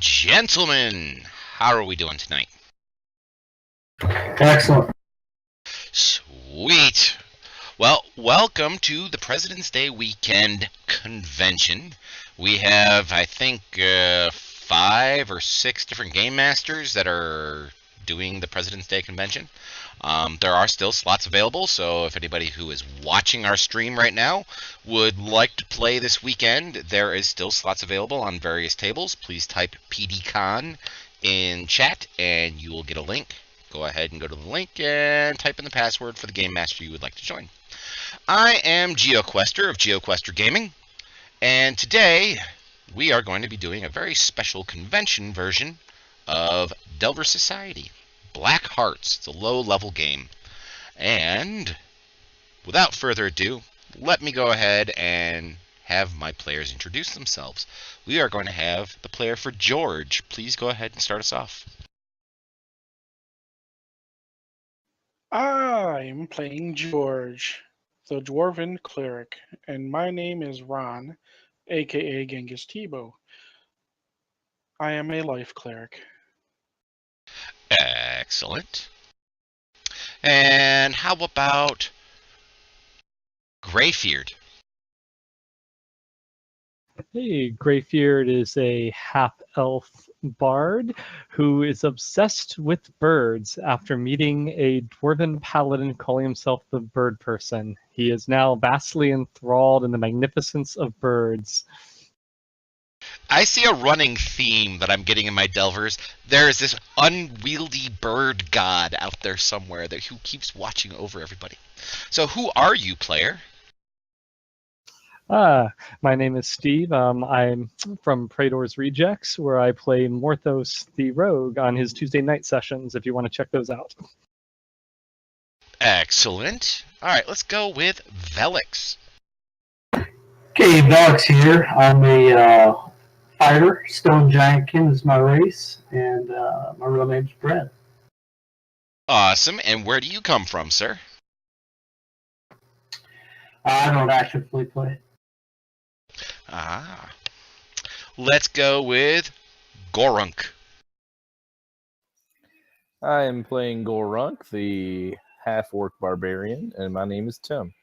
Gentlemen, how are we doing tonight? Excellent. Sweet. Well, welcome to the President's Day weekend convention. We have, I think, 5 or 6 different game masters that are doing the President's Day convention. There are still slots available, so if anybody who is watching our stream right now would like to play this weekend, there is still slots available on various tables. Please type PDCon in chat and you will get a link. Go ahead and go to the link and type in the password for the game master you would like to join. I am GeoQuester of GeoQuester Gaming, and today we are going to be doing a very special convention version of Delver Society. Black Hearts. It's a low-level game. And without further ado, let me go ahead and have my players introduce themselves. We are going to have the player for George. Please go ahead and start us off. I'm playing George, the Dwarven Cleric, and my name is Ron, aka Genghis Tebow. I am a Life Cleric. Excellent. And how about Greyfeared? Hey, Greyfeared is a half-elf bard who is obsessed with birds after meeting a dwarven paladin calling himself the bird person. He is now vastly enthralled in the magnificence of birds. I see a running theme that I'm getting in my Delvers. There is this unwieldy bird god out there somewhere who keeps watching over everybody. So who are you, player? My name is Steve. I'm from Praetor's Rejects, where I play Morthos the Rogue on his Tuesday night sessions, if you want to check those out. Excellent. All right, let's go with Velix. Okay, Vex here. I'm a fighter. Stone Giantkin is my race, and my real name's Brett. Awesome. And where do you come from, sir? I don't actively play. Ah. Let's go with Gorunk. I am playing Gorunk, the half-orc barbarian, and my name is Tim.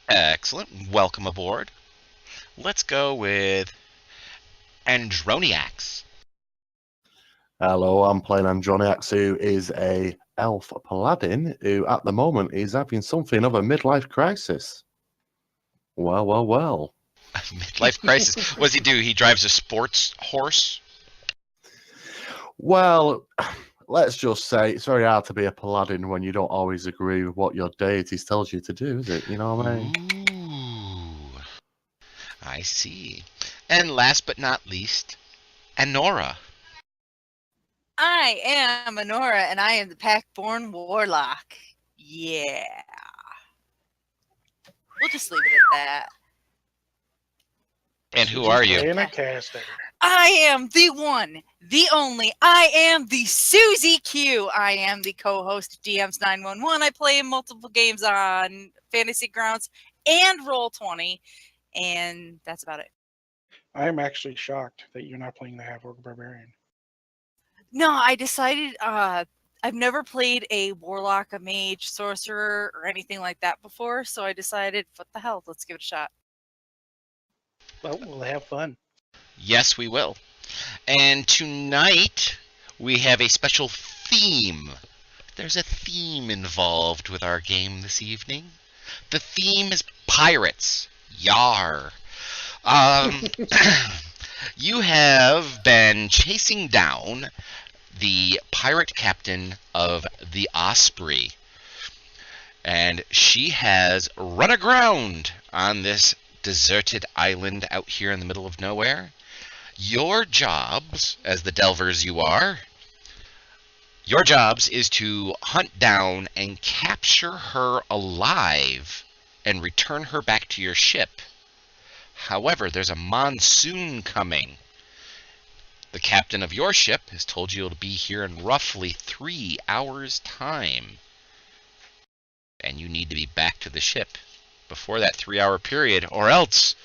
Excellent. Welcome aboard. Let's go with Androniax. Hello, I'm playing Androniax, who is a elf paladin who at the moment is having something of a midlife crisis. Well. Midlife crisis. What does he do? He drives a sports horse? Well, let's just say it's very hard to be a paladin when you don't always agree with what your deity tells you to do, is it? You know what I mean? Ooh. I see. And last but not least, Anora. I am Anora, and I am the Pack-born Warlock. Yeah. We'll just leave it at that. And who are you? Playing a caster. I am the one, the only. I am the Susie Q. I am the co-host of DM's 911. I play multiple games on Fantasy Grounds and Roll20, and that's about it. I'm actually shocked that you're not playing the Half-Orc Barbarian. No, I decided I've never played a Warlock, a Mage, Sorcerer, or anything like that before, so I decided, what the hell, let's give it a shot. Well, we'll have fun. Yes, we will. And tonight, we have a special theme. There's a theme involved with our game this evening. The theme is pirates. Yar. You have been chasing down the pirate captain of the Osprey. And she has run aground on this deserted island out here in the middle of nowhere. Your jobs, as the Delvers you are, your jobs is to hunt down and capture her alive and return her back to your ship. However, there's a monsoon coming. The captain of your ship has told you it'll be here in roughly 3 hours' time. And you need to be back to the ship before that 3-hour period, or else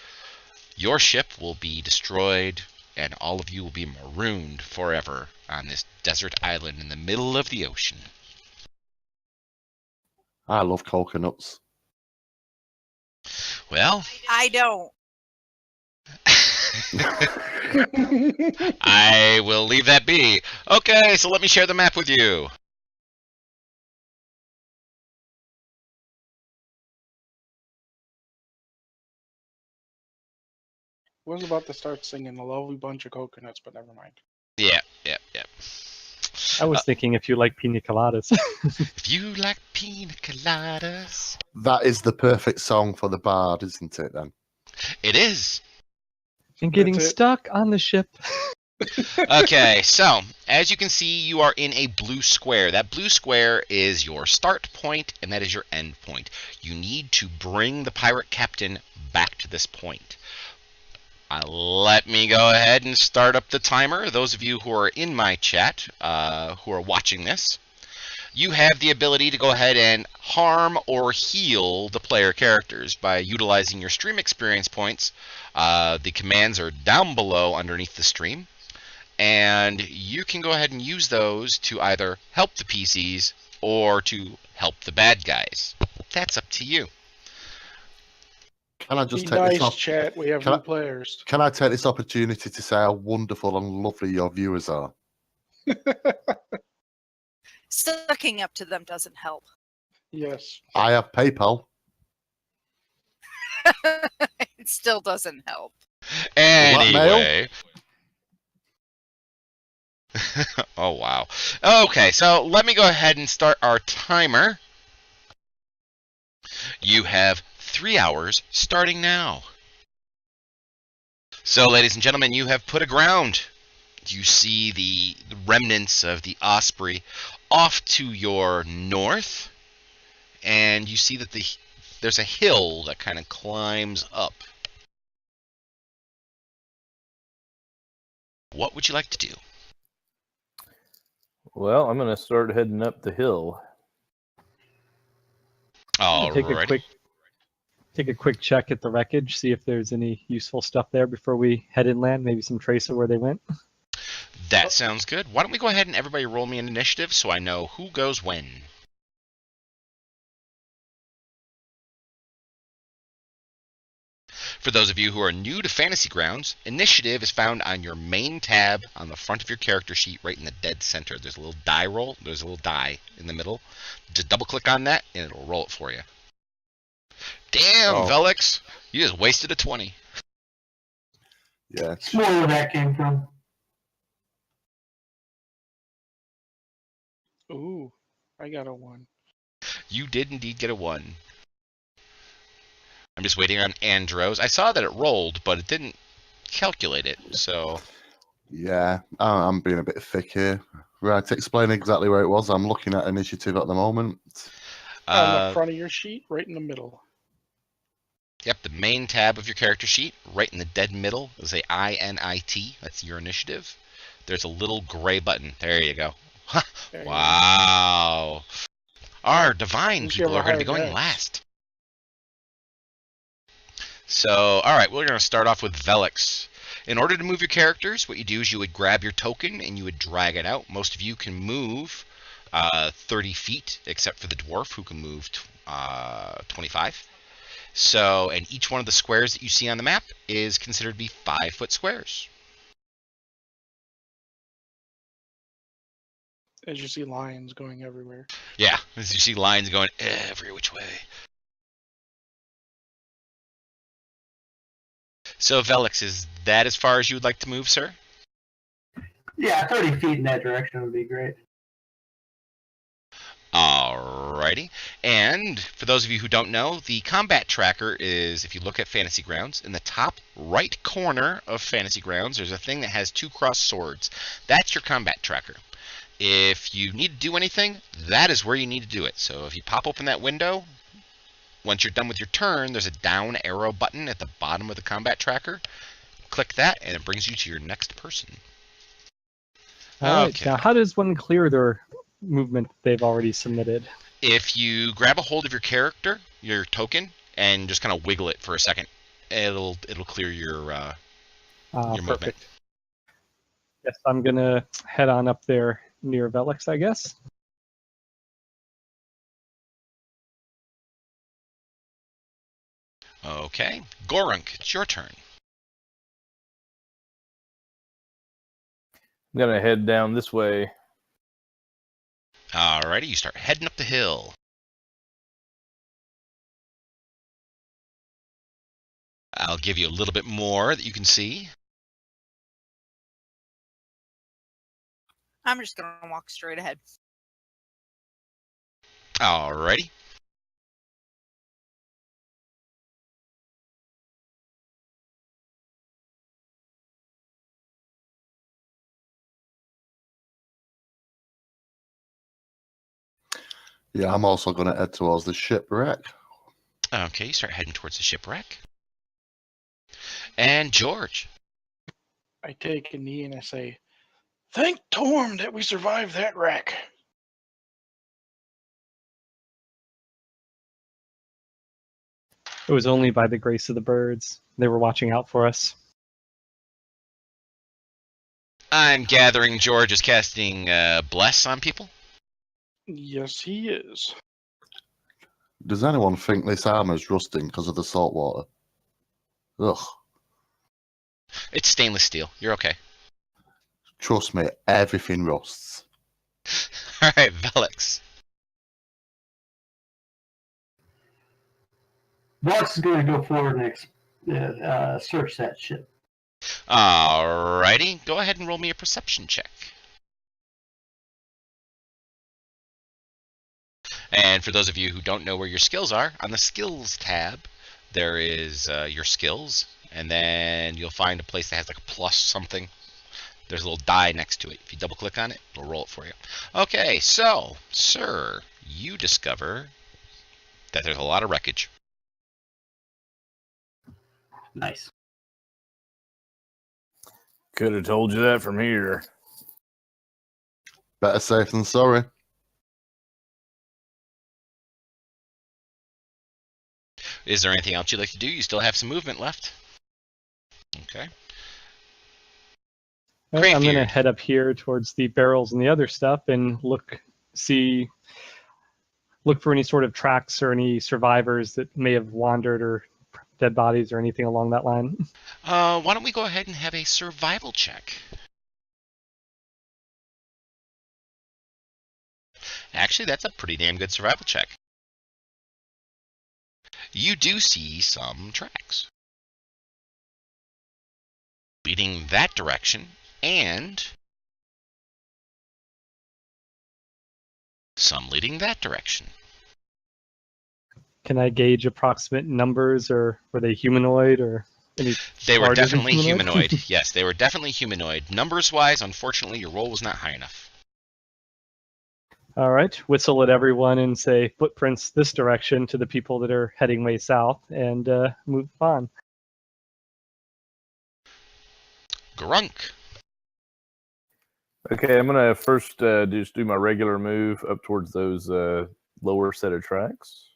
your ship will be destroyed and all of you will be marooned forever on this desert island in the middle of the ocean. I love coconuts. Well, I don't. I will leave that be. Okay, so let me share the map with you. Was about to start singing a lovely bunch of coconuts, but never mind. Yeah. I was thinking if you like pina coladas. If you like pina coladas. That is the perfect song for the bard, isn't it, then? It is. And getting That's it. stuck on the ship. Okay, so as you can see, you are in a blue square. That blue square is your start point, and that is your end point. You need to bring the pirate captain back to this point. Let me go ahead and start up the timer. Those of you who are in my chat, who are watching this, you have the ability to go ahead and harm or heal the player characters by utilizing your stream experience points. The commands are down below underneath the stream, and you can go ahead and use those to either help the PCs or to help the bad guys. That's up to you. Can I just Be take this nice, off? chat. We have Can new I- players. Can I take this opportunity to say how wonderful and lovely your viewers are? Sucking up to them doesn't help. Yes. I have PayPal. It still doesn't help. Anyway. Oh, wow. Okay, so let me go ahead and start our timer. You have 3 hours starting now. So, ladies and gentlemen, you have put aground. You see the remnants of the Osprey off to your north, and you see that there's a hill that kind of climbs up. What would you like to do? Well, I'm going to start heading up the hill. Take Alrighty. a quick check at the wreckage, see if there's any useful stuff there before we head inland. Maybe some trace of where they went. That sounds good. Why don't we go ahead and everybody roll me an initiative so I know who goes when. For those of you who are new to Fantasy Grounds, initiative is found on your main tab on the front of your character sheet right in the dead center. There's a little die roll. There's a little die in the middle. Just double click on that and it'll roll it for you. Damn, Oh. Velix, you just wasted a 20. Yeah. It's more where that came from. Ooh, I got a 1. You did indeed get a 1. I'm just waiting on Andros. I saw that it rolled, but it didn't calculate it, so... Yeah, I'm being a bit thick here. Right, explain exactly where it was. I'm looking at initiative at the moment. On the front of your sheet, right in the middle. Yep, the main tab of your character sheet, right in the dead middle, is a INIT. That's your initiative. There's a little gray button. There you go. There you go. Wow. Our divine Since you people are have a going to be higher going dex. last. So, alright, we're going to start off with Velix. In order to move your characters, what you do is you would grab your token and you would drag it out. Most of you can move 30 feet, except for the dwarf, who can move 25. So, and each one of the squares that you see on the map is considered to be 5-foot squares. As you see lines going everywhere. Yeah, as you see lines going every which way. So, Velix, is that as far as you would like to move, sir? Yeah, 30 feet in that direction would be great. Alrighty. And for those of you who don't know, the combat tracker is, if you look at Fantasy Grounds, in the top right corner of Fantasy Grounds, there's a thing that has 2 crossed swords. That's your combat tracker. If you need to do anything, that is where you need to do it. So if you pop open that window, once you're done with your turn, there's a down arrow button at the bottom of the combat tracker. Click that, and it brings you to your next person. All right. Okay. Now, how does one clear their movement they've already submitted? If you grab a hold of your character, your token, and just kind of wiggle it for a second, it'll clear your movement. Perfect. Yes, I'm gonna head on up there near Velix, I guess. Okay. Gorunk, it's your turn. I'm gonna head down this way. Alrighty, you start heading up the hill. I'll give you a little bit more that you can see. I'm just gonna walk straight ahead. Alrighty. Yeah, I'm also going to head towards the shipwreck. Okay, you start heading towards the shipwreck. And George. I take a knee and I say, "Thank Torm that we survived that wreck." It was only by the grace of the birds. They were watching out for us. I'm gathering George is casting Bless on people. Yes, he is. Does anyone think this armor's rusting because of the salt water? Ugh. It's stainless steel. You're okay. Trust me, everything rusts. Alright, Velix. Box is going to go forward next. Search that ship. Alrighty, go ahead and roll me a perception check. And for those of you who don't know where your skills are, on the skills tab, there is your skills, and then you'll find a place that has like a plus something. There's a little die next to it. If you double click on it, it'll roll it for you. Okay, so, sir, you discover that there's a lot of wreckage. Nice. Could have told you that from here. Better safe than sorry. Is there anything else you'd like to do? You still have some movement left. Okay. I'm going to Craybeard. head up here towards the barrels and the other stuff and look for any sort of tracks or any survivors that may have wandered or dead bodies or anything along that line. Why don't we go ahead and have a survival check? Actually, that's a pretty damn good survival check. You do see some tracks leading that direction, and some leading that direction. Can I gauge approximate numbers, or were they humanoid, or any? They were larger than definitely humanoid? humanoid. Yes, they were definitely humanoid. Numbers-wise, unfortunately, your roll was not high enough. All right, whistle at everyone and say footprints this direction to the people that are heading way south, and move on. Grunk. Okay, I'm gonna first just do my regular move up towards those lower set of tracks.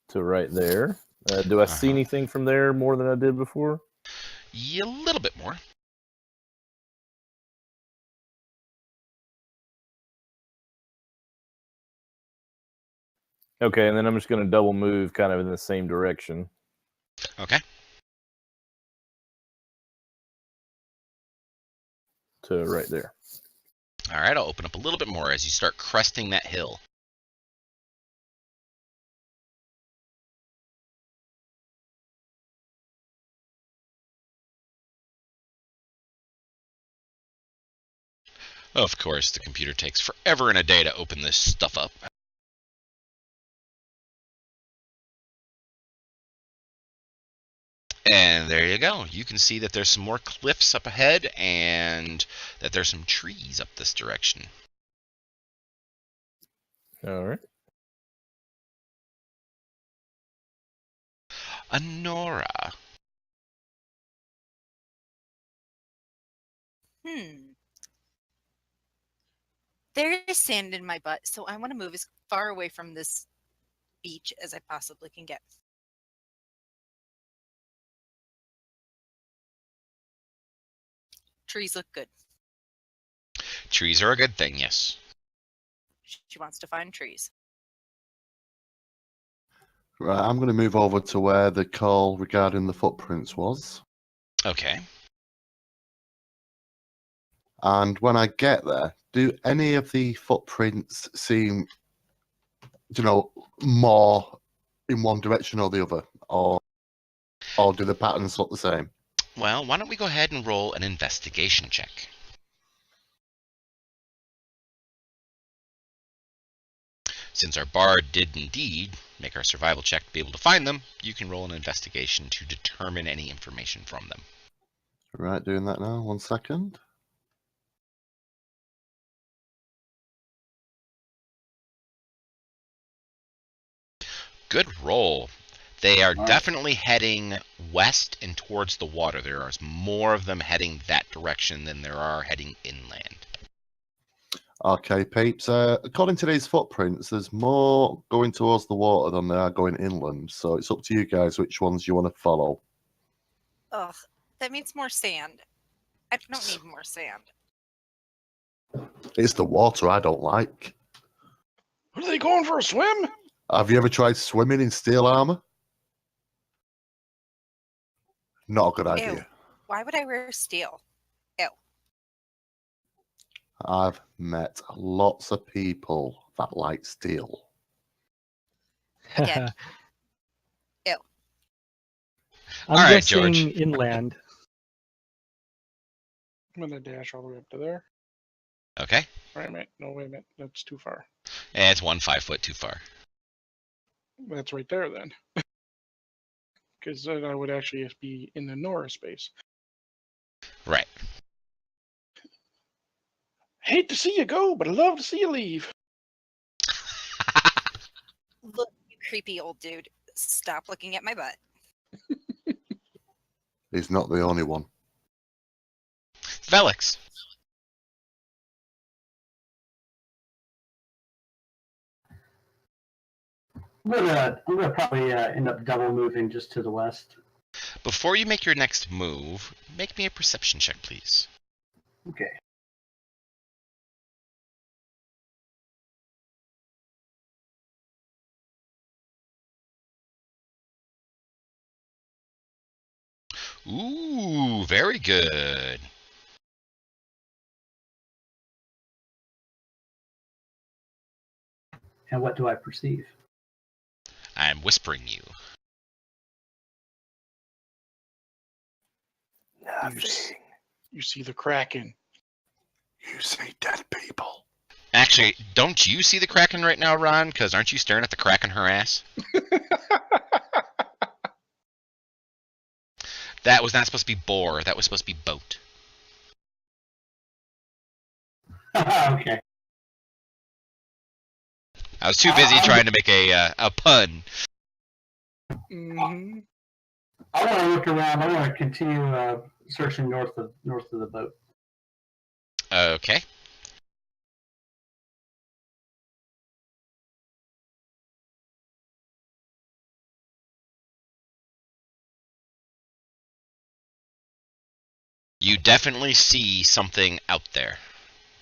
To right there. Do I see anything from there more than I did before? Yeah, a little bit more. Okay, and then I'm just going to double move kind of in the same direction. Okay. To right there. All right, I'll open up a little bit more as you start cresting that hill. Of course, the computer takes forever and a day to open this stuff up. And there you go. You can see that there's some more cliffs up ahead and that there's some trees up this direction. All right. Honora. There is sand in my butt, so I want to move as far away from this beach as I possibly can get. trees look good. Trees are a good thing, yes. She wants to find trees. Right, I'm going to move over to where the call regarding the footprints was. Okay. And when I get there, do any of the footprints seem, more in one direction or the other? Or do the patterns look the same? Well, why don't we go ahead and roll an investigation check? Since our bard did indeed make our survival check to be able to find them, you can roll an investigation to determine any information from them. Right, doing that now. 1 second. Good roll. They are All right. definitely heading west and towards the water. There are more of them heading that direction than there are heading inland. Okay, peeps. According to these footprints, there's more going towards the water than there are going inland. So it's up to you guys which ones you want to follow. Ugh, that means more sand. I don't need more sand. It's the water I don't like. Are they going for a swim? Have you ever tried swimming in steel armor? Not a good idea. Ew. Why would I wear steel? Ew. I've met lots of people that like steel. Again. Ew. I'm All right, guessing George. inland. I'm gonna dash all the way up to there. Okay. Wait a minute. No, wait a minute. That's too far. And it's 1 5 foot too far. That's right there then. Because then I would actually be in the Nora space. Right. Hate to see you go, but I love to see you leave. Look, you creepy old dude. Stop looking at my butt. He's not the only one. Velix. I'm gonna probably end up double moving just to the west. Before you make your next move, make me a perception check, please. Okay. Ooh, very good. And what do I perceive? I'm whispering you. Nothing. You see the Kraken. You see dead people. Actually, don't you see the Kraken right now, Ron? Because aren't you staring at the crack in her ass? That was not supposed to be boar. That was supposed to be boat. Okay. I was too busy trying to make a pun. Mm-hmm. I want to look around. I want to continue searching north of the boat. Okay. You definitely see something out there.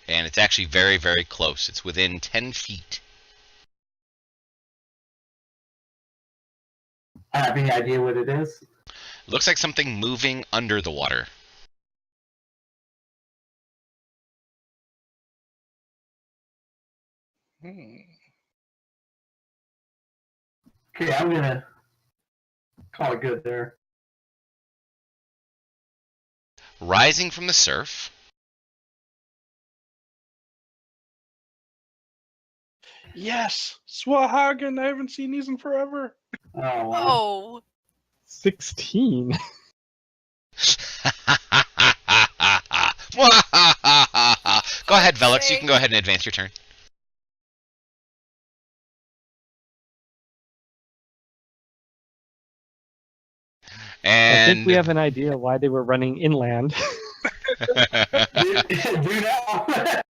And it's actually very, very close. It's within 10 feet. I have any idea what it is? Looks like something moving under the water. Okay, I'm gonna call it good there. Rising from the surf. Yes, Swahagan. I haven't seen these in forever. Oh wow. Oh, 16. Go ahead, Velix. You can go ahead and advance your turn. And I think we have an idea why they were running inland. Do now.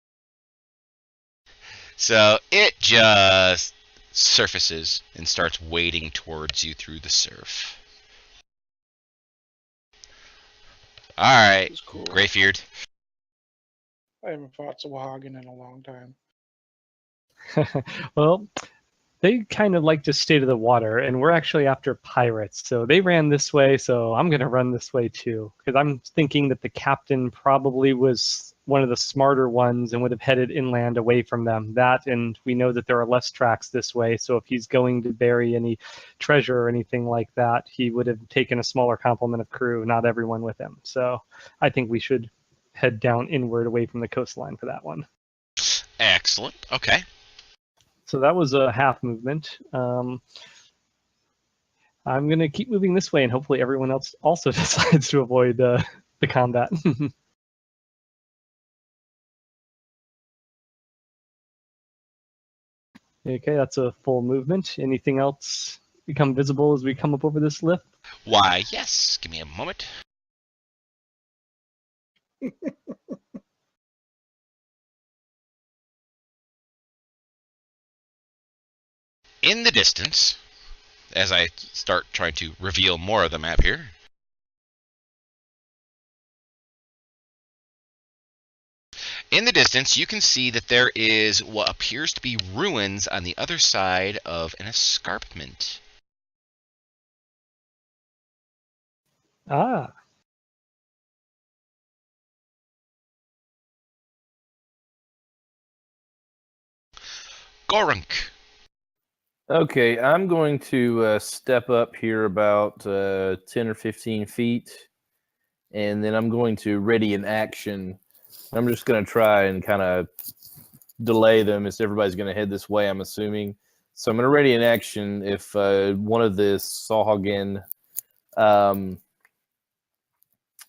So it just surfaces and starts wading towards you through the surf. All right, This is cool. Greybeard. I haven't fought Sawahagan in a long time. Well, they kind of like to stay to the water, and we're actually after pirates. So they ran this way, so I'm going to run this way too. Because I'm thinking that the captain probably was one of the smarter ones and would have headed inland away from them. That, and we know that there are less tracks this way, so if he's going to bury any treasure or anything like that, he would have taken a smaller complement of crew, not everyone with him. So I think we should head down inward away from the coastline for that one. Excellent. Okay. So that was a half movement. I'm going to keep moving this way, and hopefully everyone else also decides to avoid the combat. Okay, that's a full movement. Anything else become visible as we come up over this lift? Why, yes. Give me a moment. In the distance, as I start trying to reveal more of the map here, in the distance, you can see that there is what appears to be ruins on the other side of an escarpment. Ah, Gorunk. Okay, I'm going to step up here about 10 or 15 feet, and then I'm going to ready an action. I'm just going to try and kind of delay them as everybody's going to head this way, I'm assuming. So I'm going to ready an action if one of the Sahagan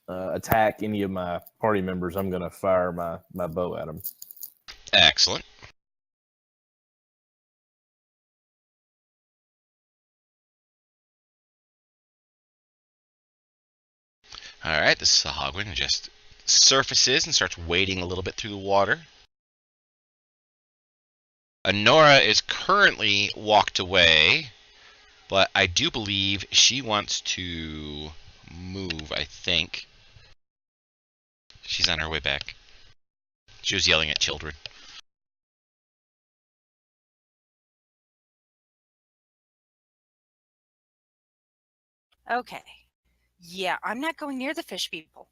attack any of my party members. I'm going to fire my bow at them. Excellent. All right, the Sahagwin just surfaces and starts wading a little bit through the water. Honora is currently walked away, but I do believe she wants to move, I think. She's on her way back. She was yelling at children. Okay. Yeah, I'm not going near the fish people.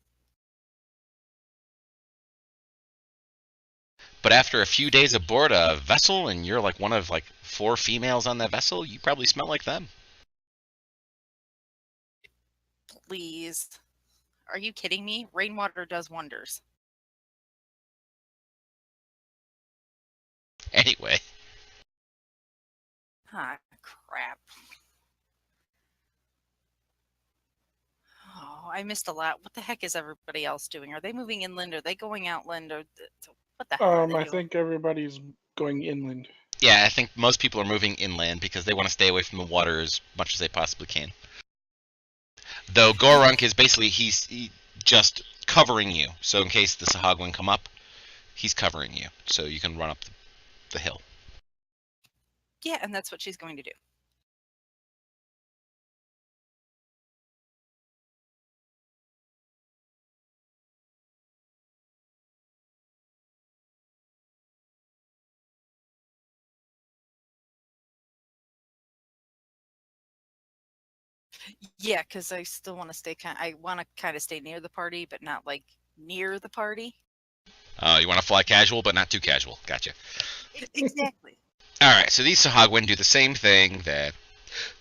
But after a few days aboard a vessel and you're like one of like 4 females on that vessel, you probably smell like them. Please. Are you kidding me? Rainwater does wonders. Anyway. Ah, crap. Oh, I missed a lot. What the heck is everybody else doing? Are they moving inland? Are they going outland? Or what the hell are they I doing? think everybody's going inland. Yeah, I think most people are moving inland because they want to stay away from the water as much as they possibly can. Though Gorunk is basically, he's just covering you. So in case the Sahagwin come up, he's covering you. So you can run up the hill. Yeah, and that's what she's going to do. Yeah, because I still want to stay I want to kind of stay near the party, but not like near the party. You want to fly casual, but not too casual. Gotcha. Exactly. All right, so these Sahagwin do the same thing that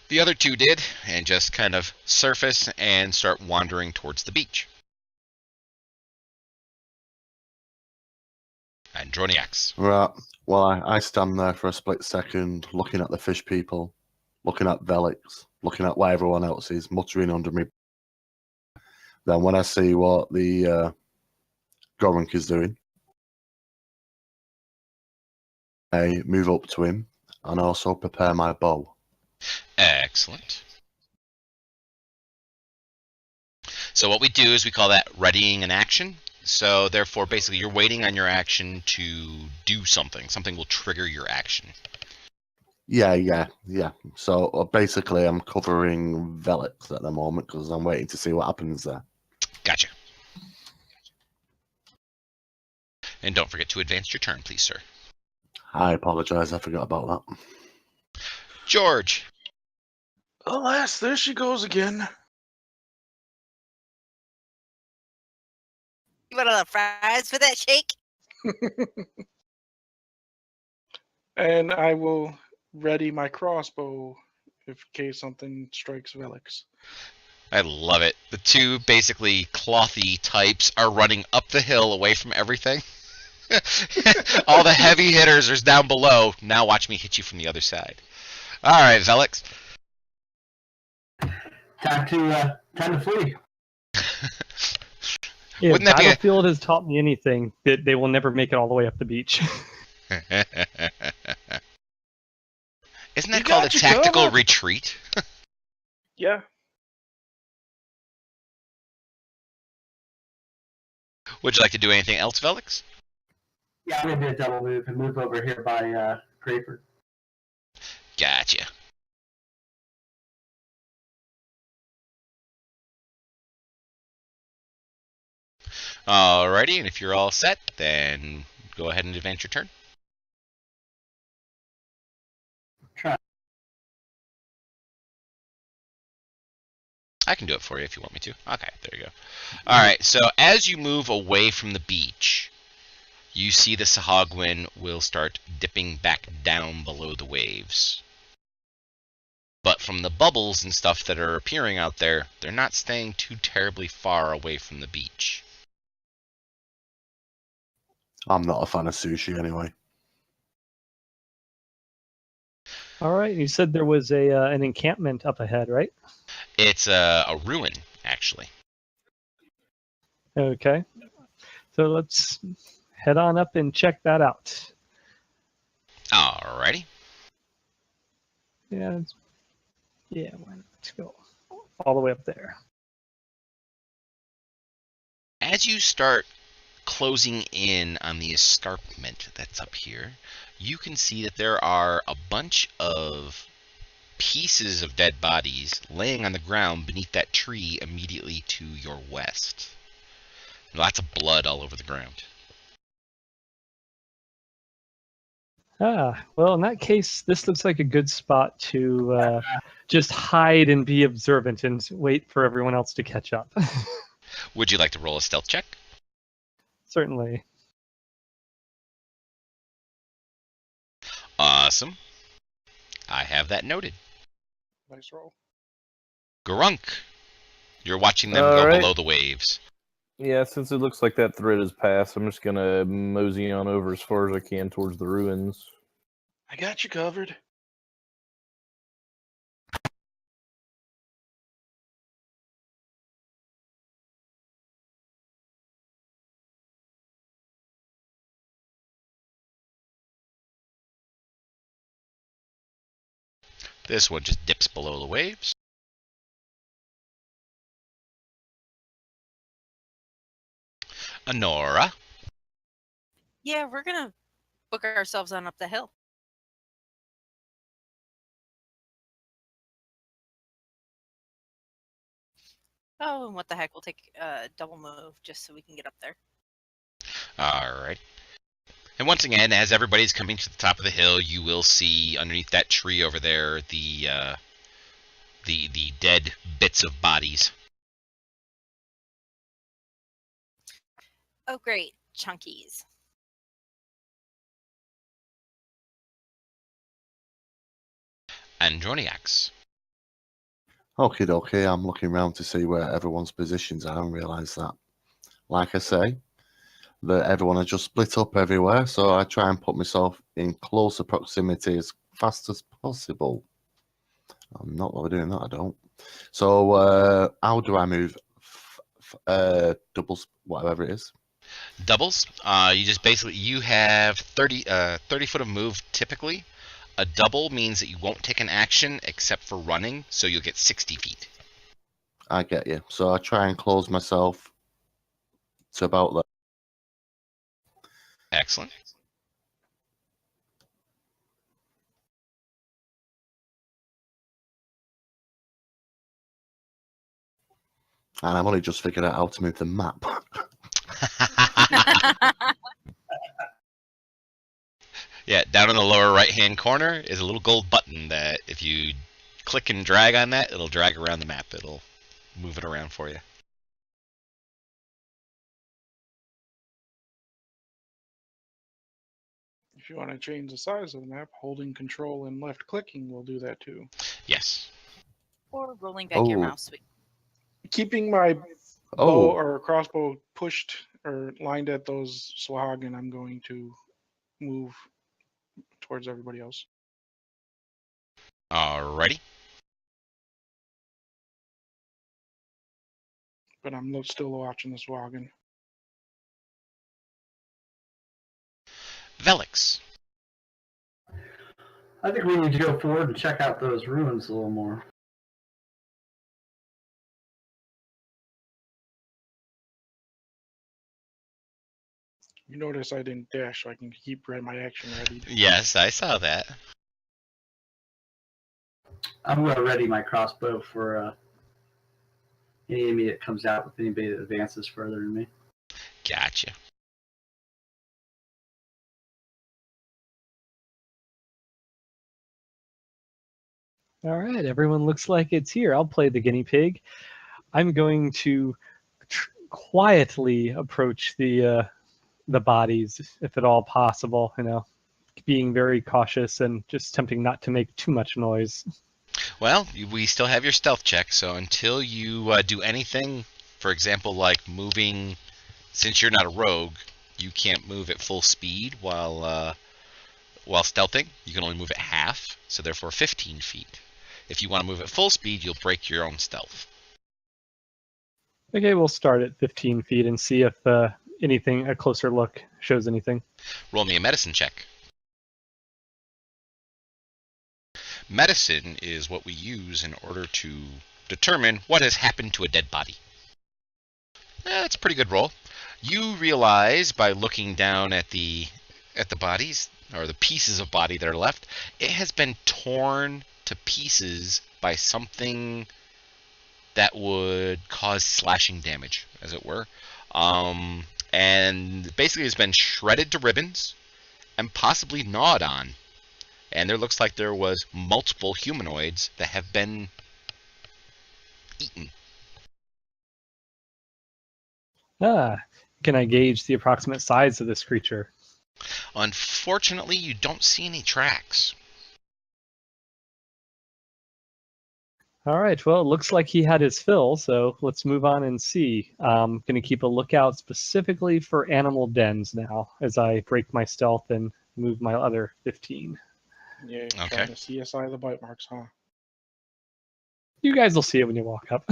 the other 2 did, and just kind of surface and start wandering towards the beach. And Droniacs. Right. Well, I stand there for a split second, looking at the fish people, looking at Velix, looking at where everyone else is, muttering under me. Then when I see what the Gorunk is doing, I move up to him and also prepare my bow. Excellent. So what we do is we call that readying an action. So therefore, basically, you're waiting on your action to do something. Something will trigger your action. Yeah. So basically, I'm covering Velix at the moment because I'm waiting to see what happens there. Gotcha. And don't forget to advance your turn, please, sir. I apologize. I forgot about that. George. Alas, there she goes again. You want a little fries for that shake? And I will ready my crossbow in case something strikes Velix. I love it. The two basically clothy types are running up the hill away from everything. All the heavy hitters are down below. Now watch me hit you from the other side. All right, Velix. Time to flee. If Wouldn't that be a- Battlefield has taught me anything, that they will never make it all the way up the beach. Isn't that You called a got you tactical covered. retreat? Yeah. Would you like to do anything else, Velix? Yeah, I'm gonna do a double move and move over here by Crayford. Gotcha. Alrighty, and if you're all set, then go ahead and advance your turn. Try. I can do it for you if you want me to. Okay, there you go. Alright, so as you move away from the beach, you see the Sahagwin will start dipping back down below the waves. But from the bubbles and stuff that are appearing out there, they're not staying too terribly far away from the beach. I'm not a fan of sushi anyway. All right, you said there was an encampment up ahead, right? It's a ruin, actually. Okay. So let's head on up and check that out. Alrighty. Yeah. Let's go all the way up there. As you start closing in on the escarpment that's up here, you can see that there are a bunch of pieces of dead bodies laying on the ground beneath that tree immediately to your west. Lots of blood all over the ground. Well, in that case, this looks like a good spot to just hide and be observant and wait for everyone else to catch up. Would you like to roll a stealth check? Certainly. Awesome. I have that noted. Nice roll. Grunk, you're watching them All go right. below the waves. Yeah, since it looks like that threat is passed, I'm just gonna mosey on over as far as I can towards the ruins. I got you covered. This one just dips below the waves. Honora. Yeah, we're gonna book ourselves on up the hill. Oh, and what the heck? We'll take a double move just so we can get up there. Alright. And once again, as everybody's coming to the top of the hill, you will see underneath that tree over there the dead bits of bodies. Oh, great. Chunkies. Androniacs. Okay, dokie. I'm looking around to see where everyone's positions are and realise that, like I say, that everyone has just split up everywhere. So I try and put myself in closer proximity as fast as possible. I'm not really doing that, I don't. So how do I move? Doubles, whatever it is. Doubles. You just basically, you have 30 foot of move typically. A double means that you won't take an action except for running, so you'll get 60 feet. I get you. So I try and close myself to about there. Excellent. And I've only just figured out how to move the map. Yeah, down in the lower right-hand corner is a little gold button that if you click and drag on that, it'll drag around the map. It'll move it around for you. If you want to change the size of the map, holding control and left clicking will do that too. Yes. Or rolling back your Oh. mouse. Keeping my bow Oh, or crossbow pushed or lined at those Swahagan, I'm going to move towards everybody else. Alrighty. But I'm still watching the Swahagan. Velix. I think we need to go forward and check out those ruins a little more. You notice I didn't dash, so I can keep my action ready. Yes, I saw that. I'm going to ready my crossbow for any enemy that comes out with anybody that advances further than me. Gotcha. All right, everyone looks like it's here. I'll play the guinea pig. I'm going to quietly approach the bodies, if at all possible. You know, being very cautious and just attempting not to make too much noise. Well, we still have your stealth check, so until you do anything, for example, like moving, since you're not a rogue, you can't move at full speed while stealthing. You can only move at half, so therefore 15 feet. If you want to move at full speed, you'll break your own stealth. Okay, we'll start at 15 feet and see if a closer look shows anything. Roll me a medicine check. Medicine is what we use in order to determine what has happened to a dead body. That's a pretty good roll. You realize by looking down at the bodies, or the pieces of body that are left, it has been torn to pieces by something that would cause slashing damage, as it were. And basically it's been shredded to ribbons and possibly gnawed on. And there looks like there was multiple humanoids that have been eaten. Can I gauge the approximate size of this creature? Unfortunately, you don't see any tracks. All right, well, it looks like he had his fill, so let's move on and see. I'm going to keep a lookout specifically for animal dens now as I break my stealth and move my other 15. Yeah, Okay. trying to CSI the bite marks, huh? You guys will see it when you walk up.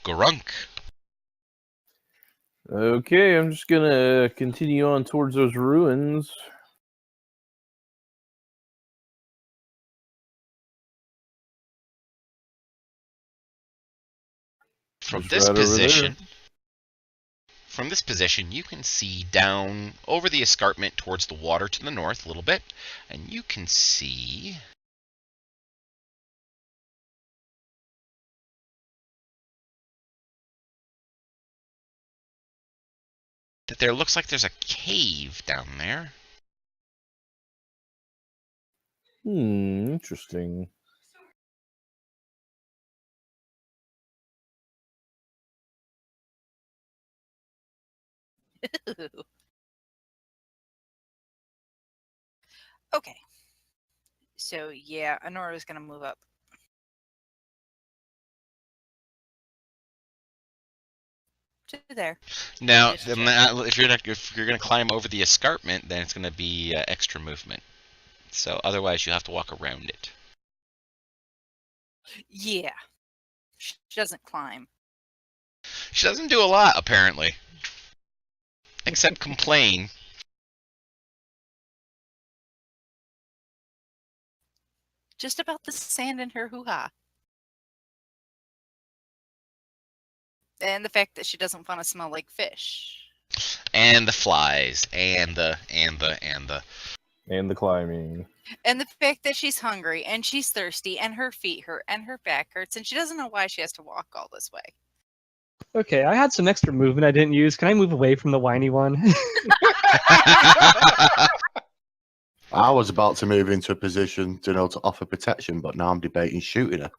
Grunk. Okay, I'm just gonna continue on towards those ruins. From Just this right over there. position, you can see down over the escarpment towards the water to the north a little bit, and you can see that there looks like there's a cave down there. Interesting. Okay. So yeah, Honora's gonna move up. To there. Now, Just if you're going to climb over the escarpment, then it's going to be extra movement. So otherwise, you have to walk around it. Yeah. She doesn't climb. She doesn't do a lot, apparently, except complain. Just about the sand in her hoo-ha. And the fact that she doesn't want to smell like fish. And the flies, and the. And the climbing. And the fact that she's hungry and she's thirsty and her feet hurt and her back hurts and she doesn't know why she has to walk all this way. Okay, I had some extra movement I didn't use. Can I move away from the whiny one? I was about to move into a position to offer protection, but now I'm debating shooting her.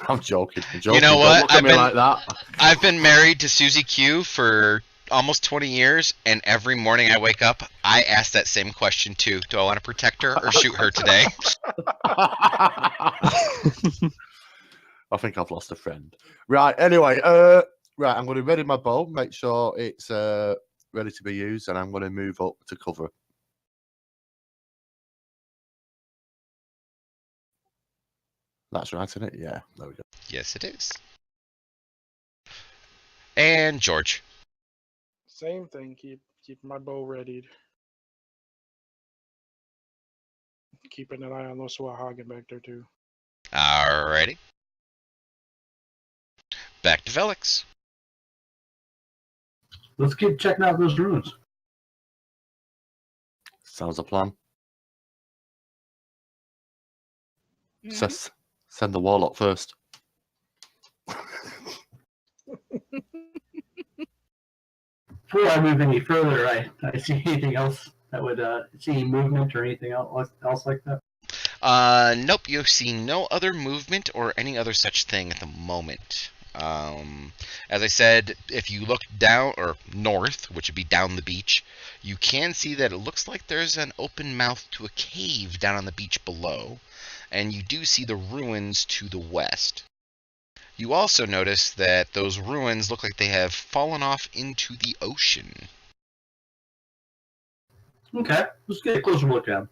I'm joking. You know Don't what? look at me like that. I've been married to Susie Q for almost 20 years, and every morning I wake up, I ask that same question too. Do I want to protect her or shoot her today? I think I've lost a friend. Right, anyway, right, I'm going to ready my bow, make sure it's ready to be used, and I'm going to move up to cover. That's right, isn't it? Yeah, there we go. Yes, it is. And George. Same thing. Keep my bow readied. Keeping an eye on those Swahhagen back there too. Alrighty. Back to Velix. Let's keep checking out those ruins. Sounds a plan. Mhm. Send the warlock first. Before I move any further, I see anything else that would see movement or anything else like that? Nope, you see no other movement or any other such thing at the moment. As I said, if you look down or north, which would be down the beach, you can see that it looks like there's an open mouth to a cave down on the beach below, and you do see the ruins to the west. You also notice that those ruins look like they have fallen off into the ocean. Okay, let's get a closer look at them.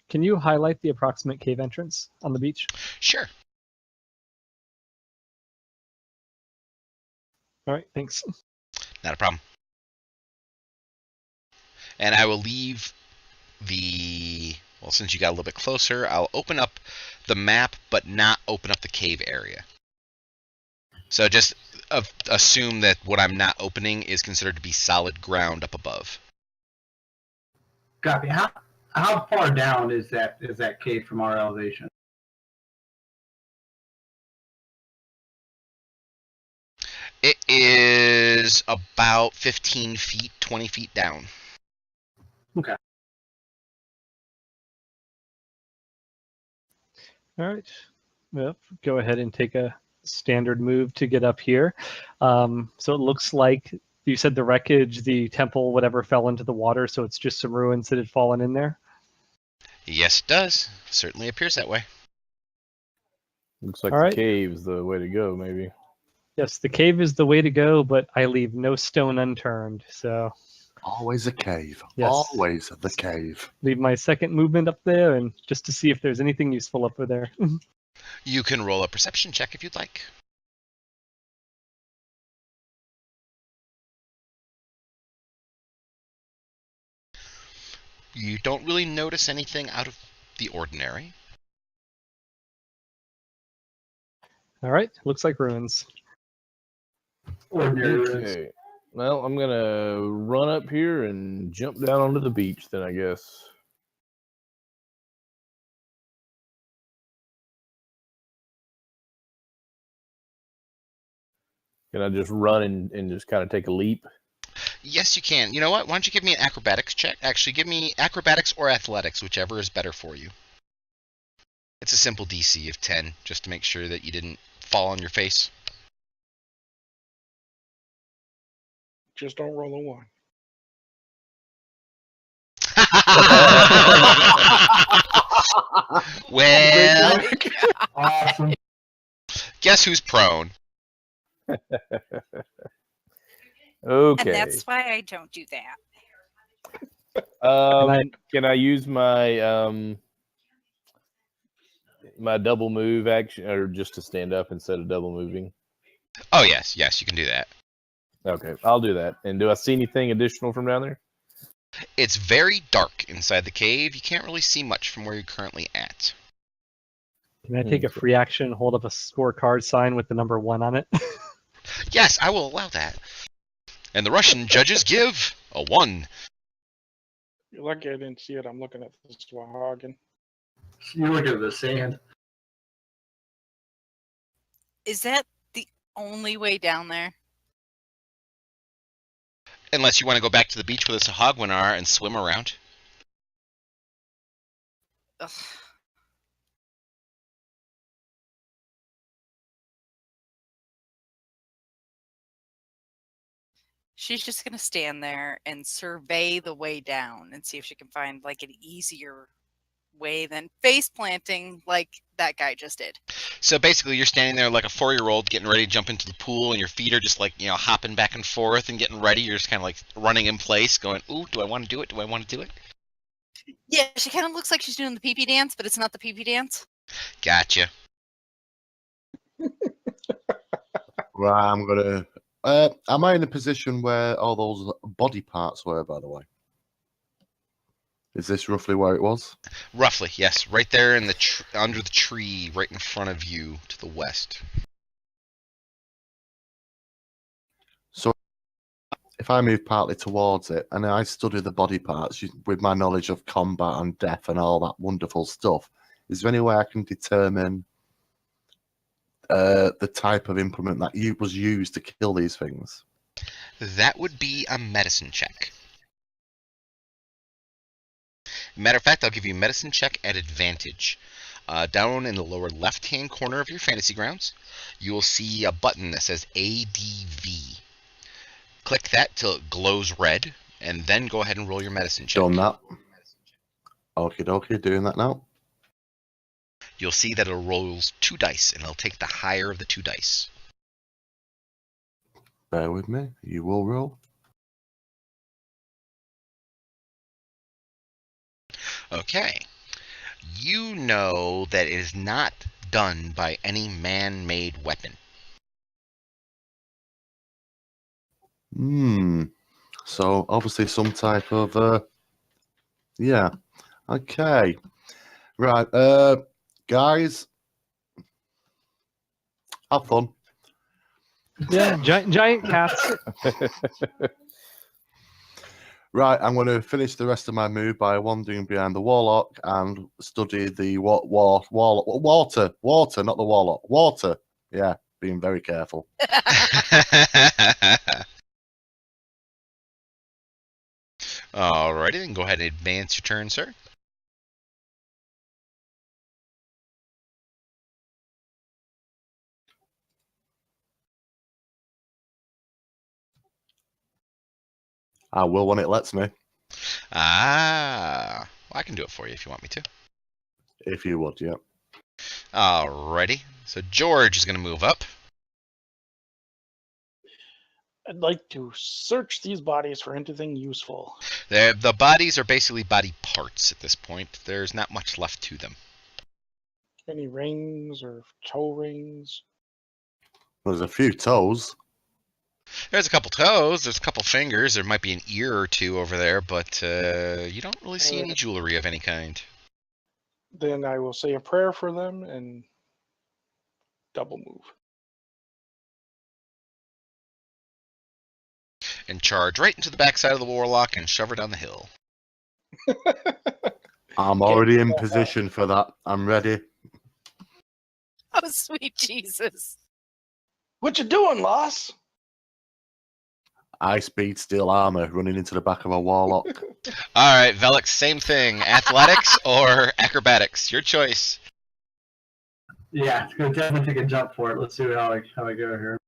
Can you highlight the approximate cave entrance on the beach? Sure. All right, thanks. Not a problem. And I will leave well, since you got a little bit closer, I'll open up the map, but not open up the cave area. So just assume that what I'm not opening is considered to be solid ground up above. Copy. How far down is that cave from our elevation? It is about 15 feet, 20 feet down. Okay. All right. Yep. Go ahead and take a standard move to get up here. So it looks like you said the wreckage, the temple, whatever fell into the water, so it's just some ruins that had fallen in there? Yes, it does. Certainly appears that way. Looks like All right. the cave's the way to go, maybe. Yes, the cave is the way to go, but I leave no stone unturned, so... Always a cave. Yes. Always the cave. Leave my second movement up there, and just to see if there's anything useful up there. You can roll a perception check if you'd like. You don't really notice anything out of the ordinary. All right, looks like ruins. Ordinary ruins. Okay. Well, I'm gonna run up here and jump down onto the beach then, I guess. Can I just run and just kind of take a leap? Yes, you can. You know what? Why don't you give me an acrobatics check? Actually, give me acrobatics or athletics, whichever is better for you. It's a simple DC of 10, just to make sure that you didn't fall on your face. Just don't roll a 1. Well, Awesome. guess who's prone? Okay. And that's why I don't do that. Can I use my my double move action, or just to stand up instead of double moving? Oh, yes, you can do that. Okay, I'll do that. And do I see anything additional from down there? It's very dark inside the cave. You can't really see much from where you're currently at. Can I take a free action and hold up a scorecard sign with the number 1 on it? Yes, I will allow that. And the Russian judges give a 1. You're lucky I didn't see it. I'm looking at the Swahhagen. You look at the sand. Is that only way down there. Unless you want to go back to the beach where the Sahagwin are and swim around. Ugh. She's just gonna stand there and survey the way down and see if she can find like an easier way than face planting like that guy just did. So basically, you're standing there like a 4-year-old getting ready to jump into the pool, and your feet are just like, hopping back and forth and getting ready. You're just kind of like running in place, going, "Ooh, do I want to do it? Do I want to do it?" Yeah, she kind of looks like she's doing the pee-pee dance, but it's not the pee-pee dance. Gotcha. Right, I'm gonna. Am I in a position where all those body parts were, by the way? Is this roughly where it was? Roughly, yes. Right there in the under the tree, right in front of you to the west. So, if I move partly towards it and I study the body parts with my knowledge of combat and death and all that wonderful stuff, is there any way I can determine the type of implement that was used to kill these things? That would be a medicine check. Matter of fact, I'll give you a medicine check at advantage. Down in the lower left-hand corner of your fantasy grounds, you will see a button that says ADV. Click that till it glows red, and then go ahead and roll your medicine check. Done that. Okie dokie, doing that now. You'll see that it rolls 2 dice, and it'll take the higher of the 2 dice. Bear with me. You will roll. Okay. You know that it is not done by any man-made weapon. So obviously some type of yeah. Okay. Right. Guys, have fun. Yeah, giant cats. Right, I'm going to finish the rest of my move by wandering behind the warlock and study the water, not the warlock, water. Yeah, being very careful. Alrighty, then go ahead and advance your turn, sir. I will when it lets me, Well, I can do it for you if you want me to. if you would, yeah. Alrighty, so George is going to move up. I'd like to search these bodies for anything useful. The bodies are basically body parts at this point. There's not much left to them. Any rings or toe rings? There's a few toes. There's a couple toes, there's a couple fingers, there might be an ear or two over there, but you don't really see any jewelry of any kind. Then I will say a prayer for them and double move. And charge right into the backside of the warlock and shove her down the hill. I'm already in position for that. I'm ready. Oh, sweet Jesus. What you doing, Loss? High speed steel armor running into the back of a warlock. Alright, Velix, same thing. Athletics or acrobatics? Your choice. Yeah, it's gonna definitely take a jump for it. Let's see how I go here.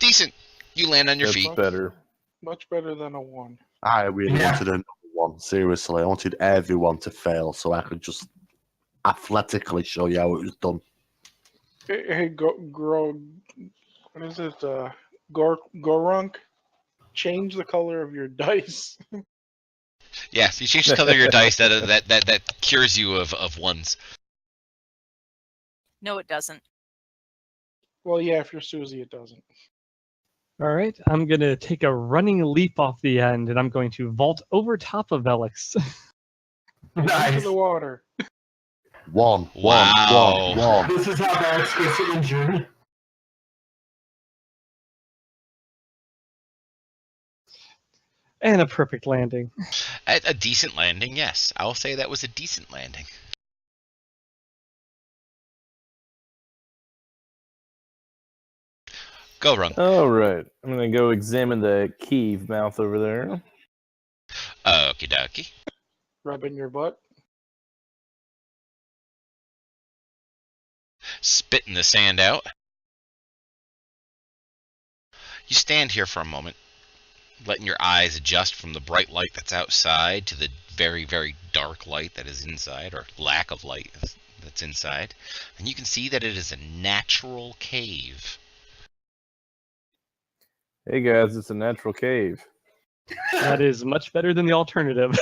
Decent. You land on your That's feet. better. Much better than a 1. I really wanted another one. Seriously, I wanted everyone to fail so I could just athletically show you how it was done. Hey, what is it? Gorunk? Change the color of your dice. Yes, you change the color of your dice. That cures you of ones. No, it doesn't. Well, yeah, if you're Susie, it doesn't. All right, I'm going to take a running leap off the end, and I'm going to vault over top of Velix. Into Nice. the water. One. This is how Alex gets injured. And a perfect landing. A decent landing, yes. I'll say that was a decent landing. Go wrong. All right. I'm going to go examine the cave mouth over there. Okie dokie. Rubbing your butt. Spitting the sand out. You stand here for a moment, letting your eyes adjust from the bright light that's outside to the very, very dark light that is inside, or lack of light that's inside. And you can see that it is a natural cave. Hey guys, it's a natural cave. That is much better than the alternative.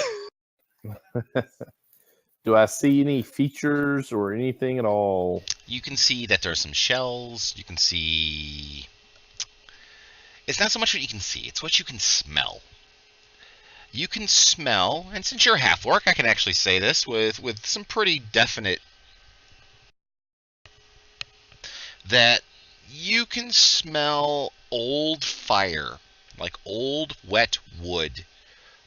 Do I see any features or anything at all? You can see that there are some shells. You can see... It's not so much what you can see, it's what you can smell. You can smell, and since you're a half-orc, I can actually say this with some pretty definite... that you can smell old fire, like old wet wood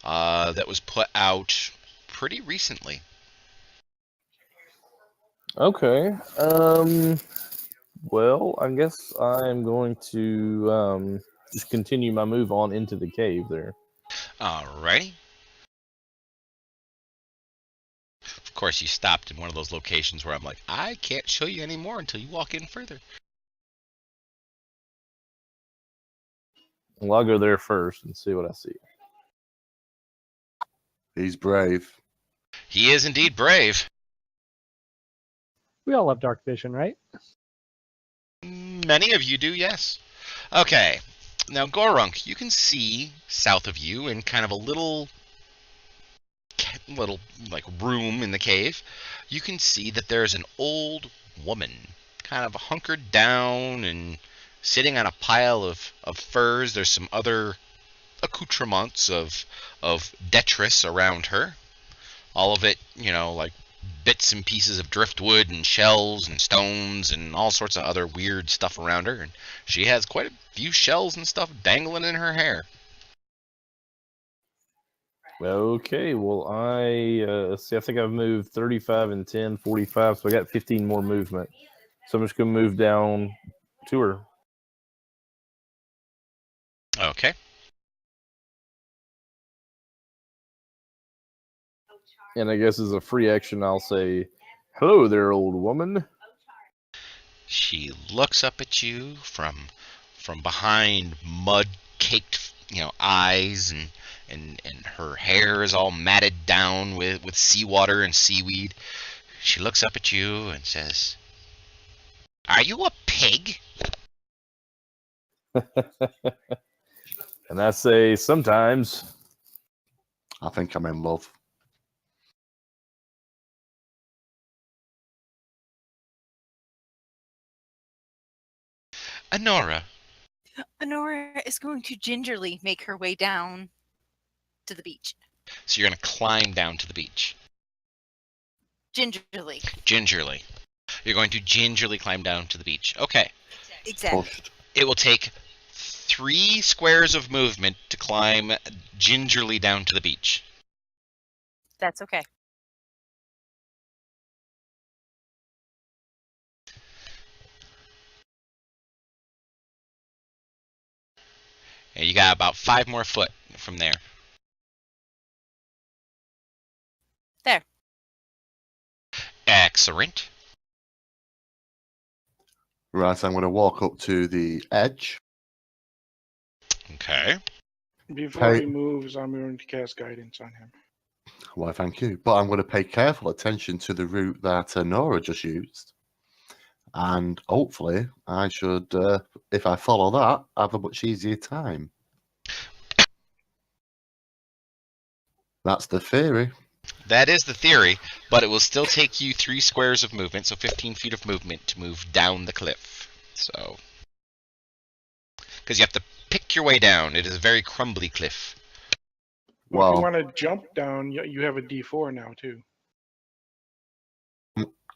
that was put out pretty recently. Okay. Well, I guess I'm going to just continue my move on into the cave there. Alrighty. Of course, you stopped in one of those locations where I'm like, I can't show you any more until you walk in further. Well, I'll go there first and see what I see. He's brave. He is indeed brave. We all have dark vision, right? Many of you do, yes. Okay. Now, Gorunk, you can see south of you in kind of a little like room in the cave. You can see that there's an old woman kind of hunkered down and sitting on a pile of furs. There's some other accoutrements of detritus around her. All of it, you know, like bits and pieces of driftwood and shells and stones and all sorts of other weird stuff around her. And she has quite a few shells and stuff dangling in her hair. Okay, well, let's see, I think I've moved 35 and 10, 45, so I got 15 more movement. So I'm just going to move down to her. Okay. And I guess as a free action, I'll say, hello there, old woman. She looks up at you from behind mud-caked, eyes, and her hair is all matted down with seawater and seaweed. She looks up at you and says, "Are you a pig?" And I say, sometimes. I think I'm in love. Honora. Honora is going to gingerly make her way down to the beach. So you're going to climb down to the beach. Gingerly. Gingerly. You're going to gingerly climb down to the beach. Okay. Exactly. Pushed. It will take 3 squares of movement to climb gingerly down to the beach. That's okay. And you got about 5 more foot from there. There. Excellent. Right, I'm going to walk up to the edge. Okay. Before Hey. he moves, I'm going to cast guidance on him. Why, thank you. But I'm going to pay careful attention to the route that Nora just used. And hopefully, I should, if I follow that, have a much easier time. That's the theory. That is the theory, but it will still take you 3 squares of movement, so 15 feet of movement to move down the cliff. So, because you have to pick your way down. It is a very crumbly cliff. Well, if Well, you want to jump down, you have a D4 now, too.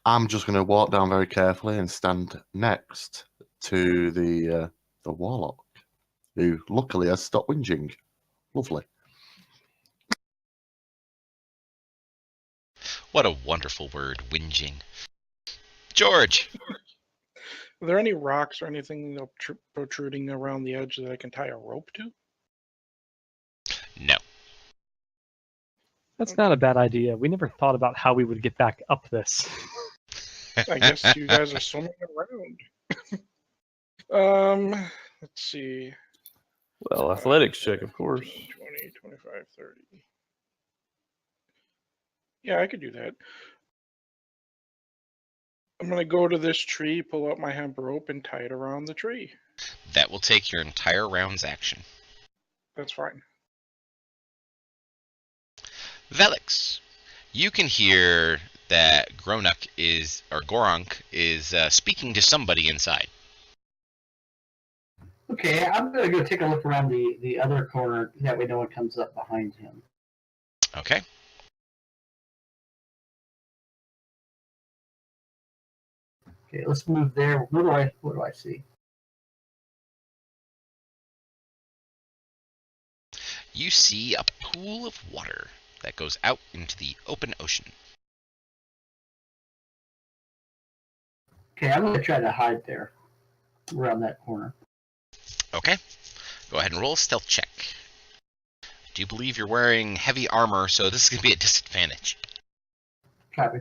I'm just going to walk down very carefully and stand next to the warlock, who luckily has stopped whinging. Lovely. What a wonderful word, whinging. George. Are there any rocks or anything protruding around the edge that I can tie a rope to? No. That's not a bad idea. We never thought about how we would get back up this. I guess you guys are swimming around. Let's see. Well, athletics check, of course. 20, 25, 30. Yeah, I could do that. I'm going to go to this tree, pull out my hemp rope, and tie it around the tree. That will take your entire round's action. That's fine. Velix, you can hear that Goronk is speaking to somebody inside. Okay, I'm gonna go take a look around the other corner. That way, no one comes up behind him. Okay. Okay, let's move there. What do I see? You see a pool of water that goes out into the open ocean. Okay, I'm gonna try to hide there, around that corner. Okay. Go ahead and roll a stealth check. I do believe you're wearing heavy armor, so this is going to be a disadvantage. Copy.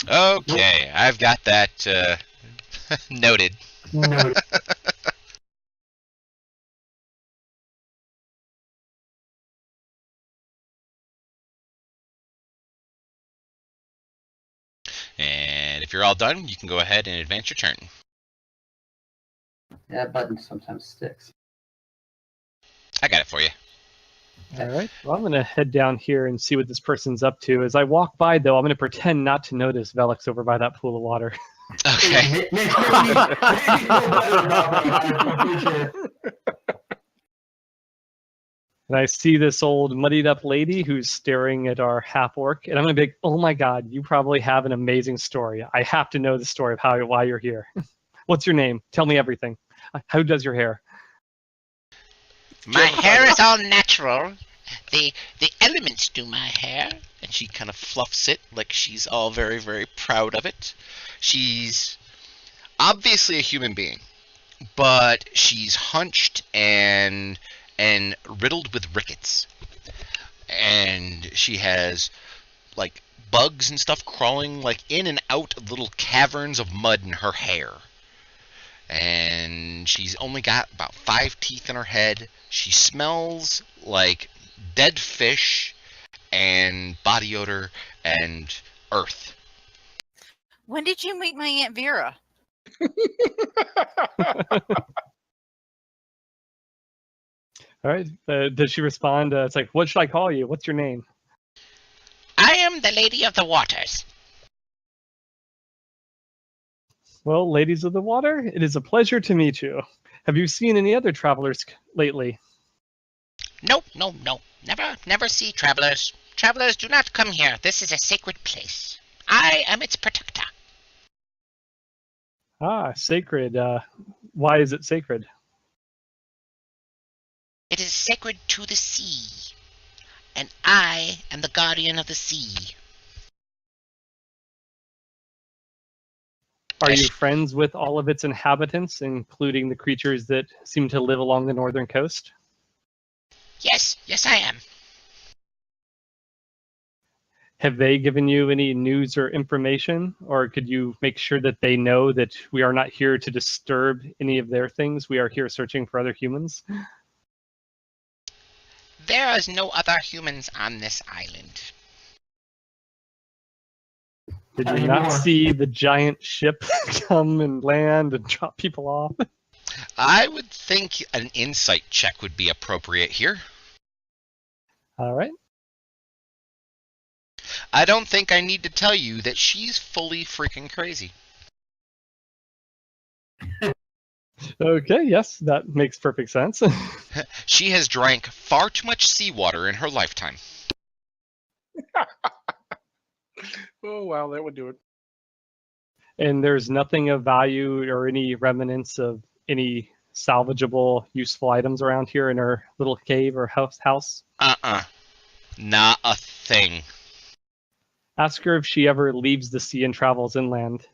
Okay, I've got that noted. Noted. And if you're all done, you can go ahead and advance your turn. Yeah, that button sometimes sticks. I got it for you. All right. Well, I'm going to head down here and see what this person's up to. As I walk by, though, I'm going to pretend not to notice Velix over by that pool of water. Okay. And I see this old muddied up lady who's staring at our half orc, and I'm going to be like, oh my god, you probably have an amazing story. I have to know the story of why you're here. What's your name? Tell me everything. Who does your hair? My hair is all natural. The elements do my hair. And she kind of fluffs it like she's all very, very proud of it. She's obviously a human being, but she's hunched and riddled with rickets. And she has like bugs and stuff crawling like in and out of little caverns of mud in her hair. And she's only got about 5 teeth in her head. She smells like dead fish and body odor and earth. When did you meet my Aunt Vera? All right. Does she respond? It's like, what should I call you? What's your name? I am the Lady of the Waters. Well, ladies of the water, it is a pleasure to meet you. Have you seen any other travelers lately? No. Never see travelers. Travelers do not come here. This is a sacred place. I am its protector. Ah, sacred. Why is it sacred? It is sacred to the sea. And I am the guardian of the sea. Are you friends with all of its inhabitants, including the creatures that seem to live along the northern coast? Yes, I am. Have they given you any news or information? Or could you make sure that they know that we are not here to disturb any of their things? We are here searching for other humans? There is no other humans on this island. Did you not see the giant ship come and land and drop people off? I would think an insight check would be appropriate here. All right. I don't think I need to tell you that she's fully freaking crazy. Okay, yes, that makes perfect sense. She has drank far too much seawater in her lifetime. Oh, wow, that would do it. And there's nothing of value or any remnants of any salvageable, useful items around here in her little cave or house? Not a thing. Ask her if she ever leaves the sea and travels inland.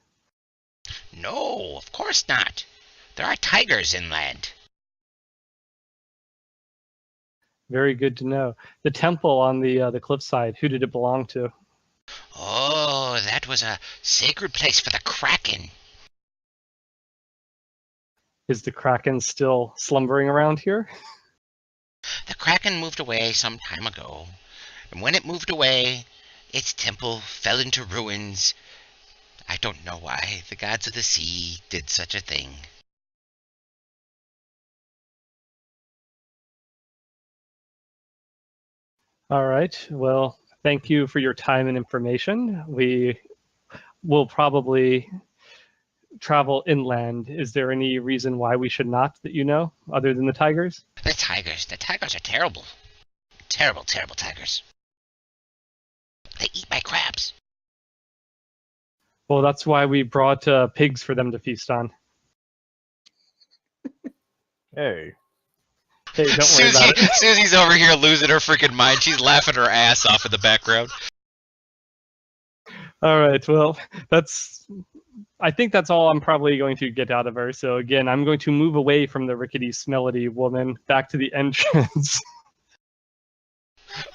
No, of course not. There are tigers inland. Very good to know. The temple on the cliffside, who did it belong to? Oh, that was a sacred place for the Kraken. Is the Kraken still slumbering around here? The Kraken moved away some time ago, and when it moved away, its temple fell into ruins. I don't know why the gods of the sea did such a thing. All right. Well, thank you for your time and information. We will probably travel inland. Is there any reason why we should not that you know, other than the tigers? The tigers are terrible. Terrible, terrible tigers. They eat my crabs. Well, that's why we brought pigs for them to feast on. Hey. Hey, don't worry about it. Susie's over here losing her freaking mind. She's laughing her ass off in the background. All right. Well, I think that's all I'm probably going to get out of her. So again, I'm going to move away from the rickety, smelly woman back to the entrance.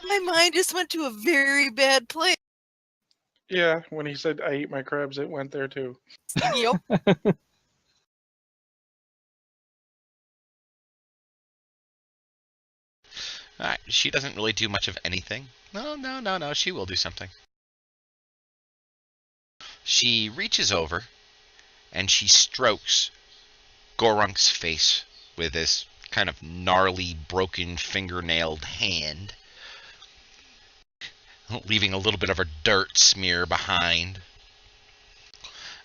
My mind just went to a very bad place. Yeah, when he said I eat my crabs, it went there too. Yep. Alright, she doesn't really do much of anything. No, she will do something. She reaches over, and she strokes Gorunk's face with this kind of gnarly, broken, fingernailed hand, leaving a little bit of a dirt smear behind.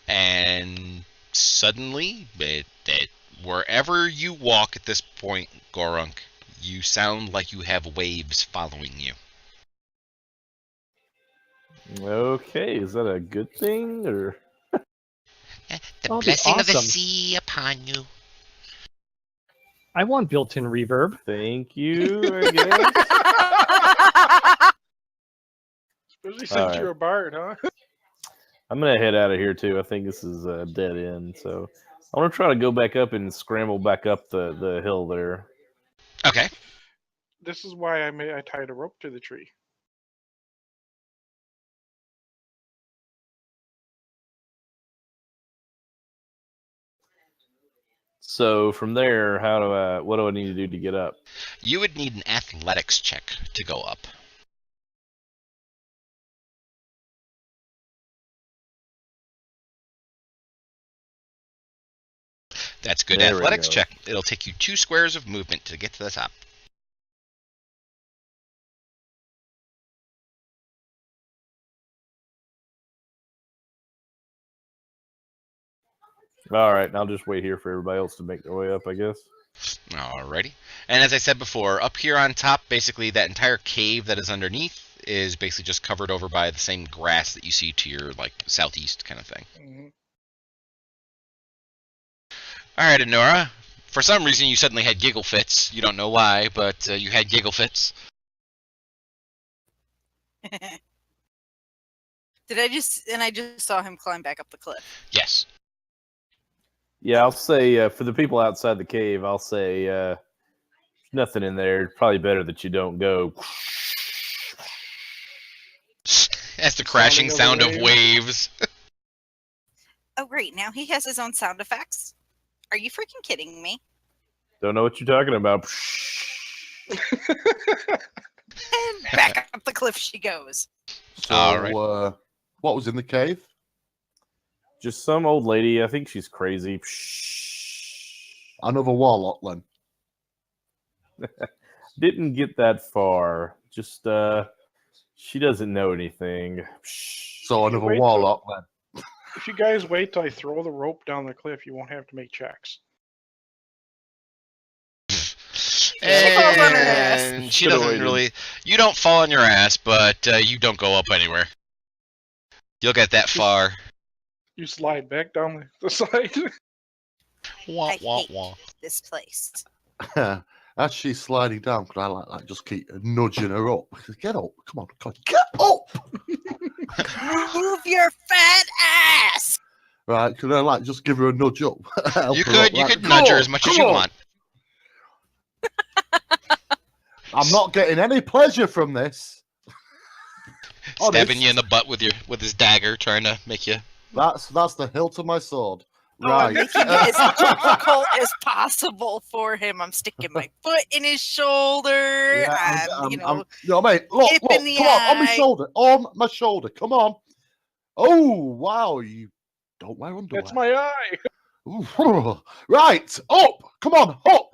And suddenly, wherever you walk at this point, Gorunk, you sound like you have waves following you. Okay, is that a good thing or? The Oh, blessing of the awesome. sea upon you. I want built-in reverb. Thank you, I guess. Especially since Alright. you're a bard, huh? I'm gonna head out of here too. I think this is a dead end, so I want to try to go back up and scramble back up the hill there. Okay. This is why I tied a rope to the tree. So from there, what do I need to do to get up? You would need an athletics check to go up. That's good There we athletics go. check. It'll take you 2 squares of movement to get to the top. All right, and I'll just wait here for everybody else to make their way up, I guess. Alrighty. And as I said before, up here on top, basically that entire cave that is underneath is basically just covered over by the same grass that you see to your southeast kind of thing. Mm-hmm. Alright, Honora. For some reason you suddenly had giggle fits. You don't know why, but you had giggle fits. I just saw him climb back up the cliff. Yes. Yeah, I'll say for the people outside the cave, I'll say there's nothing in there. Probably better that you don't go. That's the crashing sound of waves. Oh, great. Now he has his own sound effects. Are you freaking kidding me? Don't know what you're talking about. And back up the cliff she goes. So, All right. What was in the cave? Just some old lady. I think she's crazy. Another warlock, then. Didn't get that far. Just she doesn't know anything. So another Wait, warlock, then. If you guys wait till I throw the rope down the cliff, you won't have to make checks. falls on her ass. And she Should've doesn't waited. really. You don't fall on your ass, but you don't go up anywhere. You'll get that far. You slide back down the side. Wah, I wah, hate wah. this place. As she's sliding down, could I like just keep nudging her up? Get up! Come on, get up! Move your fat ass! Right? Could I like just give her a nudge up? Help You her up, could like, nudge her "Come as much on, as you come on." want. I'm not getting any pleasure from this. Stabbing you in Honest. the butt with his dagger, trying to make you. That's the hilt of my sword. Oh, I Right. Making it as difficult as possible for him. I'm sticking my foot in his shoulder. Yeah, I'm no, mate, look, hip look, in the come on my eye. shoulder, on my shoulder, come on. Oh, wow, you don't wear underwear. That's my eye. Ooh, right, up, come on, up.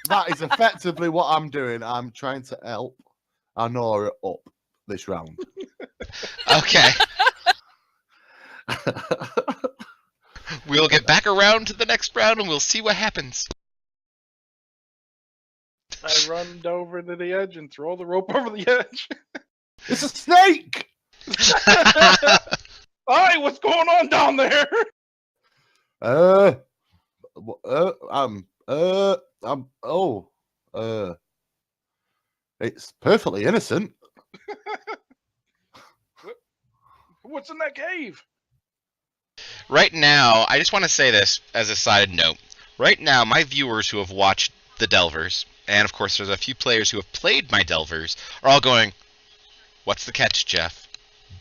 That is effectively what I'm doing. I'm trying to help Anora up this round. Okay. We'll get back around to the next round and we'll see what happens. I run over to the edge and throw the rope over the edge. It's a snake. Hi, what's going on down there? It's perfectly innocent. What's in that cave? Right now, I just want to say this as a side note. Right now, my viewers who have watched the Delvers, and of course there's a few players who have played my Delvers, are all going, "What's the catch, Jeff?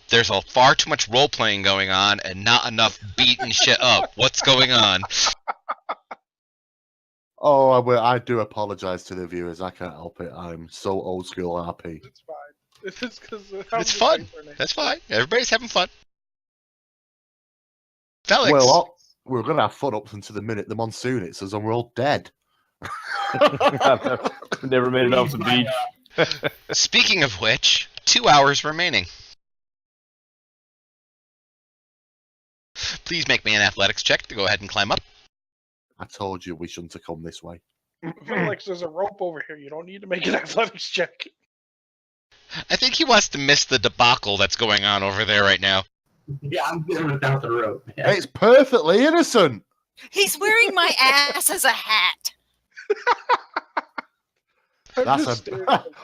There's far too much role-playing going on and not enough beating shit up. What's going on?" Oh, I do apologize to the viewers. I can't help it. I'm so old school RP. It's fine. It's because It's fun. That's fine. Everybody's having fun. Felix. Well, we're gonna have fun up until the minute the monsoon hits us and we're all dead. Never made it off the beach. Speaking of which, 2 hours remaining. Please make me an athletics check to go ahead and climb up. I told you we shouldn't have come this way. Felix, there's a rope over here. You don't need to make an athletics check. I think he wants to miss the debacle that's going on over there right now. Yeah, I'm good without the rope. Yeah. It's perfectly innocent. He's wearing my ass as a hat.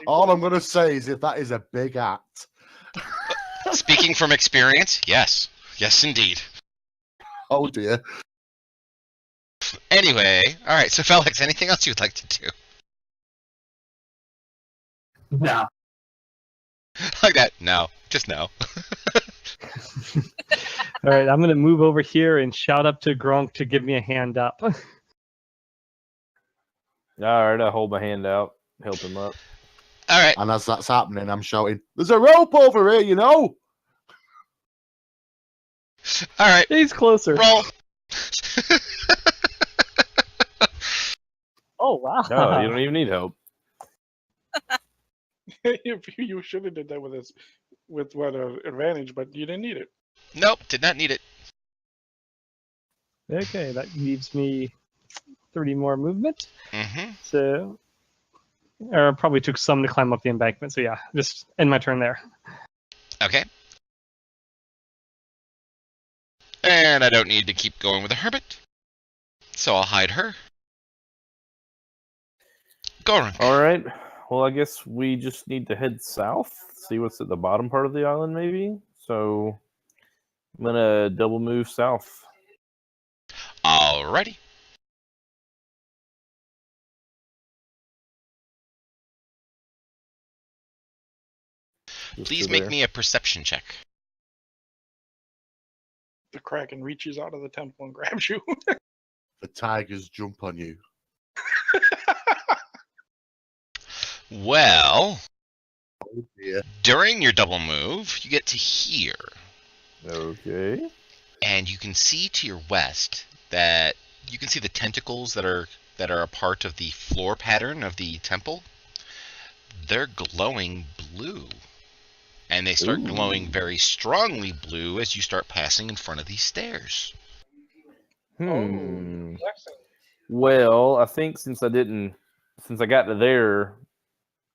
All I'm gonna say is if that is a big act. Speaking from experience, yes. Yes, indeed. Oh dear. Anyway, alright, so Felix, anything else you'd like to do? No. Like that? No. Just no. All right, I'm going to move over here and shout up to Gronk to give me a hand up. All right, I hold my hand out, help him up. Alright. And as that's happening, I'm shouting, "There's a rope over here, you know!" Alright. He's closer. Roll. Oh, wow. No, you don't even need help. You should have did that with what advantage, but you didn't need it. Nope, did not need it. Okay, that leaves me 30 more movement. Mm-hmm. So, or probably took some to climb up the embankment. So yeah, just end my turn there. Okay. And I don't need to keep going with the hermit. So I'll hide her. Goran. All right. Well, I guess we just need to head south, see what's at the bottom part of the island, maybe. So I'm gonna double move south. Alrighty. Please make me a perception check. The Kraken reaches out of the temple and grabs you. The tigers jump on you. Well, Oh dear. during your double move, you get to here. Okay. And you can see to your west that you can see the tentacles that are a part of the floor pattern of the temple. They're glowing blue. And they start glowing very strongly blue as you start passing in front of these stairs. Well, I think since I got to there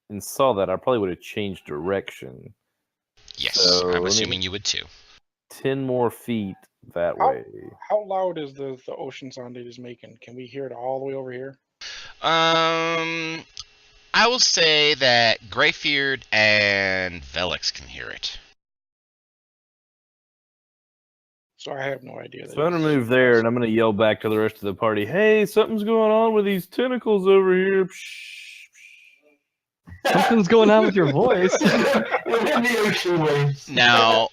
and saw that, I probably would have changed direction. Yes, So, I'm let me- assuming you would too. 10 more feet, that How- way. How loud is the ocean sound it is making? Can we hear it all the way over here? I will say that Greybeard and Velix can hear it. So I have no idea. So I'm gonna move there, and I'm gonna yell back to the rest of the party. Hey, something's going on with these tentacles over here. Something's going on with your voice. Within the ocean waves. Now,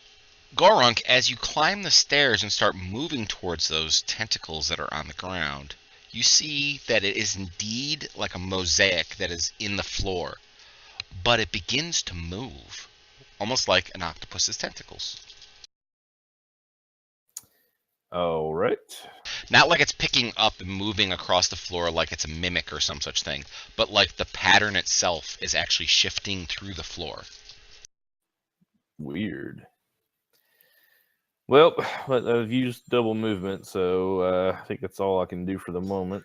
Gorunk, as you climb the stairs and start moving towards those tentacles that are on the ground, you see that it is indeed like a mosaic that is in the floor, but it begins to move, almost like an octopus's tentacles. All right. Not like it's picking up and moving across the floor like it's a mimic or some such thing, but like the pattern itself is actually shifting through the floor. Weird. Well, I've used double movement, so I think that's all I can do for the moment.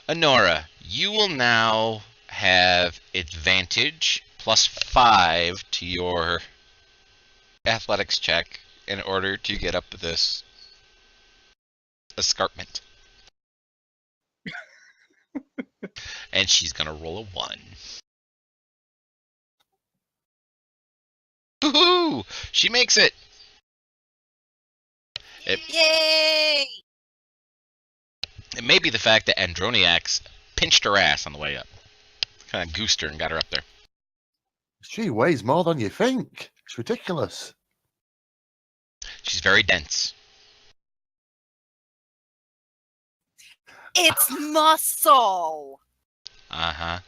Honora, you will now have advantage +5 to your athletics check in order to get up this escarpment. And she's gonna roll a 1. Woohoo! She makes it! Yay! It may be the fact that Androniacs pinched her ass on the way up. Kind of goosed her and got her up there. She weighs more than you think. It's ridiculous. She's very dense. It's muscle. Uh-huh.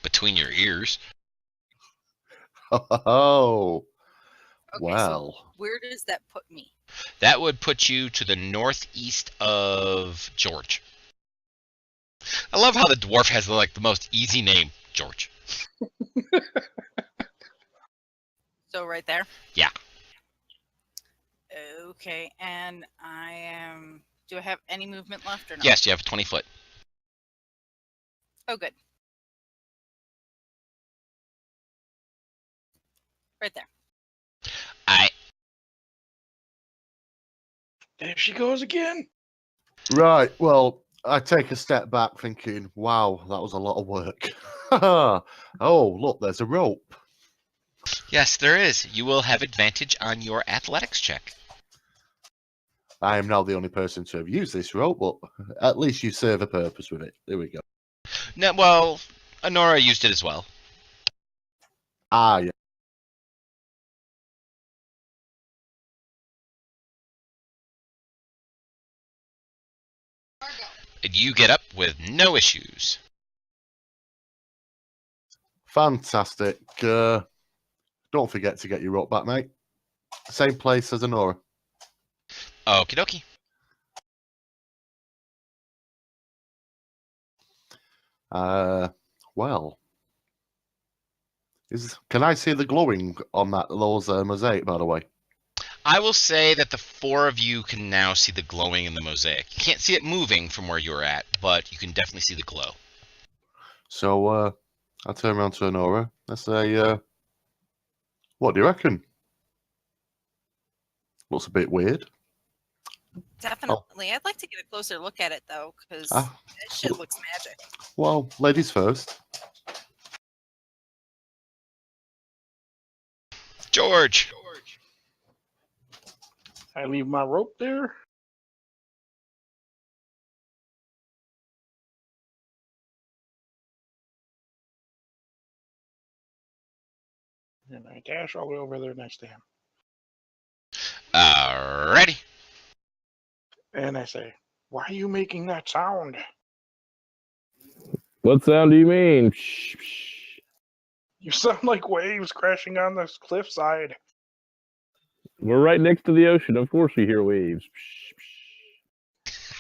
Between your ears. Oh, Okay, well. So where does that put me? That would put you to the northeast of George. I love how the dwarf has like the most easy name, George. So right there? Yeah. Okay, and I am... Do I have any movement left or no? Yes, you have 20 foot. Oh, good. Right there. There she goes again. Right, well, I take a step back thinking, wow, that was a lot of work. Oh, look, there's a rope. Yes, there is. You will have advantage on your athletics check. I am now the only person to have used this rope, but at least you serve a purpose with it. There we go. No, well, Honora used it as well. Ah, yeah. And you get up with no issues. Fantastic. Don't forget to get your rope back, mate. Same place as Honora. Okie dokie. Well, can I see the glowing on those mosaic, by the way? I will say that the four of you can now see the glowing in the mosaic. You can't see it moving from where you're at, but you can definitely see the glow. So, I turn around to Honora. I say, what do you reckon? Looks a bit weird. Definitely. I'd like to get a closer look at it, though, because Ah, that shit looks magic. well, ladies first. George. I leave my rope there. And I dash all the way over there next to him. Alrighty. And I say, why are you making that sound? What sound do you mean? You sound like waves crashing on this cliffside. We're right next to the ocean. Of course we hear waves.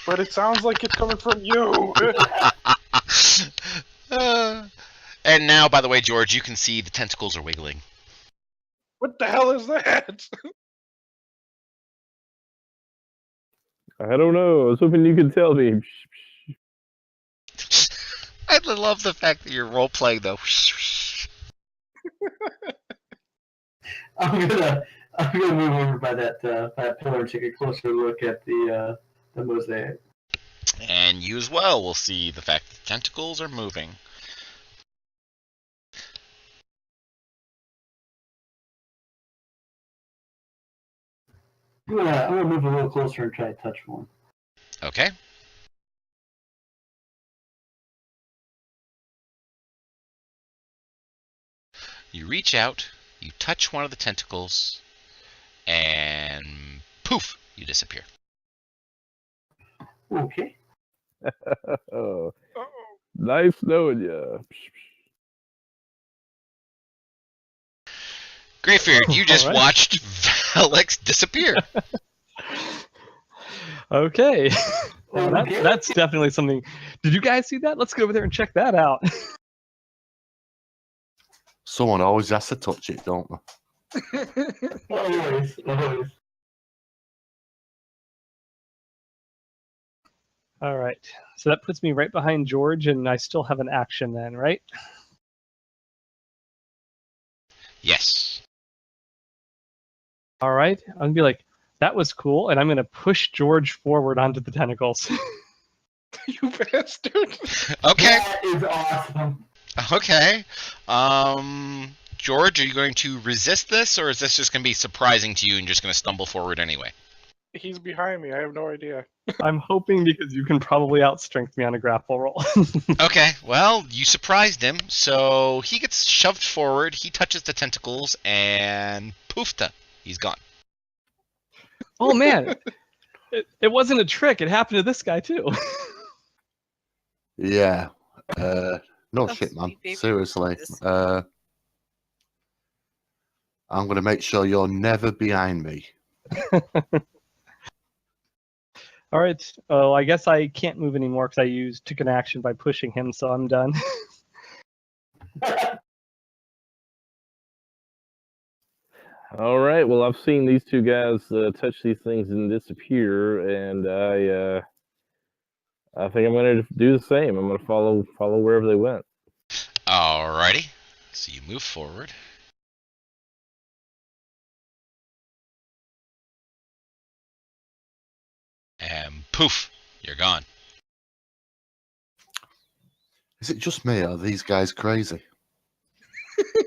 But it sounds like it's coming from you. And now, by the way, George, you can see the tentacles are wiggling. What the hell is that? I don't know. I was hoping you could tell me. I love the fact that you're role playing though. I'm gonna move over by that pillar and take a closer look at the mosaic. And you as well will see the fact that tentacles are moving. I'm gonna move a little closer and try to touch one. Okay. You reach out, you touch one of the tentacles, and poof, you disappear. Okay. Oh, nice knowing you. Greybeard, you just Alright. watched Alex disappear. Okay. Well, Okay. that's definitely something. Did you guys see that? Let's go over there and check that out. Someone always has to touch it, don't they? Always. All right. So that puts me right behind George, and I still have an action then, right? Yes. All right. I'm going to be like, that was cool, and I'm going to push George forward onto the tentacles. You bastard. Okay. That is awesome. Okay. George, are you going to resist this, or is this just going to be surprising to you and just going to stumble forward anyway? He's behind me. I have no idea. I'm hoping because you can probably outstrength me on a grapple roll. Okay, well, you surprised him, so he gets shoved forward, he touches the tentacles, and poofta, he's gone. Oh, man. It wasn't a trick. It happened to this guy, too. Yeah. No That's shit, man. sweet, baby. Seriously. This- I'm going to make sure you're never behind me. All right. Oh, I guess I can't move anymore because I took an action by pushing him, so I'm done. All right. Well, I've seen these two guys touch these things and disappear, and I think I'm going to do the same. I'm going to follow wherever they went. Alrighty, so you move forward. And poof, you're gone. Is it just me, or are these guys crazy?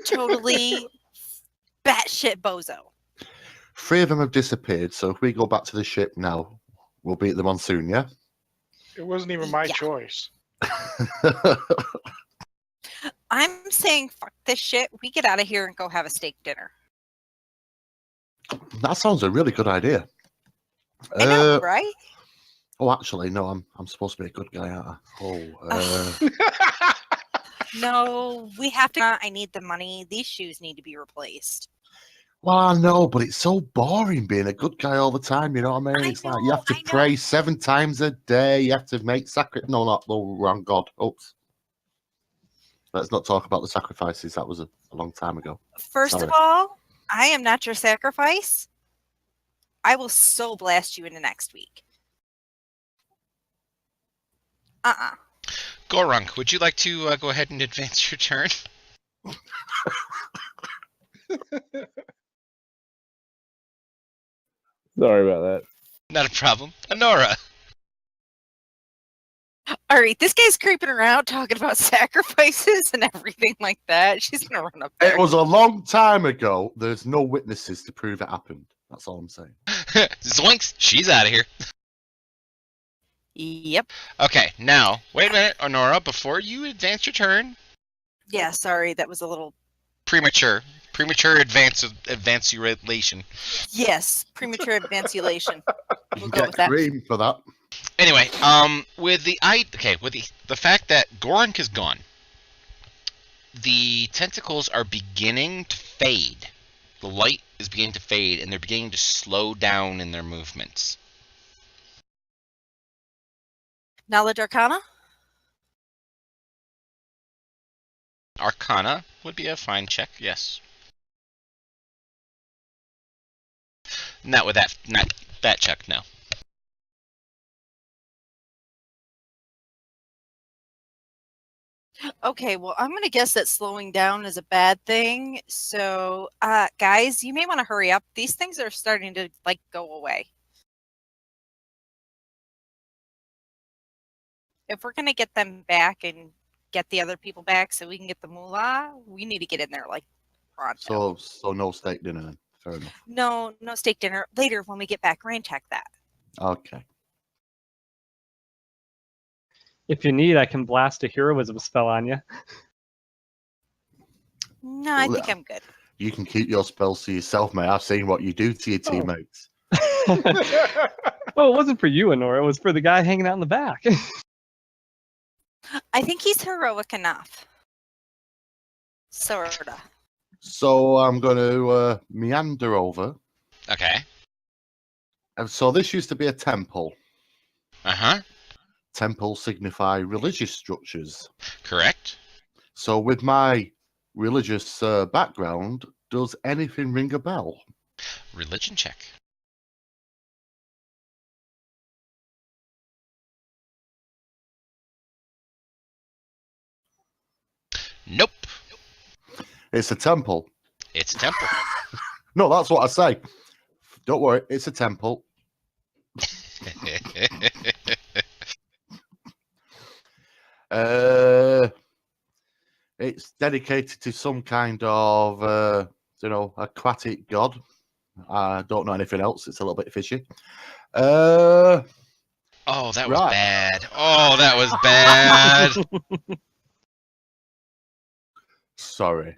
Totally batshit bozo. 3 of them have disappeared, so if we go back to the ship now, we'll beat them on soon, yeah? It wasn't even my Yeah. choice. I'm saying fuck this shit. We get out of here and go have a steak dinner. That sounds a really good idea. I know, right? Oh, actually, no, I'm supposed to be a good guy, aren't I? No, we have to. I need the money. These shoes need to be replaced. Well, I know, but it's so boring being a good guy all the time, you know what I mean? I It's like you have to know. pray 7 times a day, you have to make sacrifice. No, not the wrong God. Oops. Let's not talk about the sacrifices. That was a long time ago. First Sorry. of all, I am not your sacrifice. I will so blast you into next week. Gorunk, would you like to go ahead and advance your turn? Sorry about that. Not a problem. Honora. All right, this guy's creeping around talking about sacrifices and everything like that. She's gonna run up there. It was a long time ago. There's no witnesses to prove it happened. That's all I'm saying. Zoinks, she's out of here. Yep. Okay, now, wait a minute, Honora, before you advance your turn, Yeah, sorry, that was a little. premature advancement. Yes, premature advanculation. You We'll can go with get that. cream for that. Anyway, with the fact that Gorunk is gone, the tentacles are beginning to fade. The light is beginning to fade, and they're beginning to slow down in their movements. Knowledge Arcana? Arcana would be a fine check, yes. Not with that check, no. Okay, well, I'm going to guess that slowing down is a bad thing. So, guys, you may want to hurry up. These things are starting to, like, go away. If we're going to get them back and get the other people back so we can get the moolah, we need to get in there, like, pronto. So no steak dinner then. Fair enough. No steak dinner. Later when we get back, rain check that. Okay. If you need, I can blast a heroism spell on you. No, I think I'm good. You can keep your spells to yourself, mate. I've seen what you do to your teammates. Well, it wasn't for you, Honora. It was for the guy hanging out in the back. I think he's heroic enough. Sorta. So I'm going to meander over. Okay. And so this used to be a temple. Uh-huh. Temples signify religious structures. Correct. So with my religious background, does anything ring a bell? Religion check. Nope. It's a temple. It's a temple. No, that's what I say. Don't worry, it's a temple. It's dedicated to some kind of, aquatic god. I don't know anything else. It's a little bit fishy. Oh, that was Right. bad. Oh, that was bad. Sorry.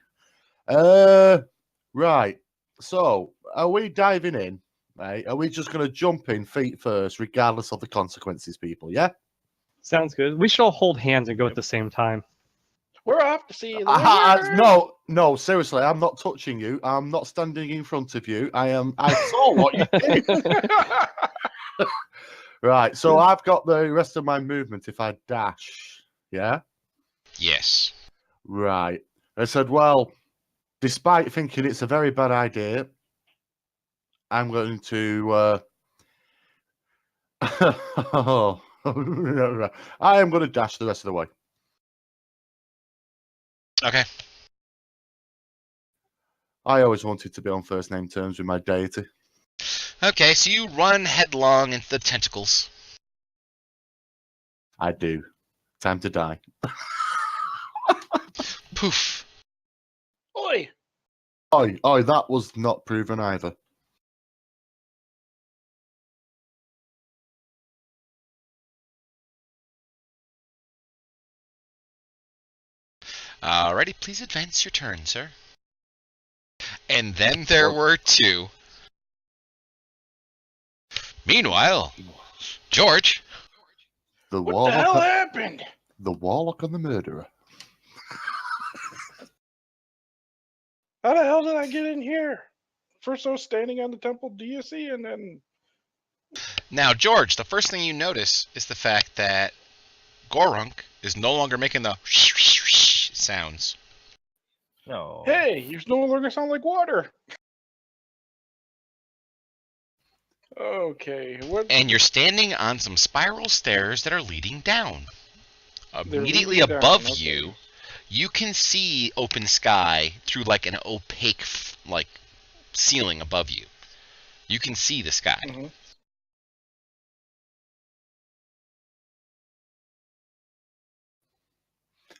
Right. So, are we diving in? Right? Are we just going to jump in feet first, regardless of the consequences, people? Yeah? Sounds good. We should all hold hands and go at the same time. We're off to see the wizard. No, seriously, I'm not touching you. I'm not standing in front of you. I saw what you did. Right, so I've got the rest of my movement if I dash. Yeah? Yes. Right. I said, well, despite thinking it's a very bad idea, I'm going to I am going to dash the rest of the way. Okay. I always wanted to be on first name terms with my deity. Okay, so you run headlong into the tentacles. I do. Time to die. Poof. Oi! Oh, that was not proven either. Alrighty, please advance your turn, sir. And then there were two. Meanwhile, George. The What the hell warlock. happened? The warlock and the murderer. How the hell did I get in here? First I was standing on the temple deity, and then... Now, George, the first thing you notice is the fact that Gorunk is no longer making the sounds. No. Hey, you no longer sound like water. Okay, what? And you're standing on some spiral stairs that are leading down. They're Immediately leading down, above okay. you can see open sky through like an opaque like ceiling above you. You can see the sky. Mhm.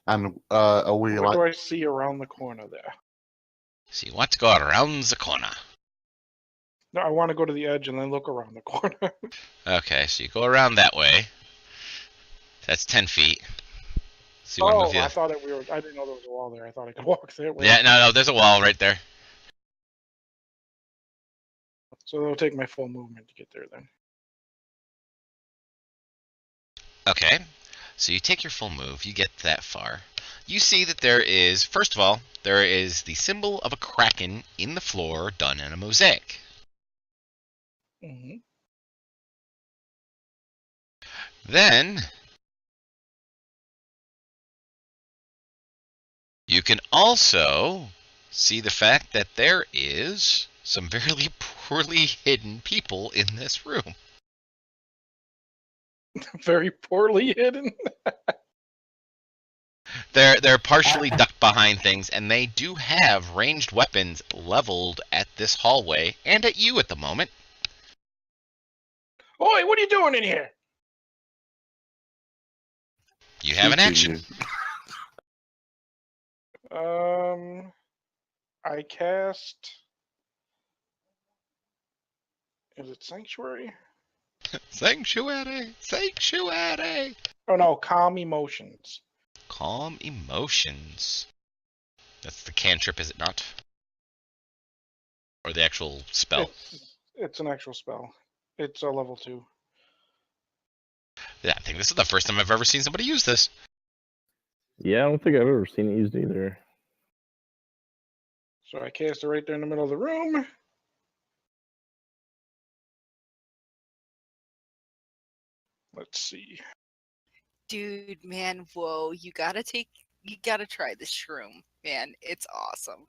And are we What like... do I see around the corner there? See what's going around the corner. No, I want to go to the edge and then look around the corner. Okay, so you go around that way. That's 10 feet. So you want to Oh, move the I thought I didn't know there was a wall there. I thought I could walk that way. Yeah, no, there's a wall right there. So it'll take my full movement to get there then. Okay, so you take your full move, you get that far. You see that there is, first of all, there is the symbol of a kraken in the floor done in a mosaic. Mm-hmm. Then, you can also see the fact that there is some very poorly hidden people in this room. Very poorly hidden. They're partially ducked behind things, and they do have ranged weapons leveled at this hallway and at you at the moment. Oi, what are you doing in here? You have an action. I cast. Is it Sanctuary? Sanctuary. Oh no, Calm Emotions. Calm Emotions. That's the cantrip, is it not? Or the actual spell? It's an actual spell. It's a level 2. Yeah, I think this is the first time I've ever seen somebody use this. Yeah, I don't think I've ever seen it used either. So I cast it right there in the middle of the room. Let's see. Dude, man, whoa, you gotta try this shroom, man. It's awesome.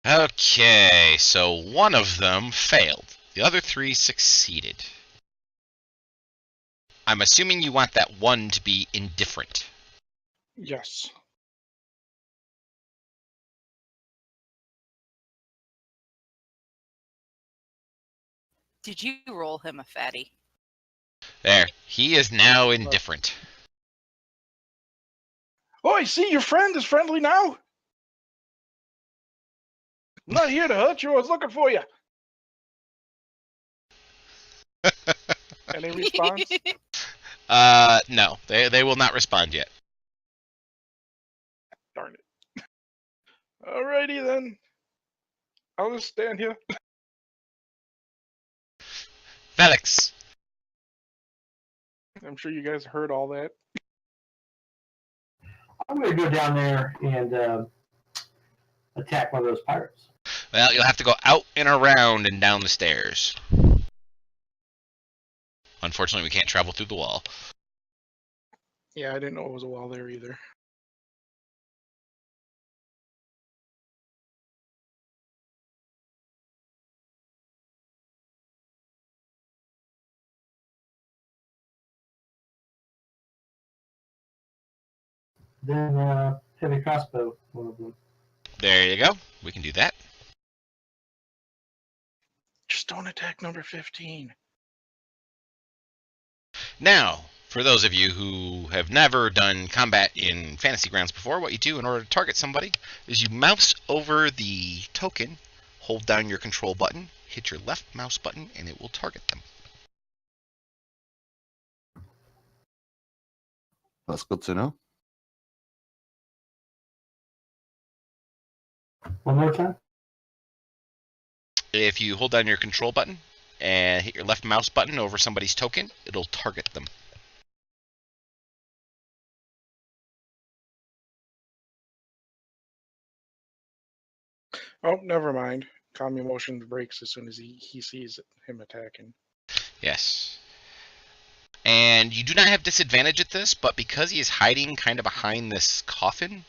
Okay, so one of them failed. The other 3 succeeded. I'm assuming you want that one to be indifferent. Yes. Did you roll him a fatty? There, he is now indifferent. Oi, see, your friend is friendly now. I'm not here to hurt you. I was looking for you. Any response? No, they will not respond yet. Darn it. Alrighty then. I'll just stand here. Felix. I'm sure you guys heard all that. I'm going to go down there and attack one of those pirates. Well, you'll have to go out and around and down the stairs. Unfortunately, we can't travel through the wall. Yeah, I didn't know it was a wall there either. Then heavy crossbow, one of them. There you go. We can do that. Just don't attack number 15. Now, for those of you who have never done combat in Fantasy Grounds before, what you do in order to target somebody is you mouse over the token, hold down your control button, hit your left mouse button, and it will target them. That's good to know. One more time. If you hold down your control button and hit your left mouse button over somebody's token, it'll target them. Oh, never mind. Calm Emotion breaks as soon as he sees him attacking. Yes. And you do not have disadvantage at this, but because he is hiding kind of behind this coffin,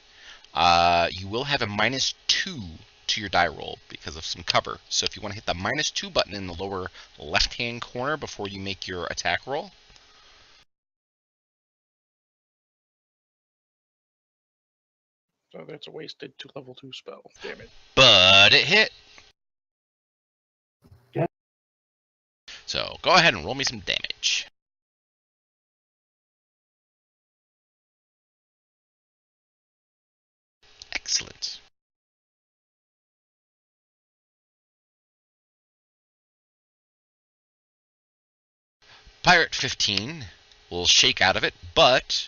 you will have a -2 to your die roll because of some cover. So if you want to hit the -2 button in the lower left-hand corner before you make your attack roll. So that's a wasted level 2 spell. Damn it. But it hit. Yeah. So go ahead and roll me some damage. Excellent. Pirate 15 will shake out of it, but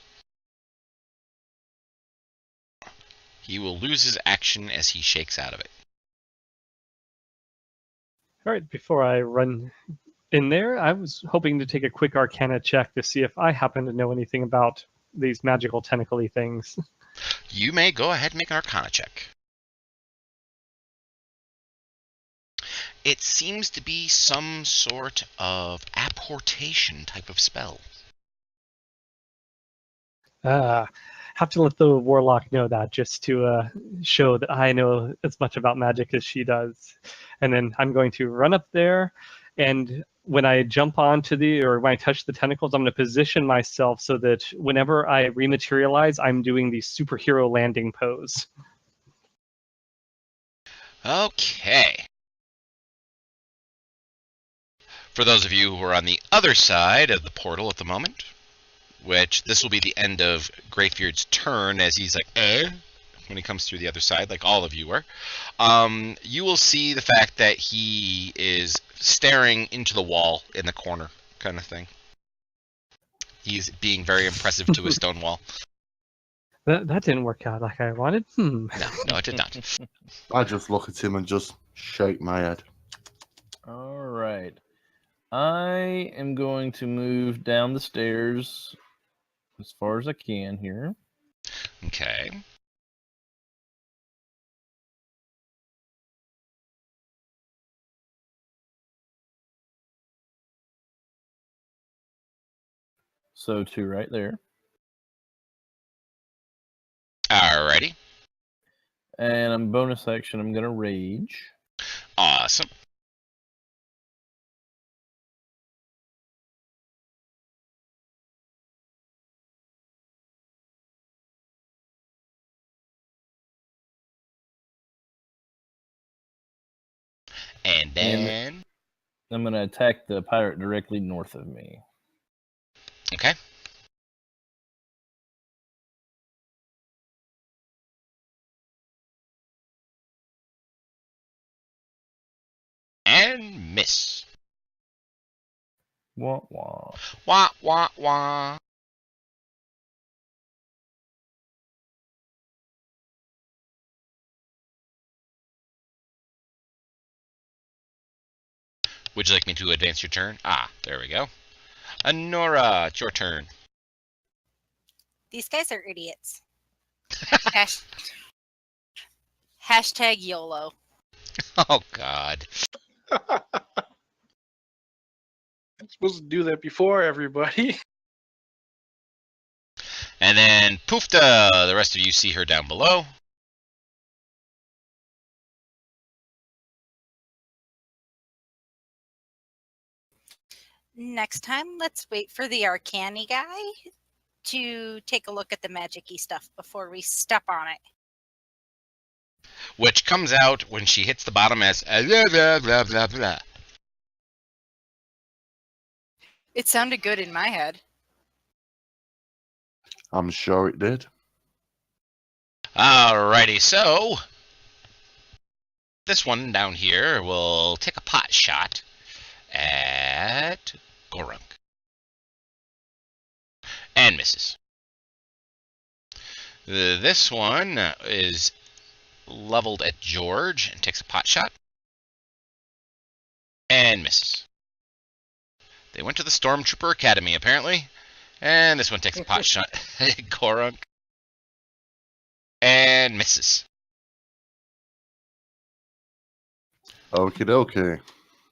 he will lose his action as he shakes out of it. All right, before I run in there, I was hoping to take a quick Arcana check to see if I happen to know anything about these magical tentacle-y things. You may go ahead and make an Arcana check. It seems to be some sort of apportation type of spell. Have to let the warlock know that just to show that I know as much about magic as she does. And then I'm going to run up there, and when I jump onto or when I touch the tentacles, I'm going to position myself so that whenever I rematerialize, I'm doing the superhero landing pose. Okay. For those of you who are on the other side of the portal at the moment, which this will be the end of Greyfeard's turn as he's like, when he comes through the other side, like all of you were, you will see the fact that he is staring into the wall in the corner, kind of thing. He's being very impressive to a stone wall. That didn't work out like I wanted. No, it did not. I just look at him and just shake my head. All right. I am going to move down the stairs as far as I can here. Okay. So 2 right there. Alrighty. And I'm bonus action, I'm going to rage. Awesome. And then... I'm going to attack the pirate directly north of me. Okay. And miss. Wah, wah. Wah, wah, wah. Would you like me to advance your turn? Ah, there we go. Honora, it's your turn. These guys are idiots. Hashtag YOLO. Oh, God. I'm supposed to do that before everybody. And then Poofta, the rest of you see her down below. Next time, let's wait for the Arcani guy to take a look at the magic-y stuff before we step on it. Which comes out when she hits the bottom as blah, blah, blah, blah, blah. It sounded good in my head. I'm sure it did. Alrighty, so this one down here will take a pot shot at Gorunk. And misses. This one is leveled at George and takes a pot shot. And misses. They went to the Stormtrooper Academy, apparently. And this one takes a pot shot at Gorunk. And misses. Okie dokie.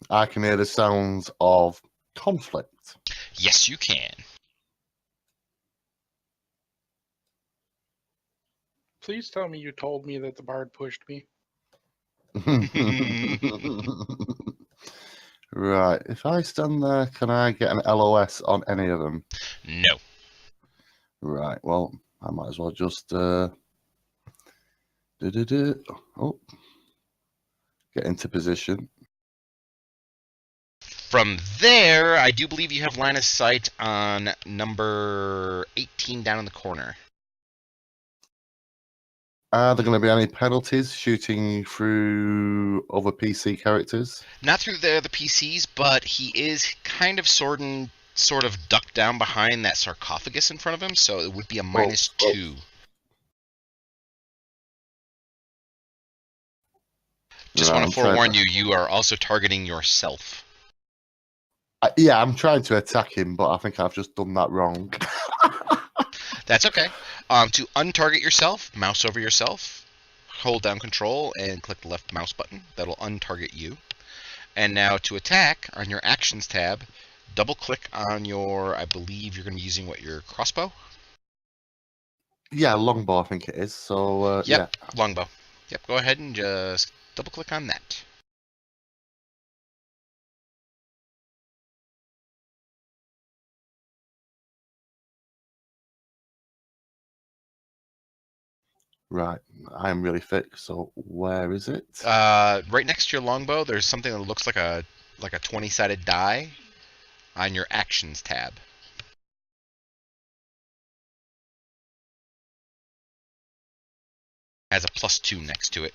I can hear the sounds of conflict. Yes, you can. Please tell me you told me that the bard pushed me. Right. If I stand there, can I get an LOS on any of them? No. Right. Well, I might as well just oh, get into position. From there, I do believe you have line of sight on number 18 down in the corner. Are there going to be any penalties shooting through other PC characters? Not through the PCs, but he is kind of sort of ducked down behind that sarcophagus in front of him, so it would be a -2. Just Right, want to forewarn you, you are also targeting yourself. Yeah, I'm trying to attack him, but I think I've just done that wrong. That's okay. To untarget yourself, mouse over yourself, hold down control, and click the left mouse button. That'll untarget you. And now to attack, on your actions tab, double click on your, I believe you're going to be using, your crossbow? Yeah, longbow, I think it is. So, Yep, yeah. longbow. Yep, go ahead and just double click on that. Right. I am really thick, so where is it? Right next to your longbow, there's something that looks like a 20-sided die on your actions tab. Has a +2 next to it.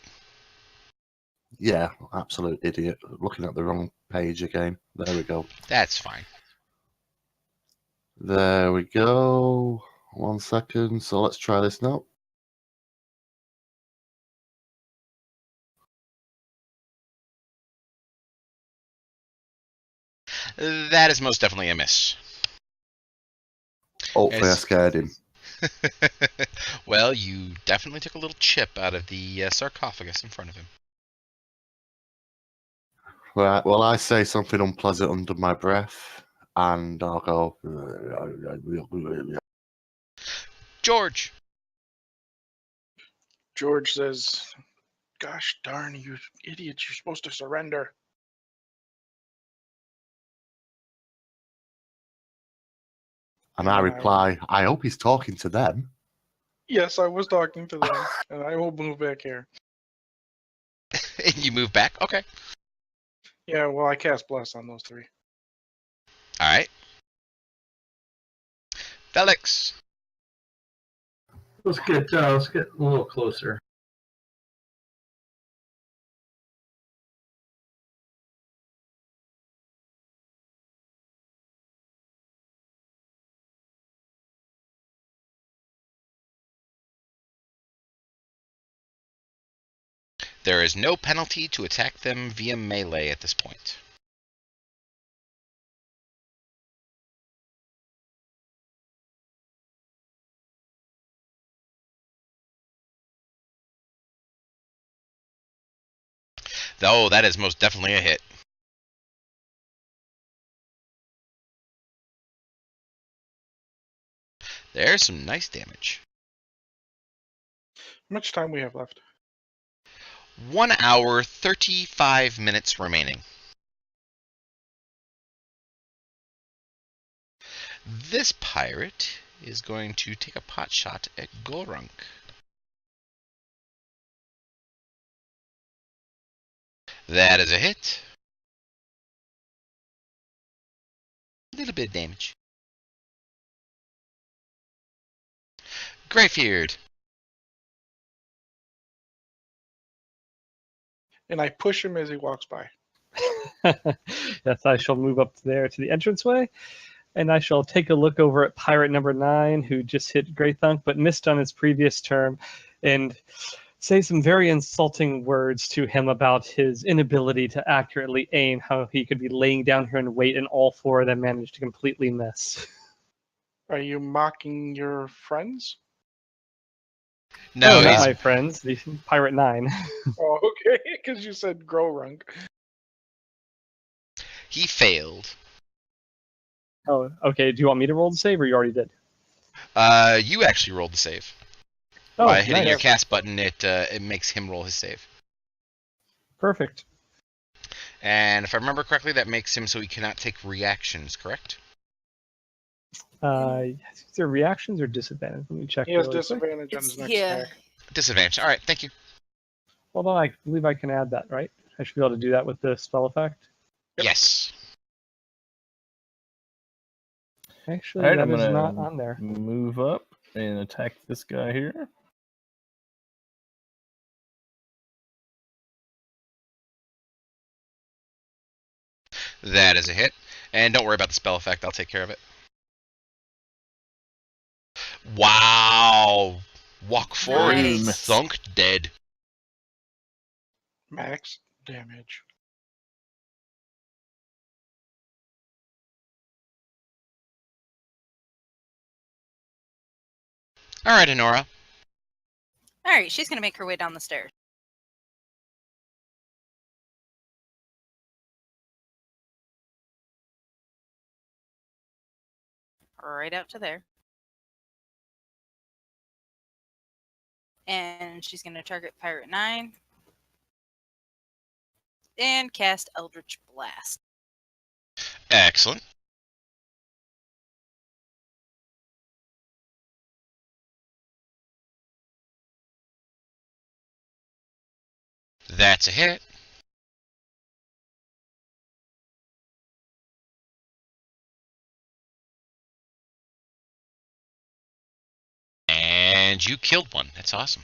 Yeah, absolute idiot. Looking at the wrong page again. There we go. That's fine. There we go. 1 second. So let's try this now. That is most definitely a miss. Hopefully I Yes. scared him. Well, you definitely took a little chip out of the sarcophagus in front of him. Right, well, I say something unpleasant under my breath, and I'll go. George! George says, "Gosh darn you idiots, you're supposed to surrender." And I reply, I hope he's talking to them. Yes, I was talking to them, and I will move back here. And you move back? Okay. Yeah, well, I cast Bless on those three. Alright. Felix! Let's get a little closer. There is no penalty to attack them via melee at this point. Oh, that is most definitely a hit. There's some nice damage. How much time we have left? 1 hour, 35 minutes remaining. This pirate is going to take a pot shot at Gorunk. That is a hit. A little bit of damage. Greybeard. And I push him as he walks by. Yes, I shall move up there to the entranceway, and I shall take a look over at pirate number 9, who just hit Greythunk but missed on his previous turn, and say some very insulting words to him about his inability to accurately aim, how he could be laying down here in wait, and all 4 of them managed to completely miss. Are you mocking your friends? No, not he's, my friends, the pirate 9. Oh, okay, because you said Growrunk. he failed. Oh, okay. Do you want me to roll the save, or you already did? You actually rolled the save. Oh, By hitting nice. your cast button, it makes him roll his save. Perfect. And if I remember correctly, that makes him so he cannot take reactions, correct? Is there reactions or disadvantage? Let me check. He has really quick. disadvantage on his next Yeah. attack. Disadvantage. Alright, thank you. Hold on, I believe I can add that, right? I should be able to do that with the spell effect. Yep. Yes. Actually, All right, that I'm is gonna not on there. move up and attack this guy here. That is a hit. And don't worry about the spell effect, I'll take care of it. Wow! Walk forward and Nice. thunk dead. Max damage. Alright, Honora. All right, she's gonna make her way down the stairs. Right out to there. And she's gonna target Pirate 9. And cast Eldritch Blast. Excellent. That's a hit. And you killed one. That's awesome.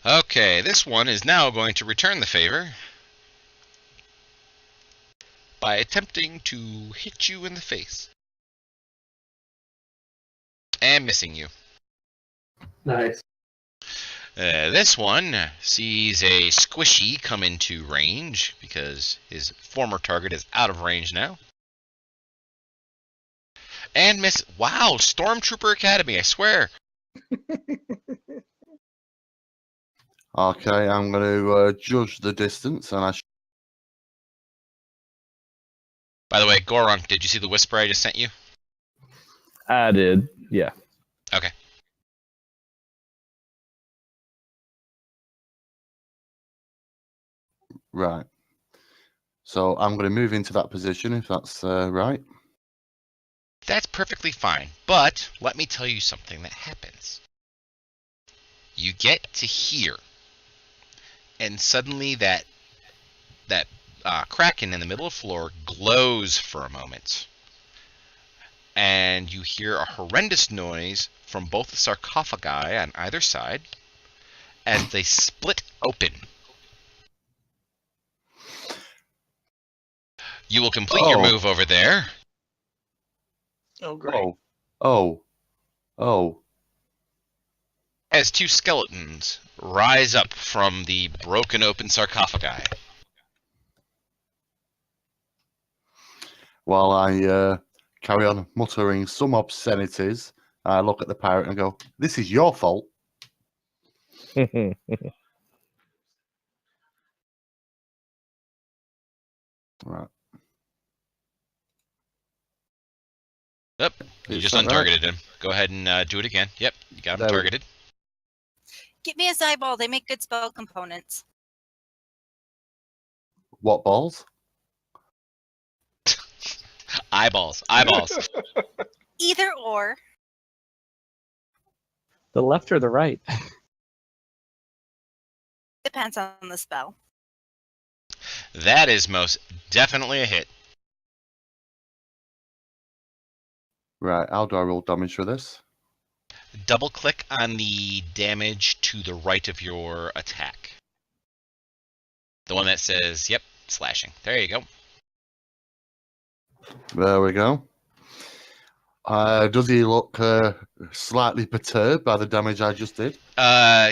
Okay, this one is now going to return the favor by attempting to hit you in the face. And missing you. Nice. This one sees a squishy come into range because his former target is out of range now. And miss. Wow, Stormtrooper Academy, I swear. Okay, I'm going to judge the distance, and By the way, Goron, did you see the whisper I just sent you? I did. Yeah. Okay. right. So I'm going to move into that position if that's right. That's perfectly fine, but let me tell you something that happens. You get to here, and suddenly that kraken in the middle of the floor glows for a moment. And you hear a horrendous noise from both the sarcophagi on either side as they split open. You will complete your move over there. Oh, great. Oh. As two skeletons rise up from the broken open sarcophagi. While I carry on muttering some obscenities, I look at the pirate and go, "This is your fault." Right. Yep, you Is just that untargeted him. Go ahead and do it again. Yep, you got him There we- targeted. Get me a Zyball. They make good spell components. What balls? Eyeballs. Either or. The left or the right? Depends on the spell. That is most definitely a hit. Right. How do I roll damage for this? Double click on the damage to the right of your attack. The one that says, yep, slashing. There you go. There we go. Does he look slightly perturbed by the damage I just did?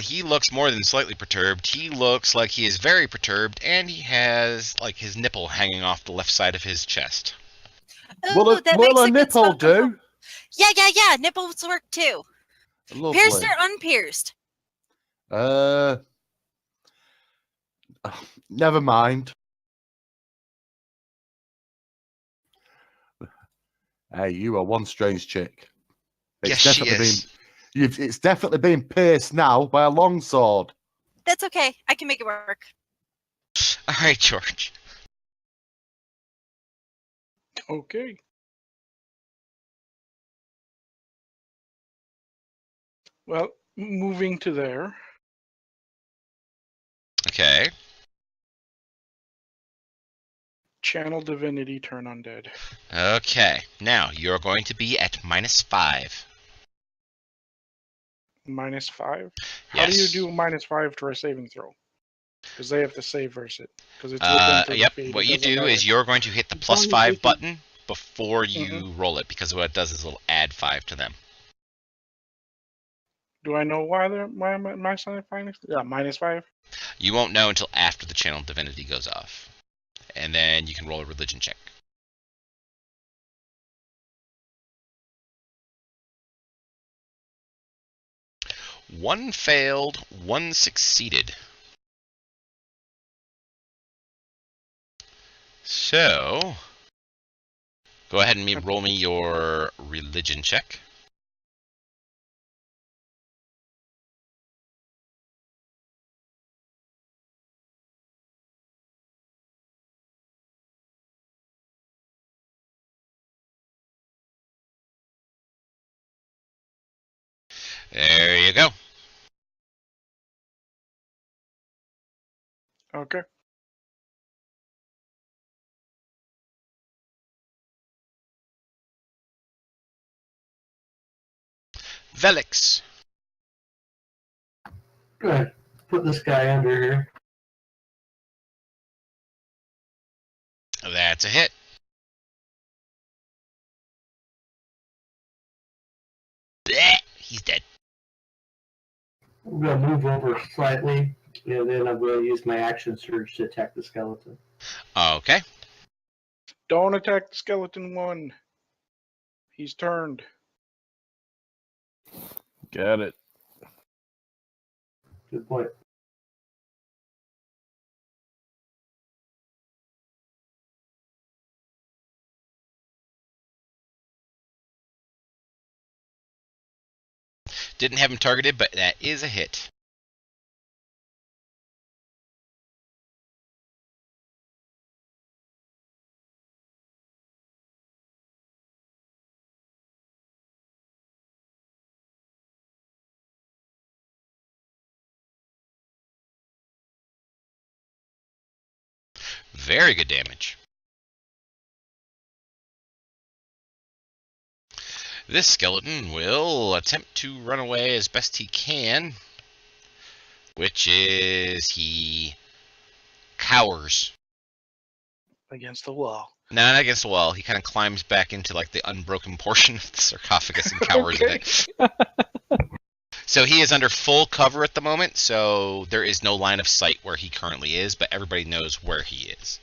He looks more than slightly perturbed. He looks like he is very perturbed, and he has like his nipple hanging off the left side of his chest. Ooh, that makes will a good nipple spell do? component. Yeah. Nipples work too. Lovely. Pierced or unpierced? Never mind. Hey, you are one strange chick. Yes, she is. It's definitely been pierced now by a longsword. That's okay. I can make it work. All right, George. Okay. Well, moving to there. Okay. Channel Divinity, turn undead. Okay. Now you're going to be at -5. -5? How do you Yes. do -5 for a saving throw? Because they have to save versus it. Because it's within 30 Yep. feet. What It you doesn't do matter. is you're going to hit the As long as they +5 can- button before you roll it, because what it does is it'll add 5 to them. Do I know why they're my sign finest? Yeah, -5. You won't know until after the channel divinity goes off, and then you can roll a religion check. One failed, one succeeded. So, go ahead and roll me your religion check. There you go. Okay. Velix. Go ahead. Put this guy under here. That's a hit. Blech, he's dead. I'm going to move over slightly, and then I'm going to use my action surge to attack the skeleton. Okay. Don't attack the skeleton one. He's turned. Got it. Good point. Didn't have him targeted, but that is a hit. Very good damage. This skeleton will attempt to run away as best he can, which is he cowers. Against the wall. Not against the wall. He kind of climbs back into like the unbroken portion of the sarcophagus and cowers in it. So he is under full cover at the moment, so there is no line of sight where he currently is, but everybody knows where he is.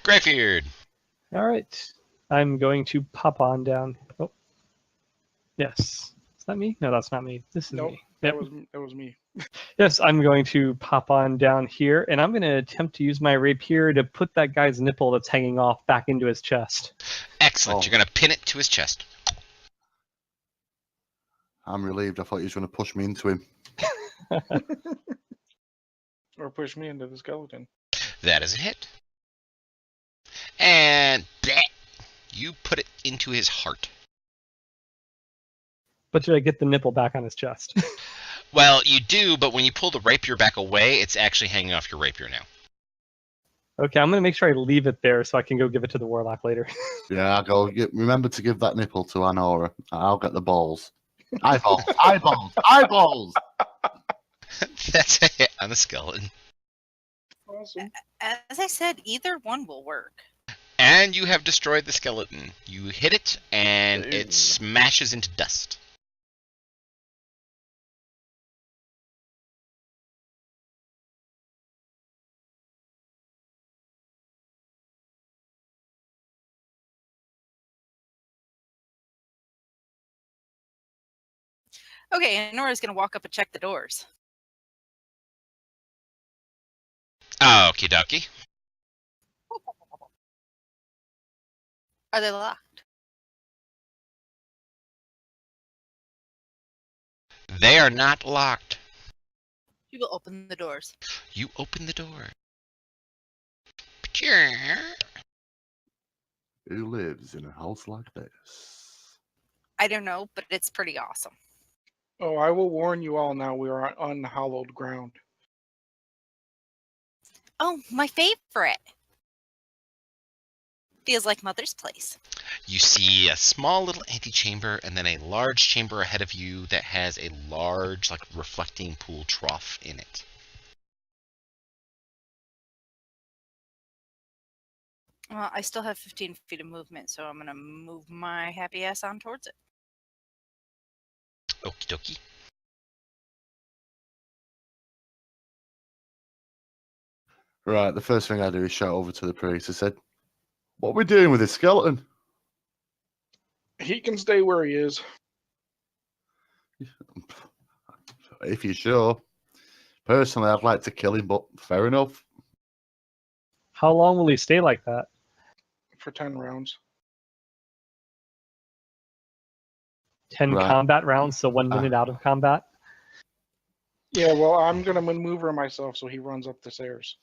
Greybeard. All right. I'm going to pop on down. Oh. Yes. Is that me? No, that's not me. This is Nope. me. That Yep. was me. Yes, I'm going to pop on down here, and I'm going to attempt to use my rapier to put that guy's nipple that's hanging off back into his chest. Excellent. Oh. You're going to pin it to his chest. I'm relieved. I thought he was going to push me into him. Or push me into the skeleton. That is a hit. And bleh, you put it into his heart. But should I get the nipple back on his chest? Well, you do, but when you pull the rapier back away, it's actually hanging off your rapier now. Okay, I'm going to make sure I leave it there so I can go give it to the warlock later. Yeah, I'll go. Remember to give that nipple to Anora. I'll get the balls. Eyeballs, eyeballs, eyeballs! That's a hit on the skeleton. Awesome. As I said, either one will work. And you have destroyed the skeleton. You hit it, and Ooh. it smashes into dust. Okay, and Nora's gonna walk up and check the doors. Okie dokie. Are they locked? They are not locked. You will open the doors. You open the door. Who lives in a house like this? I don't know, but it's pretty awesome. Oh, I will warn you all now. We are on unhallowed ground. Oh, my favorite. Feels like Mother's place. You see a small little antechamber and then a large chamber ahead of you that has a large, like, reflecting pool trough in it. Well, I still have 15 feet of movement, so I'm gonna move my happy ass on towards it. Okie dokie. Right, the first thing I do is shout over to the priest. I said, "What are we doing with this skeleton?" He can stay where he is. If you're sure. Personally, I'd like to kill him, but fair enough. How long will he stay like that? For 10 rounds. 10 Right. combat rounds, so 1 minute out of combat? Yeah, well, I'm going to maneuver myself so he runs up the stairs.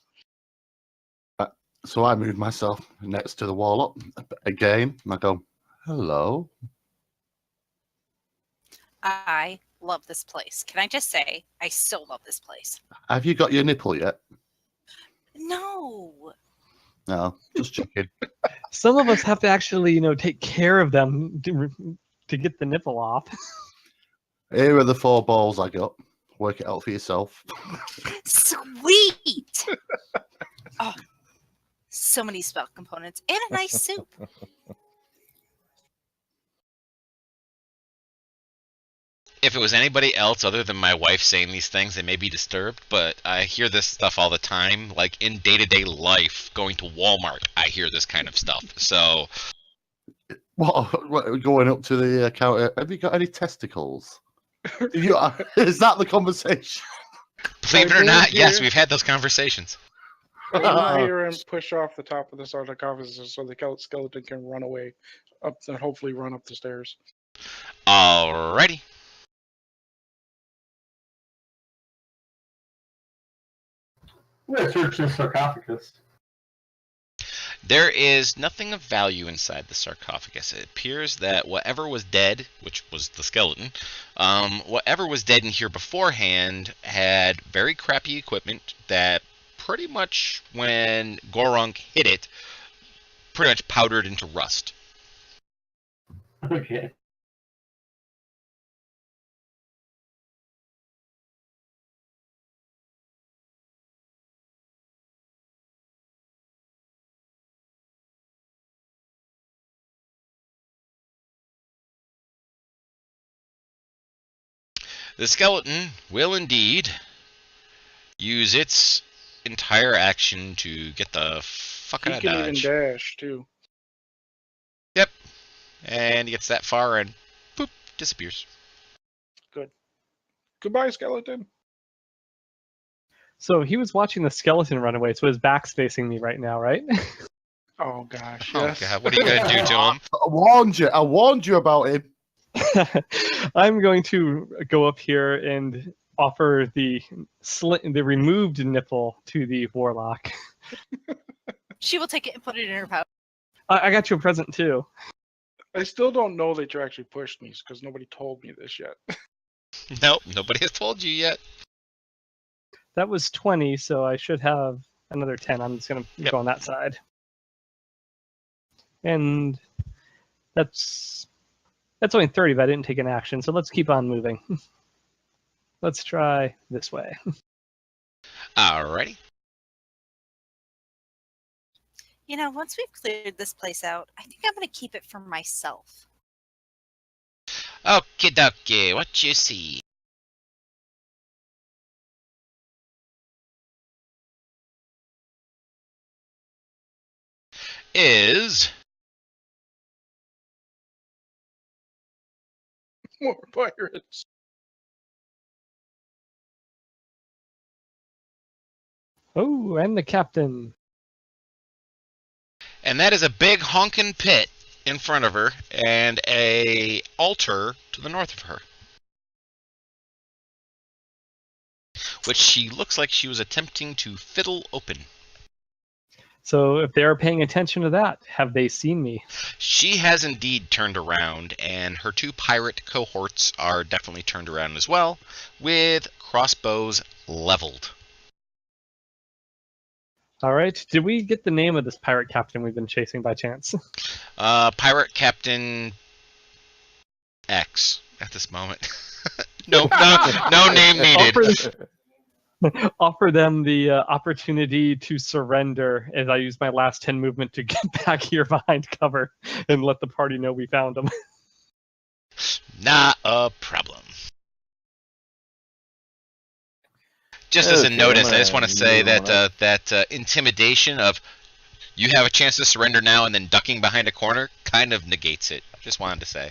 So I move myself next to the wall up again, and I go, "Hello." I love this place. Can I just say, I still love this place. Have you got your nipple yet? No. No, just checking. Some of us have to actually, take care of them to get the nipple off. Here are the 4 balls I got. Work it out for yourself. Sweet. Oh, so many spell components and a nice soup. If it was anybody else other than my wife saying these things, they may be disturbed, but I hear this stuff all the time. Like in day-to-day life, going to Walmart, I hear this kind of stuff. So, What going up to the counter? Have you got any testicles? Is that the conversation? believe it or not, yes, we've had those conversations. I hear him push off the top of the sarcophagus so the skeleton can run away up and hopefully run up the stairs. Alrighty. I'm going to search this sarcophagus. There is nothing of value inside the sarcophagus. It appears that whatever was dead, which was the skeleton, whatever was dead in here beforehand had very crappy equipment that pretty much, when Gorunk hit it, pretty much powdered into rust. Okay. The skeleton will indeed use its entire action to get the fuck He out of can even dodge. dash too. Yep. And he gets that far and poop, disappears. Good. Goodbye, skeleton. So he was watching the skeleton run away, so his back's facing me right now, right? Oh gosh. Oh Yes. god, what are you gonna do to him? I warned you about him. I'm going to go up here and offer the removed nipple to the warlock. She will take it and put it in her pouch. I got you a present too. I still don't know that you actually pushed me because nobody told me this yet. Nope, nobody has told you yet. That was 20, so I should have another 10. I'm just going to go on that side. And that's only 30, but I didn't take an action, so let's keep on moving. Let's try this way. Alrighty. Once we've cleared this place out, I think I'm going to keep it for myself. Okie dokie, what you see? Is More pirates. Oh, and the captain. and that is a big honkin' pit in front of her and a altar to the north of her, which she looks like she was attempting to fiddle open. So if they're paying attention to that, have they seen me? She has indeed turned around, and her 2 pirate cohorts are definitely turned around as well, with crossbows leveled. All right. Did we get the name of this pirate captain we've been chasing by chance? Pirate Captain X at this moment. no name needed. Offer them the opportunity to surrender as I use my last 10 movement to get back here behind cover and let the party know we found them. Not a problem. Just as a notice, I just want to say that that intimidation of you have a chance to surrender now and then ducking behind a corner kind of negates it. Just wanted to say.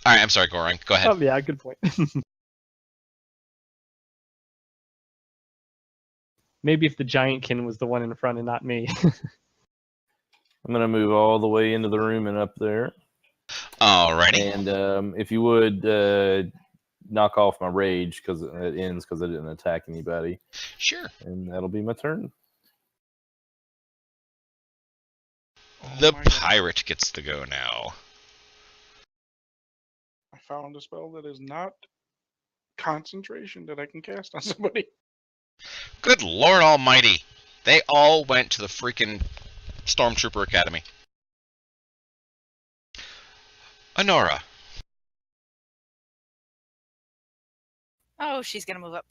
All right, I'm sorry, Goran. Go ahead. Oh, yeah, good point. Maybe if the giantkin was the one in front and not me. I'm going to move all the way into the room and up there. Alrighty. And if you would knock off my rage because it ends because I didn't attack anybody. Sure. And that'll be my turn. The my God. pirate gets to go now. I found a spell that is not concentration that I can cast on somebody. Good Lord Almighty! They all went to the freaking Stormtrooper Academy. Honora. Oh, she's gonna move up.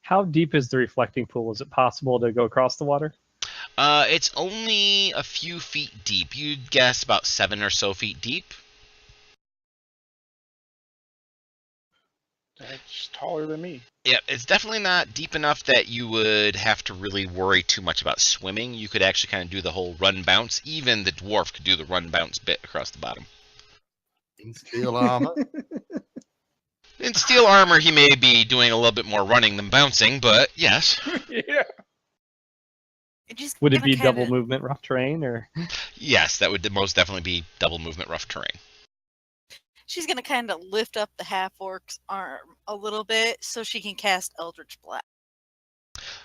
How deep is the reflecting pool? Is it possible to go across the water? It's only a few feet deep. You'd guess about 7 or so feet deep. That's taller than me. Yeah, it's definitely not deep enough that you would have to really worry too much about swimming. You could actually kind of do the whole run bounce. Even the dwarf could do the run bounce bit across the bottom. In steel armor. In steel armor, he may be doing a little bit more running than bouncing, but yes. Yeah. Would it be double movement rough terrain, or? Yes, that would most definitely be double movement rough terrain. She's gonna kind of lift up the half-orc's arm a little bit so she can cast Eldritch Blast.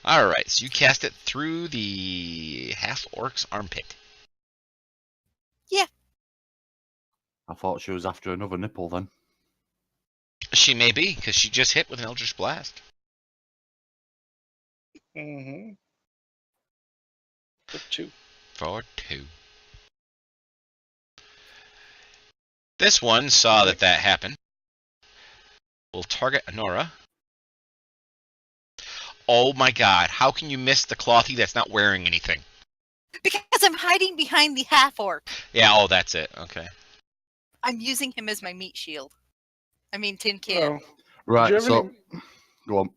Alright, so you cast it through the half-orc's armpit. Yeah. I thought she was after another nipple then. She may be, because she just hit with an Eldritch Blast. Mm-hmm. For 2. For 2. This one saw that happened. Will target Honora. Oh my god, how can you miss the clothy that's not wearing anything? Because I'm hiding behind the half-orc. Yeah, oh, that's it. Okay. I'm using him as my meat shield. I mean, tin can. Well, Right, so go on.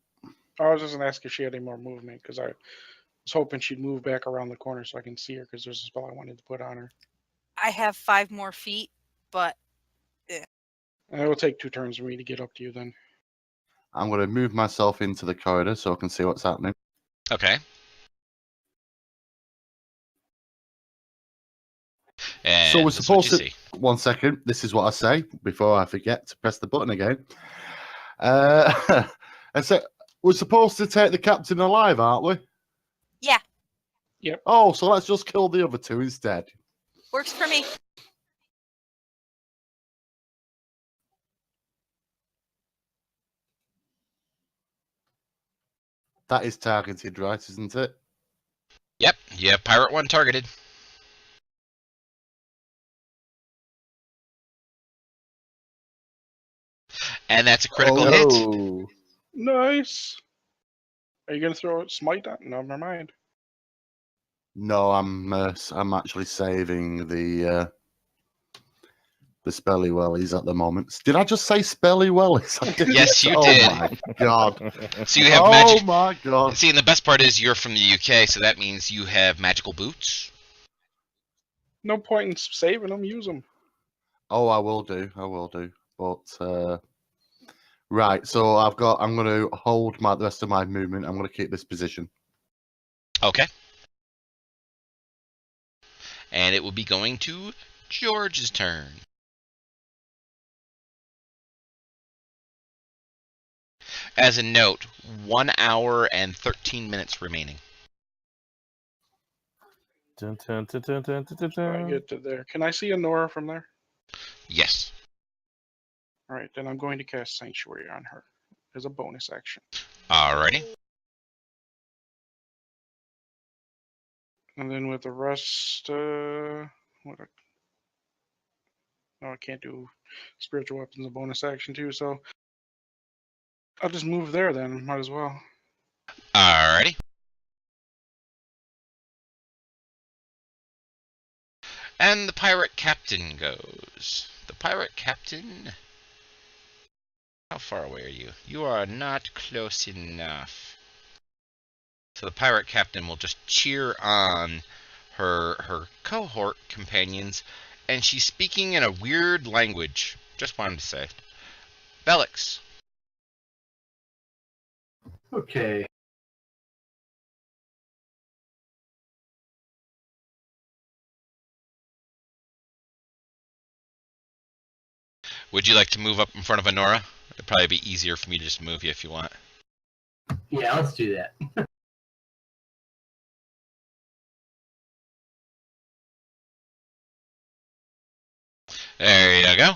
I was just gonna ask if she had any more movement because I was hoping she'd move back around the corner so I can see her because there's a spell I wanted to put on her. I have 5 more feet, but And it will take 2 turns for me to get up to you then. I'm going to move myself into the corridor so I can see what's happening. Okay. And So we're this is what supposed you to. see. 1 second. This is what I say before I forget to press the button again. I said we're supposed to take the captain alive, aren't we? yeah, Yep. Oh, so let's just kill the other 2 instead. works for me. That is targeted, right? Isn't it? Yep, you have Pirate 1 targeted. And that's a critical hit. Oh. Nice. Are you gonna throw a smite on? No, never mind. No, I'm actually saving the Spelly Wellies at the moment. Did I just say Spelly Wellies? Yes, you oh did. Oh my god. So you have oh magic. my god. See, and the best part is you're from the UK, so that means you have magical boots. No point in saving them. Use them. Oh, I will do. But right, so I'm going to hold the rest of my movement. I'm going to keep this position. Okay. And it will be going to George's turn. As a note, 1 hour and 13 minutes remaining. Dun, dun, dun, dun, dun, dun, dun, When I dun. get to there. Can I see a Nora from there? Yes. All right, then I'm going to cast Sanctuary on her as a bonus action. Alrighty. And then with the rest, no, I can't do spiritual weapons a bonus action too, so I'll just move there then. Might as well. Alrighty. And the pirate captain goes. The pirate captain. How far away are you? You are not close enough. So the pirate captain will just cheer on her cohort companions, and she's speaking in a weird language. Just wanted to say. Belix. Okay. Would you like to move up in front of Honora? It'd probably be easier for me to just move you if you want. Yeah, let's do that. There you go.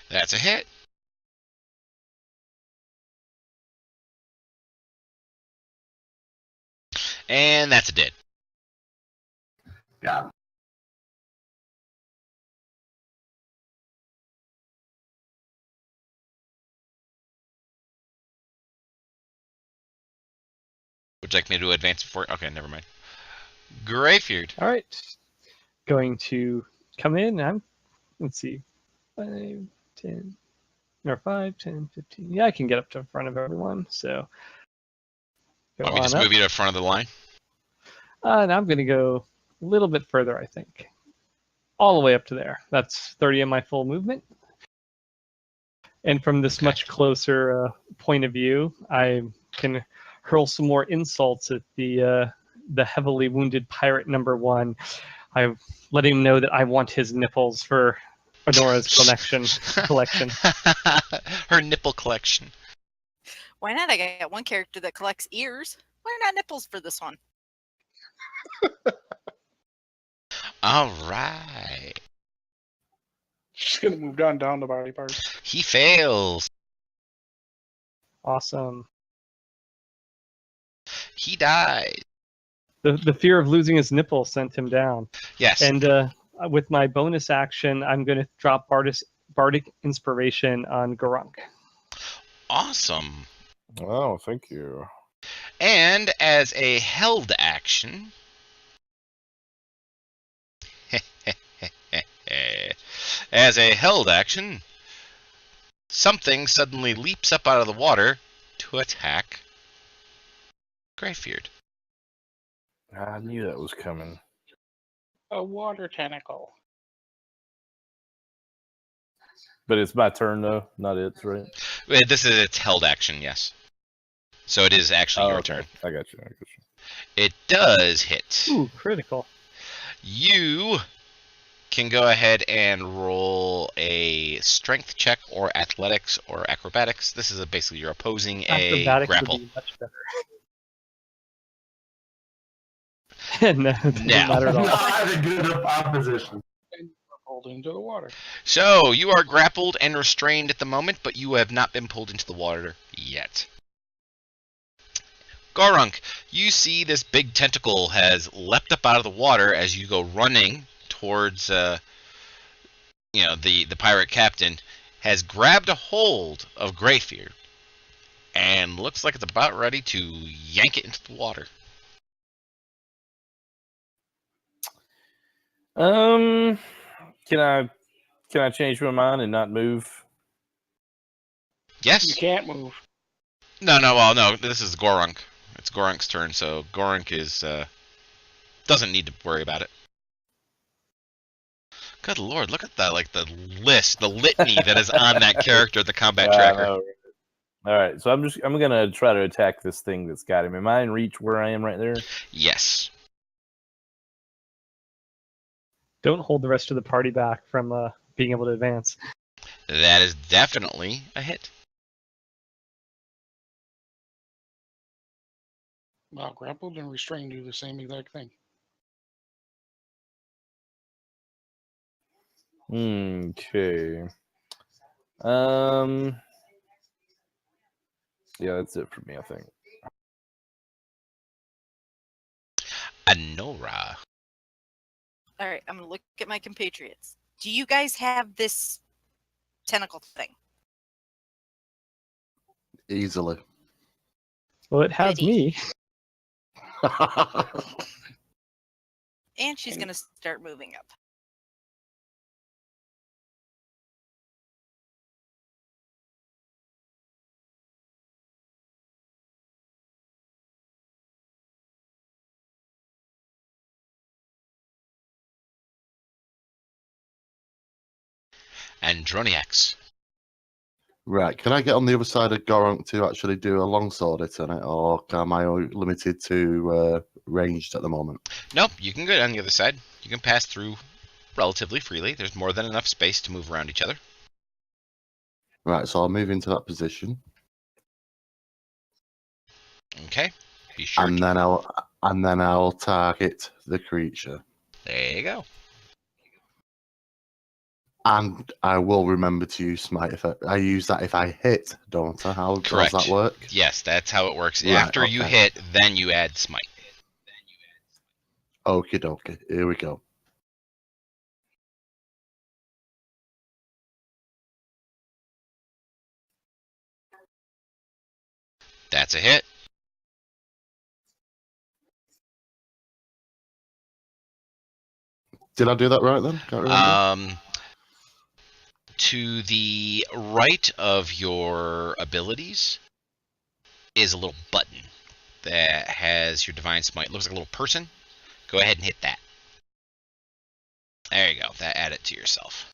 That's a hit. And that's a dead. Got it. Would you like me to advance before? Okay, never mind. Greyfeud. All right. Going to come in. Let's see. 5, 10, or 5, 10, 15. Yeah, I can get up to the front of everyone. So go Want me to on just up. move you to the front of the line? And I'm going to go a little bit further, I think. All the way up to there. That's 30 of my full movement. And from this Okay. much closer point of view, I can hurl some more insults at the heavily wounded pirate number 1. I let him know that I want his nipples for Honora's collection. Her nipple collection. Why not? I got one character that collects ears. Why not nipples for this one? All right. She's gonna move down the body parts. He fails. Awesome. He died. The fear of losing his nipple sent him down. Yes. And with my bonus action, I'm going to drop Bardic Inspiration on Garunk. Awesome. Oh, thank you. And as a held action, something suddenly leaps up out of the water to attack Greyfeud. I knew that was coming. A water tentacle. But it's my turn, though, not its, right? This is its held action, yes. So it is actually your okay. turn. I got you. It does hit. Ooh, critical. You can go ahead and roll a strength check or athletics or acrobatics. This is basically you're opposing a Acrobatics grapple. would be much better. No, it doesn't matter at all. Not a good opposition. And pulled into the water. So you are grappled and restrained at the moment, but you have not been pulled into the water yet. Garunk, you see this big tentacle has leapt up out of the water as you go running towards, the pirate captain, has grabbed a hold of Greyfeud, and looks like it's about ready to yank it into the water. Can I change my mind and not move? Yes. You can't move. No. This is Gorunk. It's Gorunk's turn, so Gorunk is doesn't need to worry about it. Good lord, look at that! Like the litany that is on that character, the combat tracker. All right, so I'm gonna try to attack this thing that's got him. Am I in reach where I am right there? Yes. Don't hold the rest of the party back from being able to advance. That is definitely a hit. Wow, grappled and restrained do the same exact thing. Okay. Yeah, that's it for me, I think. Anora. All right, I'm gonna look at my compatriots. Do you guys have this tentacle thing? Easily. Well, it has Goody. me. And she's gonna start moving up. Androniacs. Right, can I get on the other side of Gorunk to actually do a longsword hit on it, or am I limited to ranged at the moment? Nope, you can go on the other side. You can pass through relatively freely. There's more than enough space to move around each other. Right, so I'll move into that position, Okay. Be sure. and then I'll target the creature, There you go. and I will remember to use smite if I use that if I hit, don't I? How Correct. does that work? Yes, that's how it works. Right, After you okay. hit, then you add smite. Okie dokie. Here we go. That's a hit. Did I do that right then? Can't remember. To the right of your abilities is a little button that has your divine smite. It looks like a little person. Go ahead and hit that. There you go. That add it to yourself.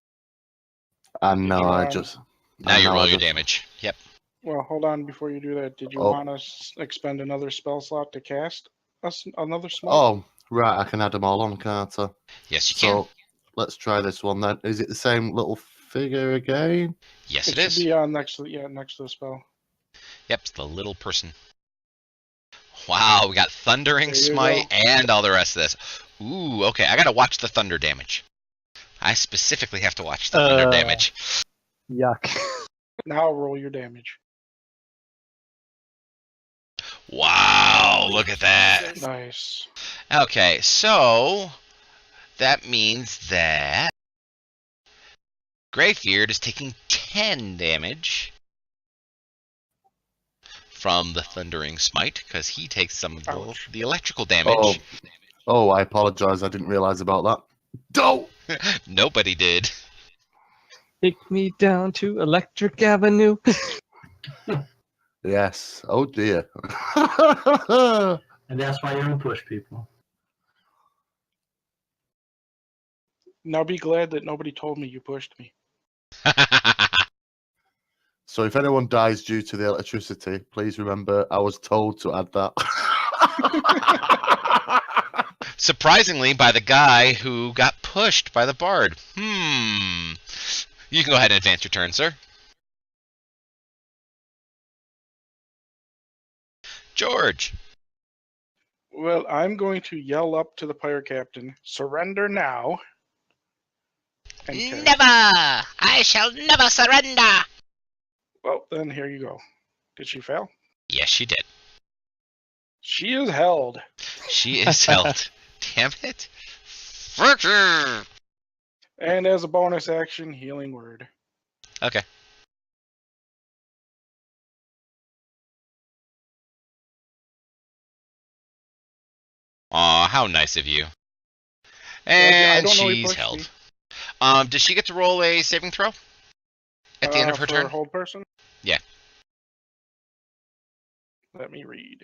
And Did now you I want- just. Now and you roll I your just- damage. Yep. Well, hold on before you do that. Did you Oh. want to expend another spell slot to cast us another smite? Oh, right. I can add them all on, can't I? Yes, you can. So let's try this one then. Is it the same little figure again? Yes, it it should is. be next to the spell. Yep, it's the little person. Wow, we got Thundering There you Smite go. and all the rest of this. Ooh, okay, I gotta watch the thunder damage. I specifically have to watch the thunder damage. Yuck. Now roll your damage. Wow, look at that. Nice. Okay, so that means that Greybeard is taking 10 damage from the Thundering Smite because he takes some of Ouch. the electrical damage. Oh, I apologize. I didn't realize about that. Don't. Nobody did. Take me down to Electric Avenue. Yes. Oh dear. And that's why you don't push people. Now be glad that nobody told me you pushed me. So if anyone dies due to the electricity, please remember I was told to add that. Surprisingly, by the guy who got pushed by the bard. You can go ahead and advance your turn, sir. George. Well, I'm going to yell up to the pirate captain, surrender now. And cast. Never! I shall never surrender! Well, then here you go. Did she fail? Yes, she did. She is held. She is held. Damn it. Frickin'. And as a bonus action, healing word. Okay. Aw, how nice of you. I And don't know he she's pushed held. me. Does she get to roll a saving throw? At the end of her For turn? hold person? Yeah. Let me read.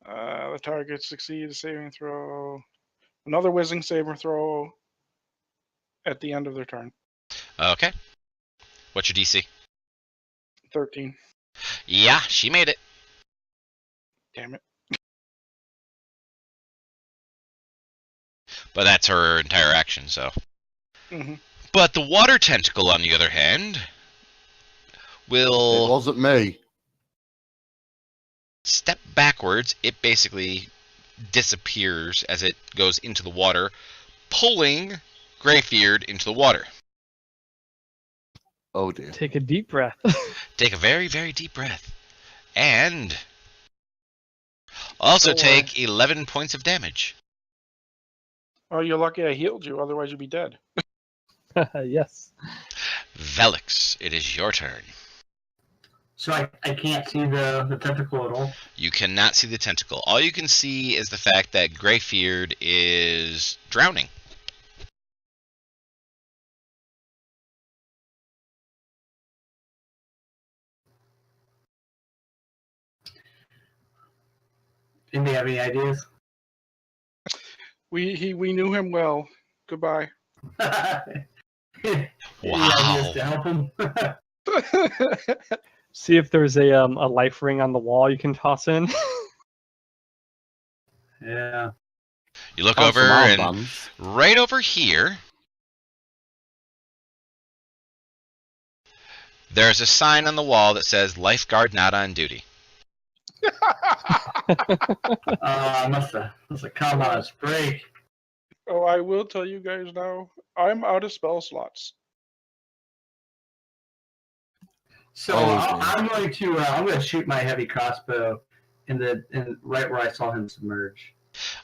The target succeeds a saving throw. Another whizzing saving throw at the end of their turn. Okay. What's your DC? 13. Yeah, she made it. Damn it. But that's her entire action, so. Mm-hmm. But the water tentacle, on the other hand, It will wasn't me. step backwards. It basically disappears as it goes into the water, pulling Greybeard into the water. Oh dear. Take a deep breath. Take a very, very deep breath. And also Don't take 11 points of damage. Oh, you're lucky I healed you. Otherwise, you'd be dead. Yes. Velix, it is your turn. So I can't see the tentacle at all. You cannot see the tentacle. All you can see is the fact that Greybeard is drowning. Anybody have any ideas? We knew him well. Goodbye. Any Wow. ideas to help him? See if there's a life ring on the wall you can toss in. Yeah. You look Oh, over, some and armbands. right over here There's a sign on the wall that says "Lifeguard not on duty." Must have come on its break. Oh, I will tell you guys now. I'm out of spell slots. So Oh, I'm going to shoot my heavy crossbow in right where I saw him submerge.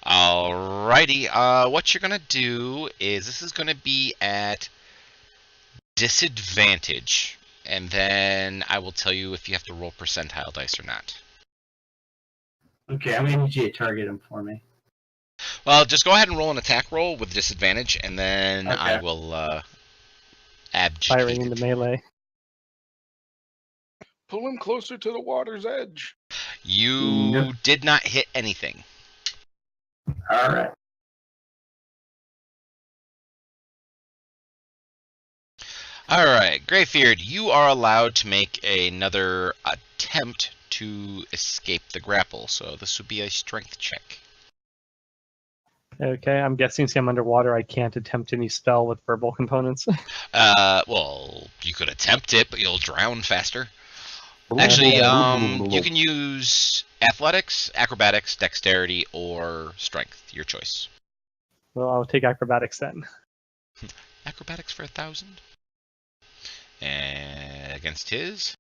Alrighty. What you're gonna do is this is gonna be at disadvantage, and then I will tell you if you have to roll percentile dice or not. Okay, I'm going to need you to target him for me. Well, just go ahead and roll an attack roll with disadvantage, and then Okay. I will abdicate Firing it. into melee. Pull him closer to the water's edge. You Nope. did not hit anything. All right. Alright, Greybeard, you are allowed to make another attempt to escape the grapple, so this would be a strength check. Okay, I'm guessing since I'm underwater, I can't attempt any spell with verbal components. Well, you could attempt it, but you'll drown faster. Actually, you can use athletics, acrobatics, dexterity, or strength. Your choice. Well, I'll take acrobatics then. Acrobatics for 1,000. And against his.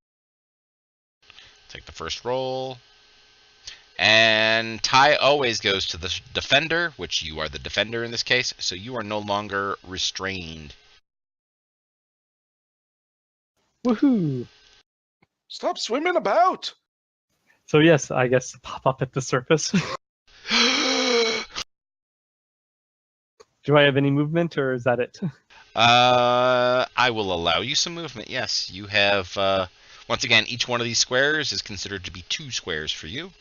Take the first roll. And tie always goes to the defender, which you are the defender in this case, so you are no longer restrained. Woohoo! Stop swimming about. So yes, I guess pop up at the surface. Do I have any movement, or is that it? I will allow you some movement, yes. You have, once again, each one of these squares is considered to be 2 squares for you.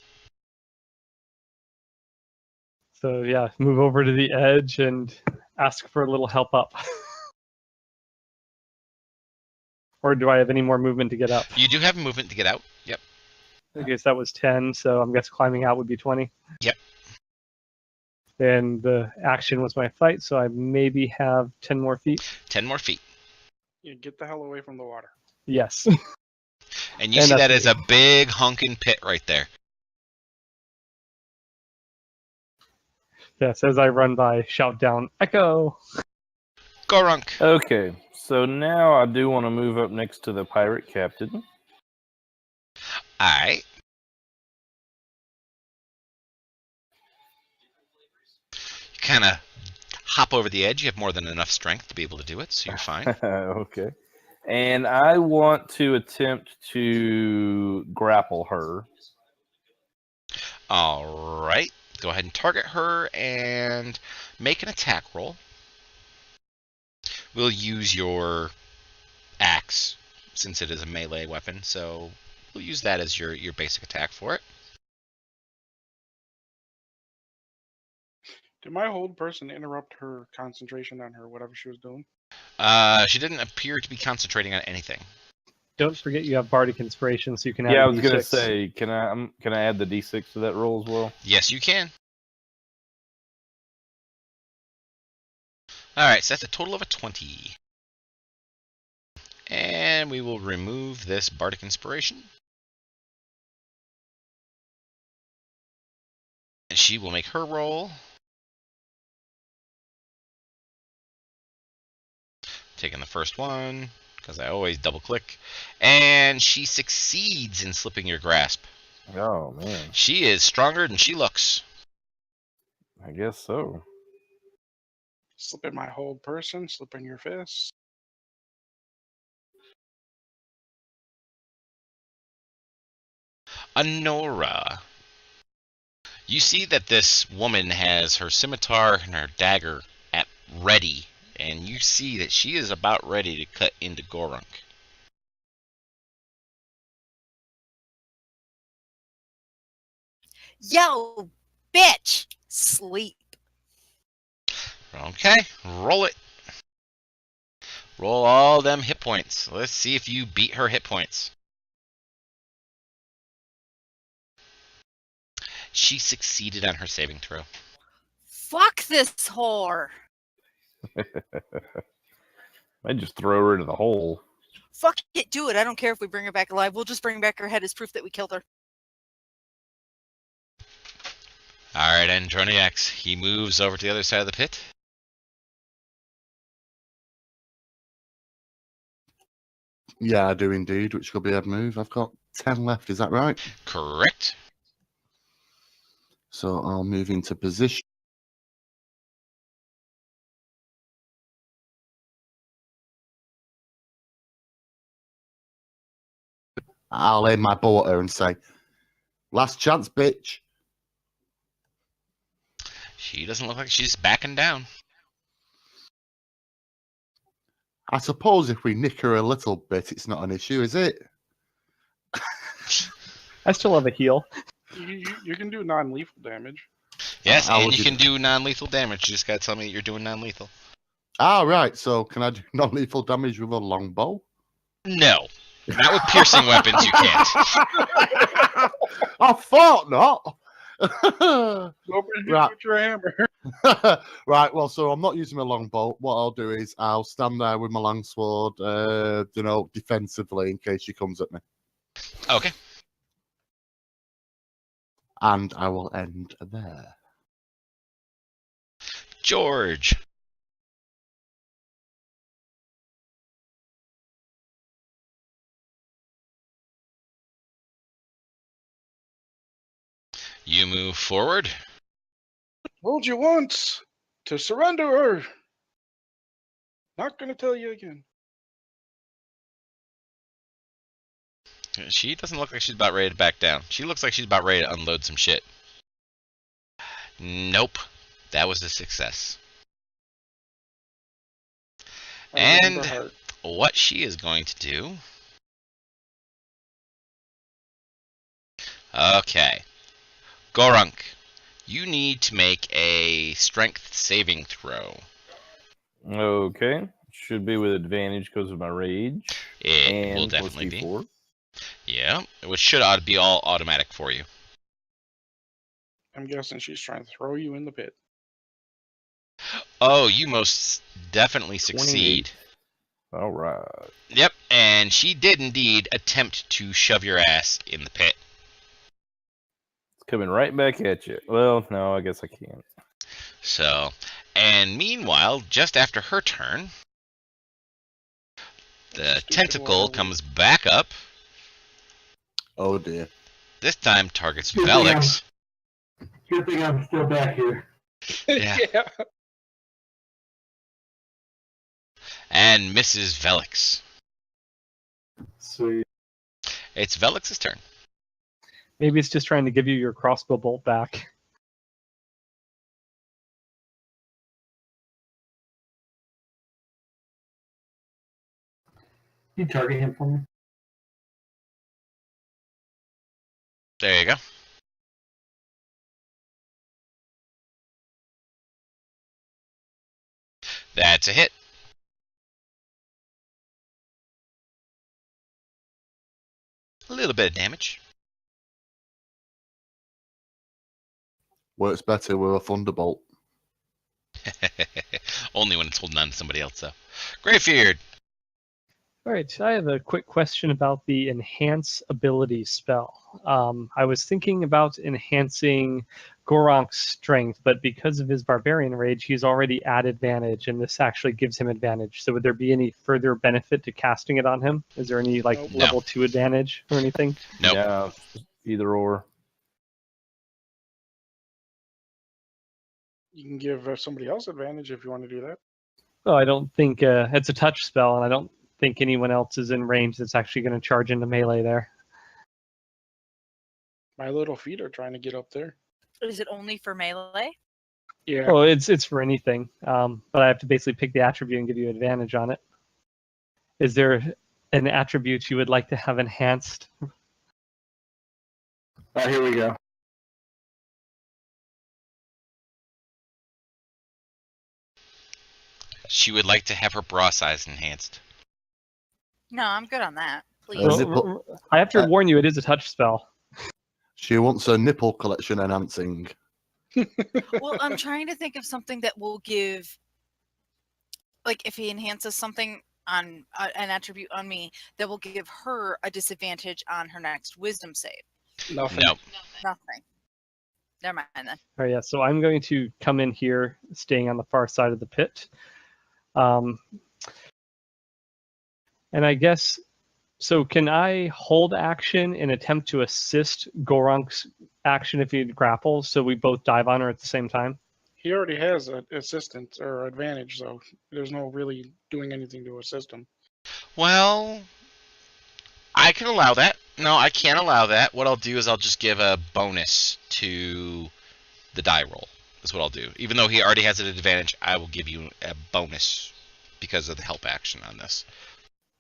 So yeah, move over to the edge and ask for a little help up. Or do I have any more movement to get up? You do have movement to get out. Yep. I guess that was 10, so I'm guessing climbing out would be 20. Yep. And the action was my fight, so I maybe have 10 more feet. 10 more feet. Yeah, get the hell away from the water. Yes. And you And see that's that as a big hunkin' pit right there. Yes, as I run by, shout down, Echo! Gorunk. Okay, so now I do want to move up next to the pirate captain. Alright. You kind of hop over the edge. You have more than enough strength to be able to do it, so you're fine. Okay. And I want to attempt to grapple her. Alright. Go ahead and target her and make an attack roll. We'll use your axe since it is a melee weapon, so we'll use that as your basic attack for it. Did my hold person interrupt her concentration on her whatever she was doing? She didn't appear to be concentrating on anything. Don't forget you have Bardic Inspiration, so you can add Yeah, I a was gonna D6. say, can I add the D6 to that roll as well? Yes, you can. Alright, so that's a total of a 20. And we will remove this Bardic Inspiration. And she will make her roll. Taking the first one, because I always double click. And she succeeds in slipping your grasp. Oh, man. She is stronger than she looks. I guess so. Slip in my hold person, slip in your fist. Honora. You see that this woman has her scimitar and her dagger at ready, and you see that she is about ready to cut into Gorunk. Yo, bitch, sleep. Okay, roll it. Roll all them hit points. Let's see if you beat her hit points. She succeeded on her saving throw. Fuck this whore. I just throw her into the hole. Fuck it, do it. I don't care if we bring her back alive. We'll just bring back her head as proof that we killed her. All right, Androniax. He moves over to the other side of the pit. Yeah, I do indeed, which could be a move. I've got 10 left, is that right? Correct. So I'll move into position. I'll aim my bow at her and say, last chance, bitch. She doesn't look like she's backing down. I suppose if we nick her a little bit, it's not an issue, is it? I still have a heal. You can do non-lethal damage. Yes, How and would you you can do non-lethal damage. You just gotta tell me that you're doing non-lethal. Ah, right. So can I do non-lethal damage with a longbow? No. Not with piercing weapons, you can't. I thought not. Go over and hit Right. with your hammer. Right, well, so I'm not using my longbow. What I'll do is I'll stand there with my longsword, defensively in case she comes at me. Okay. And I will end there. George. You move forward. Told you once to surrender her. Not gonna tell you again. She doesn't look like she's about ready to back down. She looks like she's about ready to unload some shit. Nope. That was a success. I remember And her. what she is going to do... Okay. Gorunk, you need to make a strength saving throw. Okay. Should be with advantage because of my rage. It and will plus definitely be. D4. Yeah, which should be all automatic for you. I'm guessing she's trying to throw you in the pit. Oh, you most definitely succeed. 28. All right. Yep, and she did indeed attempt to shove your ass in the pit. It's coming right back at you. Well, no, I guess I can't. So, and meanwhile, just after her turn, the Stupid tentacle water. comes back up. Oh dear. This time targets Good thing Velix. Good thing I'm still back here. Yeah. And misses Velix. Sweet. It's Velix's turn. Maybe it's just trying to give you your crossbow bolt back. You target him for me. There you go. That's a hit. A little bit of damage. Works better with a thunderbolt. Only when it's holding on to somebody else, though. Greybeard. All right, I have a quick question about the enhance ability spell. I was thinking about enhancing Goronk's strength, but because of his barbarian rage, he's already at advantage, and this actually gives him advantage. So would there be any further benefit to casting it on him? Is there any Nope. No. level 2 advantage or anything? Nope. Yeah, either or. You can give somebody else advantage if you want to do that. Well, I don't think it's a touch spell, and I don't think anyone else is in range that's actually going to charge into melee there. My little feet are trying to get up there. Is it only for melee? Yeah. Oh, it's for anything, but I have to basically pick the attribute and give you advantage on it. Is there an attribute you would like to have enhanced? Here we go. She would like to have her bra size enhanced. No, I'm good on that. Please. Well, Well, I have to warn you, it is a touch spell. She wants a nipple collection enhancing. Well, I'm trying to think of something that will give, like, if he enhances something, on an attribute on me that will give her a disadvantage on her next wisdom save? Nothing. No. Nothing. Never mind then. All right, yeah. So I'm going to come in here, staying on the far side of the pit. And I guess, so can I hold action and attempt to assist Gorunk's action if he grapples, so we both dive on her at the same time? He already has an assistant or advantage, so there's no really doing anything to assist him. Well, I can allow that. No, I can't allow that. What I'll do is I'll just give a bonus to the die roll. That's what I'll do. Even though he already has an advantage, I will give you a bonus because of the help action on this.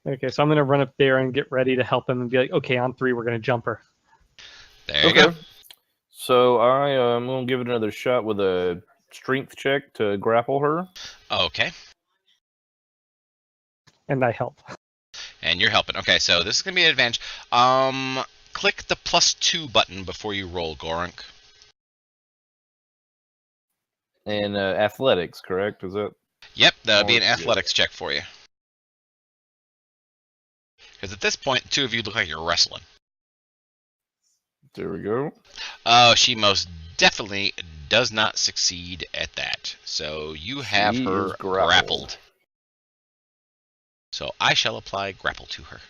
Okay, so I'm going to run up there and get ready to help him and be like, okay, on 3, we're going to jump her. There you go. So I'm going to give it another shot with a strength check to grapple her. Okay. And I help. And you're helping. Okay, so this is going to be an advantage. Click the +2 button before you roll, Gorunk. And athletics, correct? Is that? Yep, that'll be an Oh, good. athletics check for you. Because at this point, the two of you look like you're wrestling. There we go. Oh, she most definitely does not succeed at that. So you have She her is grappled. grappled. So I shall apply grapple to her.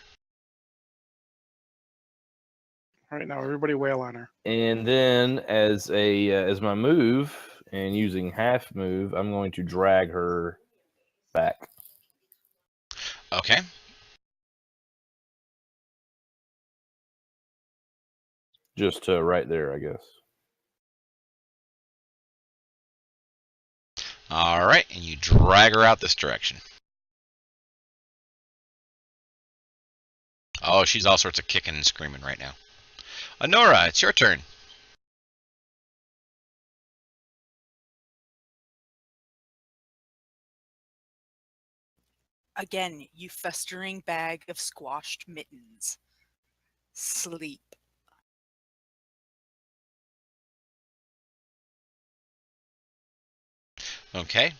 All right, now everybody wail on her. And then as my move and using half move, I'm going to drag her back. Okay. Just to right there, I guess. All right, and you drag her out this direction. Oh, she's all sorts of kicking and screaming right now. Honora, it's your turn. Again, you festering bag of squashed mittens. Sleep. Okay.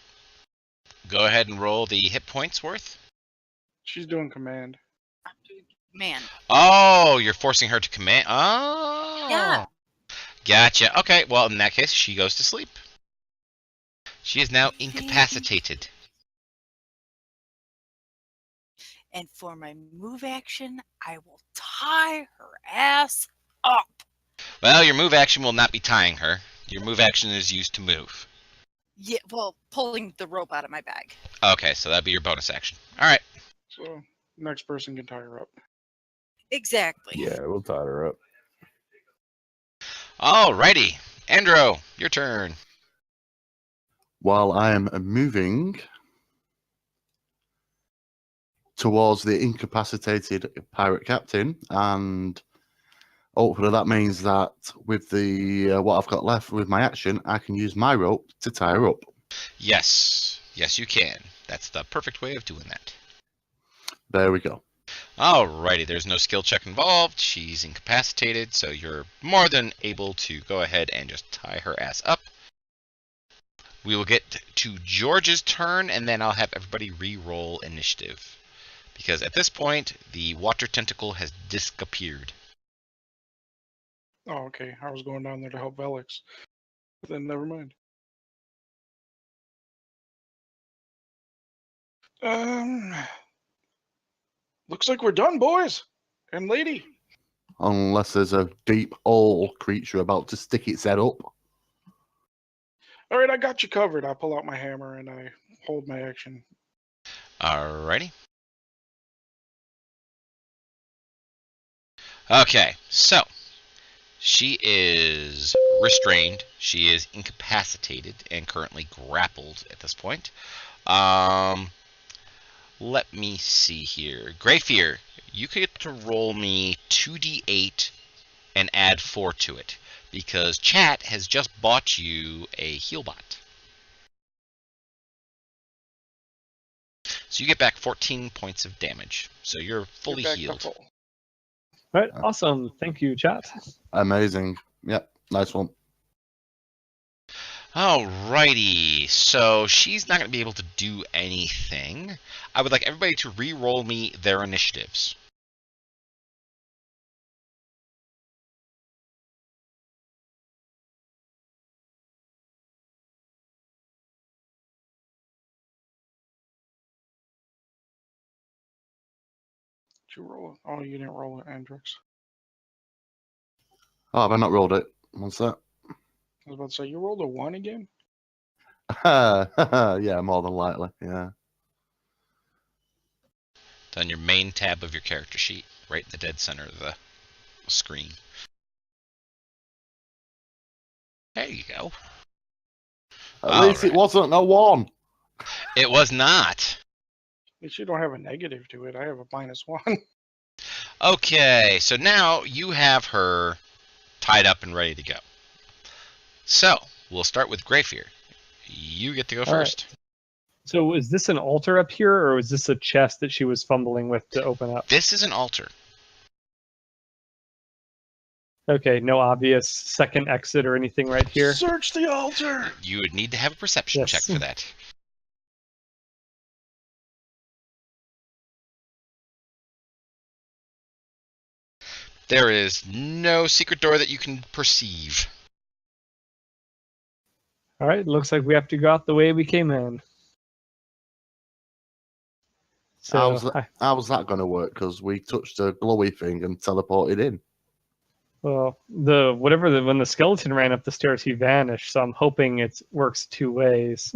Go ahead and roll the hit points worth. She's doing command. Man. Oh, you're forcing her to command. Oh. Yeah. Gotcha. Okay, well, in that case, she goes to sleep. She is now incapacitated. And for my move action, I will tie her ass up. Well, your move action will not be tying her. Your move action is used to move. Yeah, well, pulling the rope out of my bag. Okay, so that'd be your bonus action. All right. So next person can tie her up. Exactly. Yeah, we'll tie her up. Alrighty. Andro, your turn. While I am moving towards the incapacitated pirate captain, and hopefully that means that with the what I've got left with my action, I can use my rope to tie her up. Yes. Yes, you can. That's the perfect way of doing that. There we go. Alrighty, there's no skill check involved. She's incapacitated, so you're more than able to go ahead and just tie her ass up. We will get to George's turn, and then I'll have everybody re-roll initiative. Because at this point, the water tentacle has disappeared. Oh, okay. I was going down there to help Velix. Then never mind. Looks like we're done, boys and lady. Unless there's a deep owl creature about to stick its head up. All right, I got you covered. I pull out my hammer and I hold my action. Alrighty. Okay, so she is restrained. She is incapacitated and currently grappled at this point. Let me see here. Greyfear, you get to roll me 2d8 and add 4 to it, because chat has just bought you a heal bot. So you get back 14 points of damage. So you're fully Get back to healed. full. All right, awesome. Thank you, chat. Amazing. Yep, nice one. Alrighty, so she's not going to be able to do anything. I would like everybody to re-roll me their initiatives. Did you roll it? Oh, you didn't roll it, Andrix. Oh, have I not rolled it? What's that? I was about to say, you rolled a 1 again? Yeah, more than likely. Yeah. It's on your main tab of your character sheet, right in the dead center of the screen. There you go. At least it wasn't a 1. It was not. At least you don't have a negative to it. I have a -1. Okay, so now you have her tied up and ready to go. So, we'll start with Greyfear. You get to go first. So is this an altar up here, or is this a chest that she was fumbling with to open up? This is an altar. Okay, no obvious second exit or anything right here? Search the altar! You would need to have a perception Yes. check for that. There is no secret door that you can perceive. All right, looks like we have to go out the way we came in. So, How was that going to work? Because we touched a glowy thing and teleported in. well, when the skeleton ran up the stairs, he vanished. So I'm hoping it works two ways.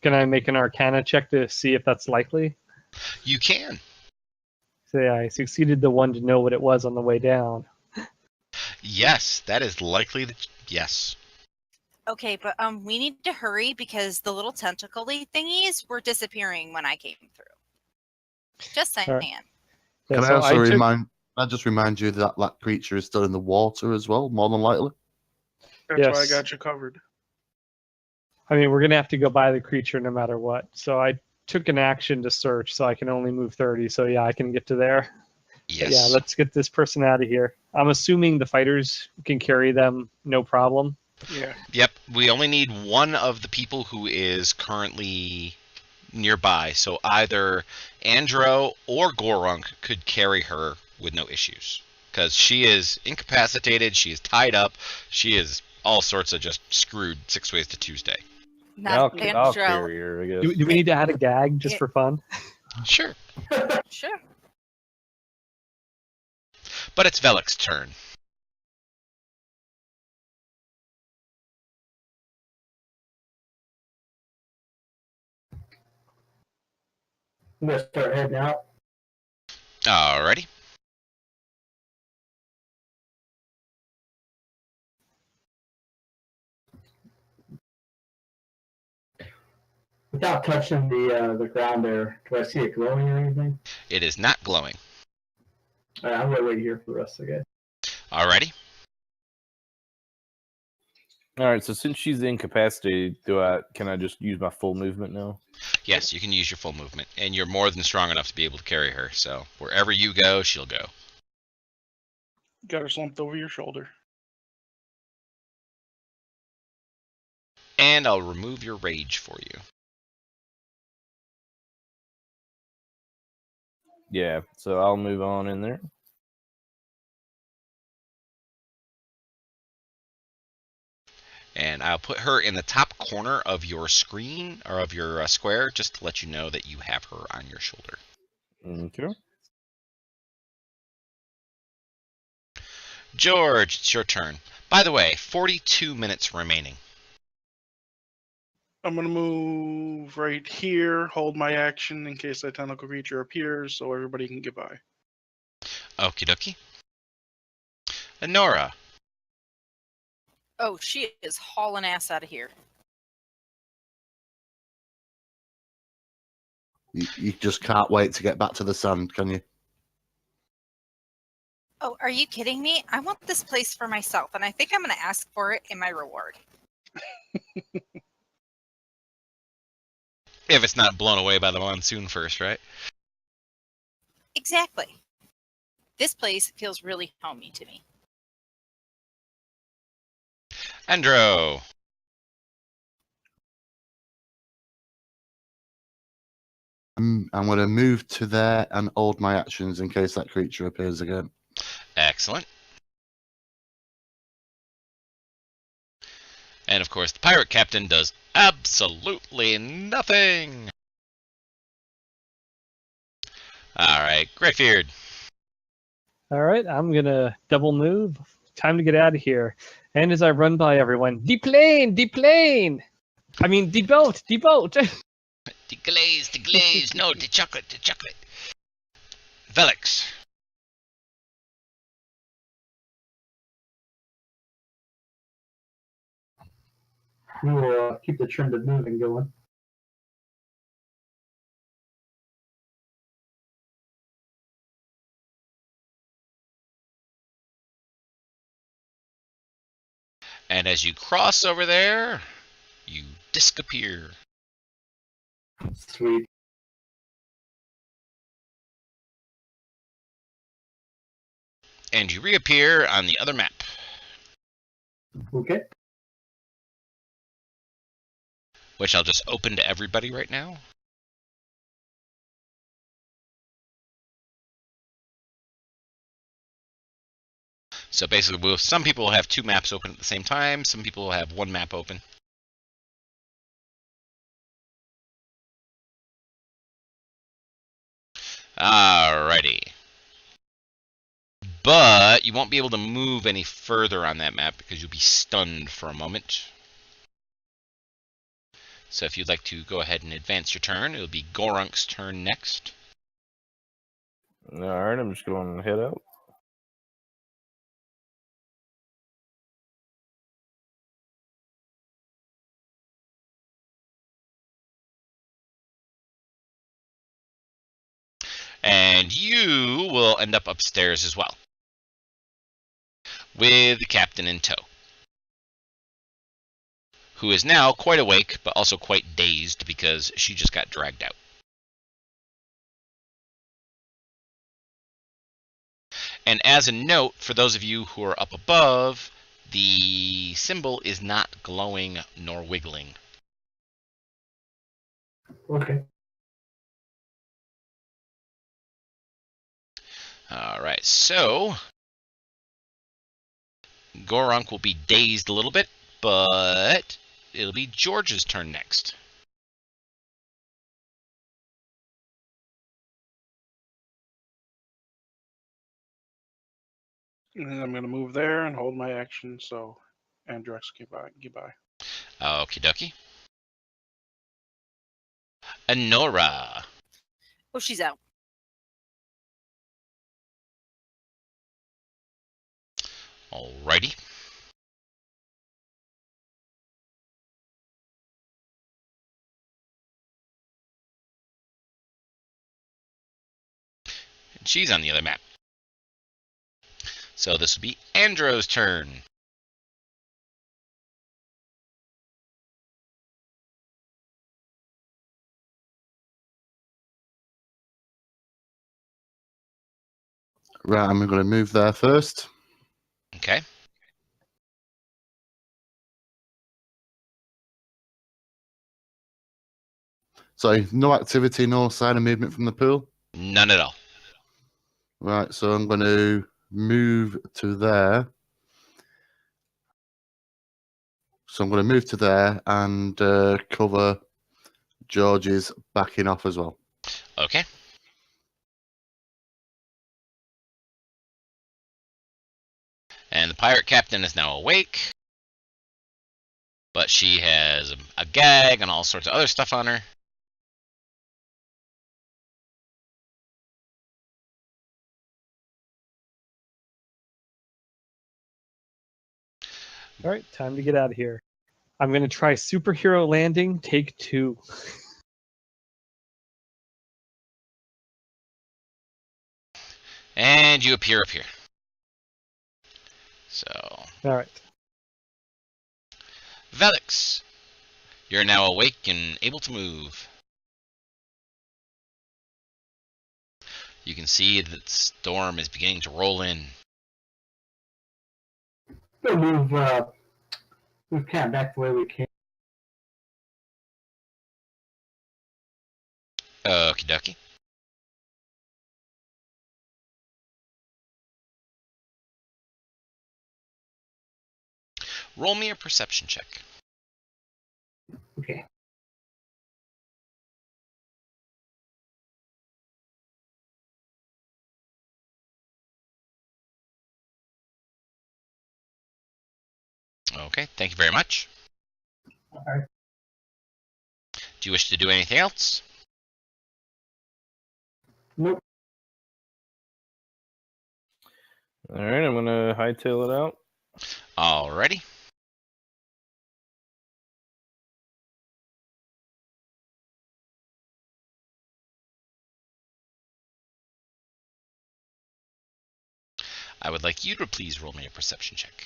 Can I make an Arcana check to see if that's likely? You can. So yeah, I succeeded the one to know what it was on the way down. Yes, that is likely. Yes. Okay, but we need to hurry because the little tentacle-y thingies were disappearing when I came through. Just saying. All right. Yeah, Can I so also took- remind you that that creature is still in the water as well, more than likely? That's why I Yes. got you covered. I mean, we're gonna have to go by the creature no matter what. So I took an action to search, so I can only move 30. So yeah, I can get to there. Yes. But yeah, let's get this person out of here. I'm assuming the fighters can carry them, no problem. Yeah. Yep. We only need one of the people who is currently nearby. So either Andro or Gorunk could carry her with no issues. Because she is incapacitated, she is tied up, she is all sorts of just screwed 6 ways to Tuesday. Not I'll Andro. carry her, I guess. Do we need to add a gag just Yeah. for fun? Sure. Sure. But it's Velik's turn. I'm gonna start heading out. Alrighty. Without touching the ground there, do I see it glowing or anything? It is not glowing. All right, I'm gonna wait here for the rest of the guys. Alrighty. All right, so since she's incapacitated, can I just use my full movement now? Yes, you can use your full movement. And you're more than strong enough to be able to carry her. So wherever you go, she'll go. Got her slumped over your shoulder. And I'll remove your rage for you. Yeah, so I'll move on in there. And I'll put her in the top corner of your screen, or of your square, just to let you know that you have her on your shoulder. Okay. George, it's your turn. By the way, 42 minutes remaining. I'm going to move right here, hold my action in case that tentacle creature appears so everybody can get by. Okie dokie. Nora. Oh, she is hauling ass out of here. You just can't wait to get back to the sand, can you? Oh, are you kidding me? I want this place for myself, and I think I'm going to ask for it in my reward. If it's not blown away by the monsoon first, right? Exactly. This place feels really homey to me. Andro. I'm going to move to there and hold my actions in case that creature appears again. Excellent. And of course, the pirate captain does absolutely nothing. All right, Greybeard. All right, I'm gonna double move. Time to get out of here. And as I run by everyone, deplane, deplane. I mean, deboat, deboat. The glaze, no, the chocolate. Velix. We'll keep the trend of moving going. And as you cross over there, you disappear. Sweet. And you reappear on the other map. Okay. Which I'll just open to everybody right now. So basically, some people will have two maps open at the same time. Some people will have one map open. Alrighty. But you won't be able to move any further on that map because you'll be stunned for a moment. So if you'd like to go ahead and advance your turn, it'll be Gorunk's turn next. All right, I'm just going to head out. And you will end up upstairs as well, with the captain in tow, who is now quite awake, but also quite dazed because she just got dragged out. And as a note, for those of you who are up above, the symbol is not glowing nor wiggling. Okay. Alright, so Gorunk will be dazed a little bit, but it'll be George's turn next. And I'm going to move there and hold my action. So, Andrex, goodbye. Okie dokie. Anora. Oh, she's out. Alrighty. And she's on the other map. So this will be Andro's turn. Right, I'm going to move there first. Okay. So no activity, no sign of movement from the pool. None at all. Right, so I'm going to move to there. So I'm going to move to there and cover George's backing off as well. Okay. And the pirate captain is now awake. But she has a gag and all sorts of other stuff on her. All right, time to get out of here. I'm gonna try superhero landing, take 2. And you appear up here. So, All right. Velix, you're now awake and able to move. You can see that the storm is beginning to roll in. We'll move camp back the way we came. Okie dokie. Roll me a perception check. Okay. Okay, thank you very much. All right. Do you wish to do anything else? Nope. All right, I'm gonna hightail it out. Alrighty. I would like you to please roll me a perception check.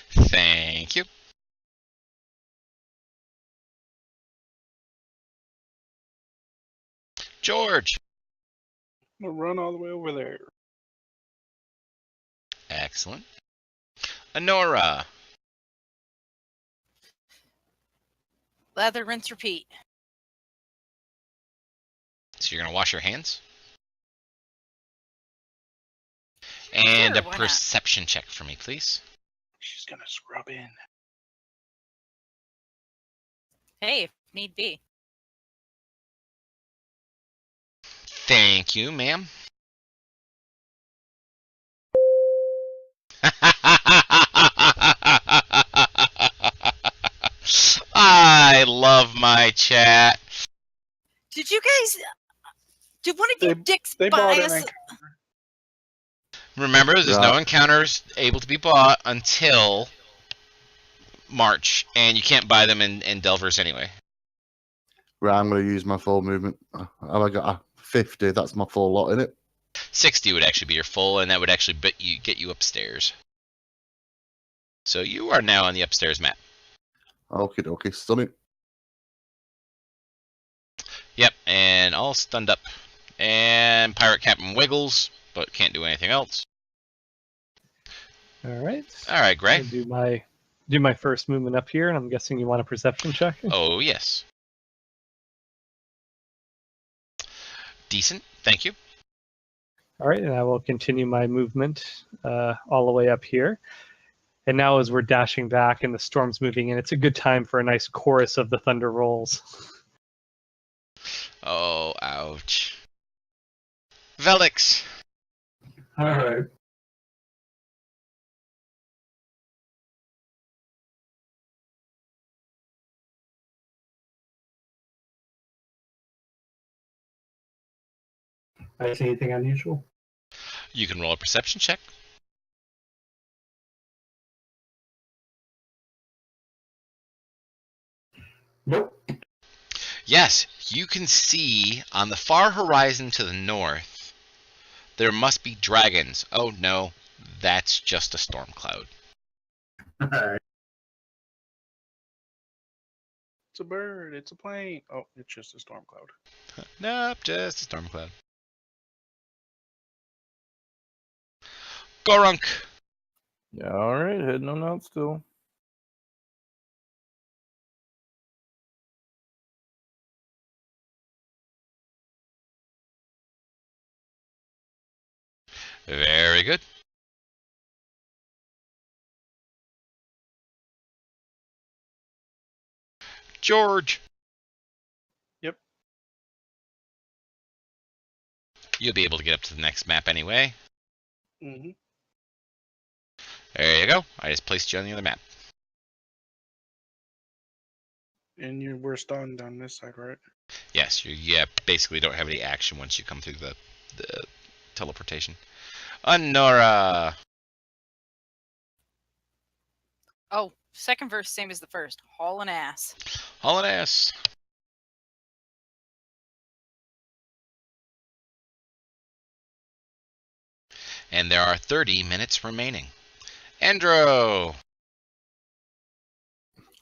Thank you. George. I'm gonna run all the way over there. Excellent. Honora. Lather, rinse, repeat. So you're going to wash your hands? And Sure, a why not? perception check for me, please. She's gonna scrub in. Hey, if need be. Thank you, ma'am. I love my chat. Did you guys? Did one of you dicks They buy bought us? an Remember, there's Yeah. no encounters able to be bought until March, and you can't buy them in Delvers anyway. Right, I'm going to use my full movement. Have I got a 50? That's my full lot in it. 60 would actually be your full, and that would actually get you upstairs. So you are now on the upstairs map. Okie dokie, stunning. Yep, and all stunned up. And Pirate Captain wiggles, but can't do anything else. All right. All right, Gray. I'll do my first movement up here, and I'm guessing you want a perception check. Oh, yes. Decent, thank you. All right, and I will continue my movement all the way up here. And now, as we're dashing back and the storm's moving in, it's a good time for a nice chorus of the thunder rolls. Oh, ouch. Velix. All right. I see anything unusual? You can roll a perception check. Nope. Yes, you can see on the far horizon to the north, there must be dragons. Oh no, that's just a storm cloud. All right. It's a bird. It's a plane. Oh, it's just a storm cloud. Nope, just a storm cloud. Gorunk. Yeah, all right, heading on out still. Very good. George. Yep. You'll be able to get up to the next map anyway. Mm-hmm. There you go. I just placed you on the other map. And you were stunned on this side, right? Yes, you basically don't have any action once you come through the teleportation. Honora. Oh, second verse, same as the first. Hauling ass. Haul an ass. And there are 30 minutes remaining. Andrew.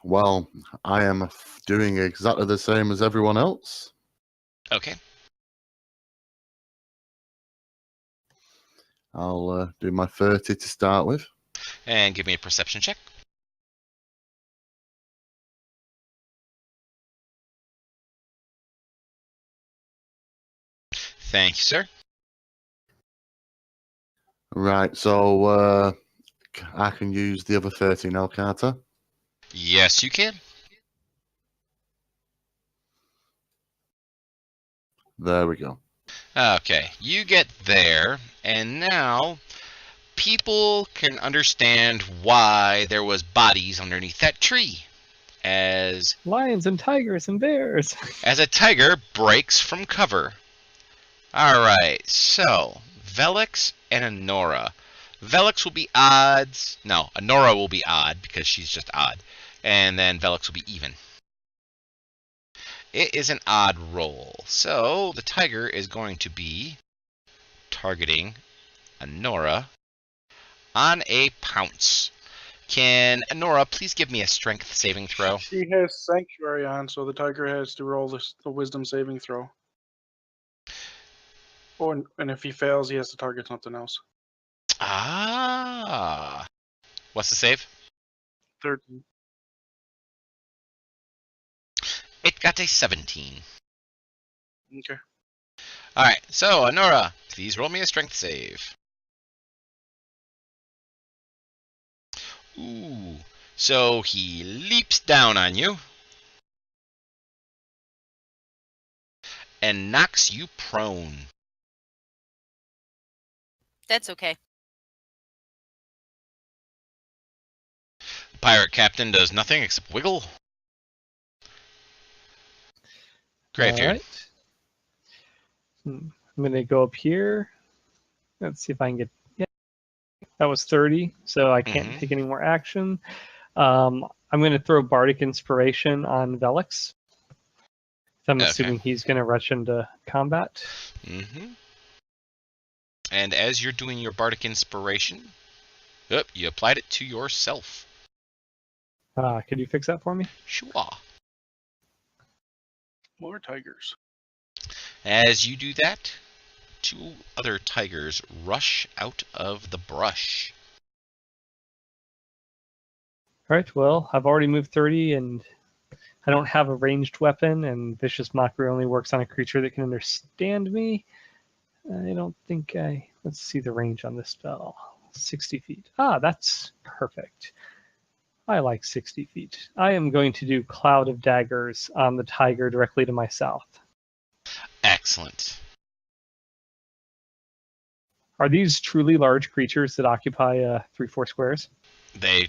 Well, I am doing exactly the same as everyone else. Okay. I'll do my 30 to start with. And give me a perception check. Thank you, sir. Right, so I can use the other 30 now, can't I? Yes, you can. There we go. Okay, you get there, and now people can understand why there was bodies underneath that tree. As Lions and tigers and bears. a tiger breaks from cover. Alright, so Velix and Honora. Velix will be odds. No, Honora will be odd because she's just odd. And then Velix will be even. It is an odd roll. So the tiger is going to be targeting Honora on a pounce. Can Honora please give me a strength saving throw? She has Sanctuary on, so the tiger has to roll the wisdom saving throw. And if he fails, he has to target something else. Ah. What's the save? 13. It got a 17. Okay. Alright, so Honora, please roll me a strength save. Ooh. So he leaps down on you and knocks you prone. That's okay. Pirate captain does nothing except wiggle. Graveyard. Alright. I'm going to go up here. Let's see if I can get... Yeah, that was 30, so I can't take any more action. I'm going to throw Bardic Inspiration on Velix. I'm assuming he's going to rush into combat. And as you're doing your Bardic Inspiration, you applied it to yourself. Could you fix that for me? Sure. More tigers. As you do that, 2 other tigers rush out of the brush. Alright, well, I've already moved 30, and I don't have a ranged weapon, and Vicious Mockery only works on a creature that can understand me. I don't think I... Let's see the range on this spell. 60 feet. That's perfect. I like 60 feet. I am going to do Cloud of Daggers on the tiger directly to my south. Excellent. Are these truly large creatures that occupy 3-4 squares? They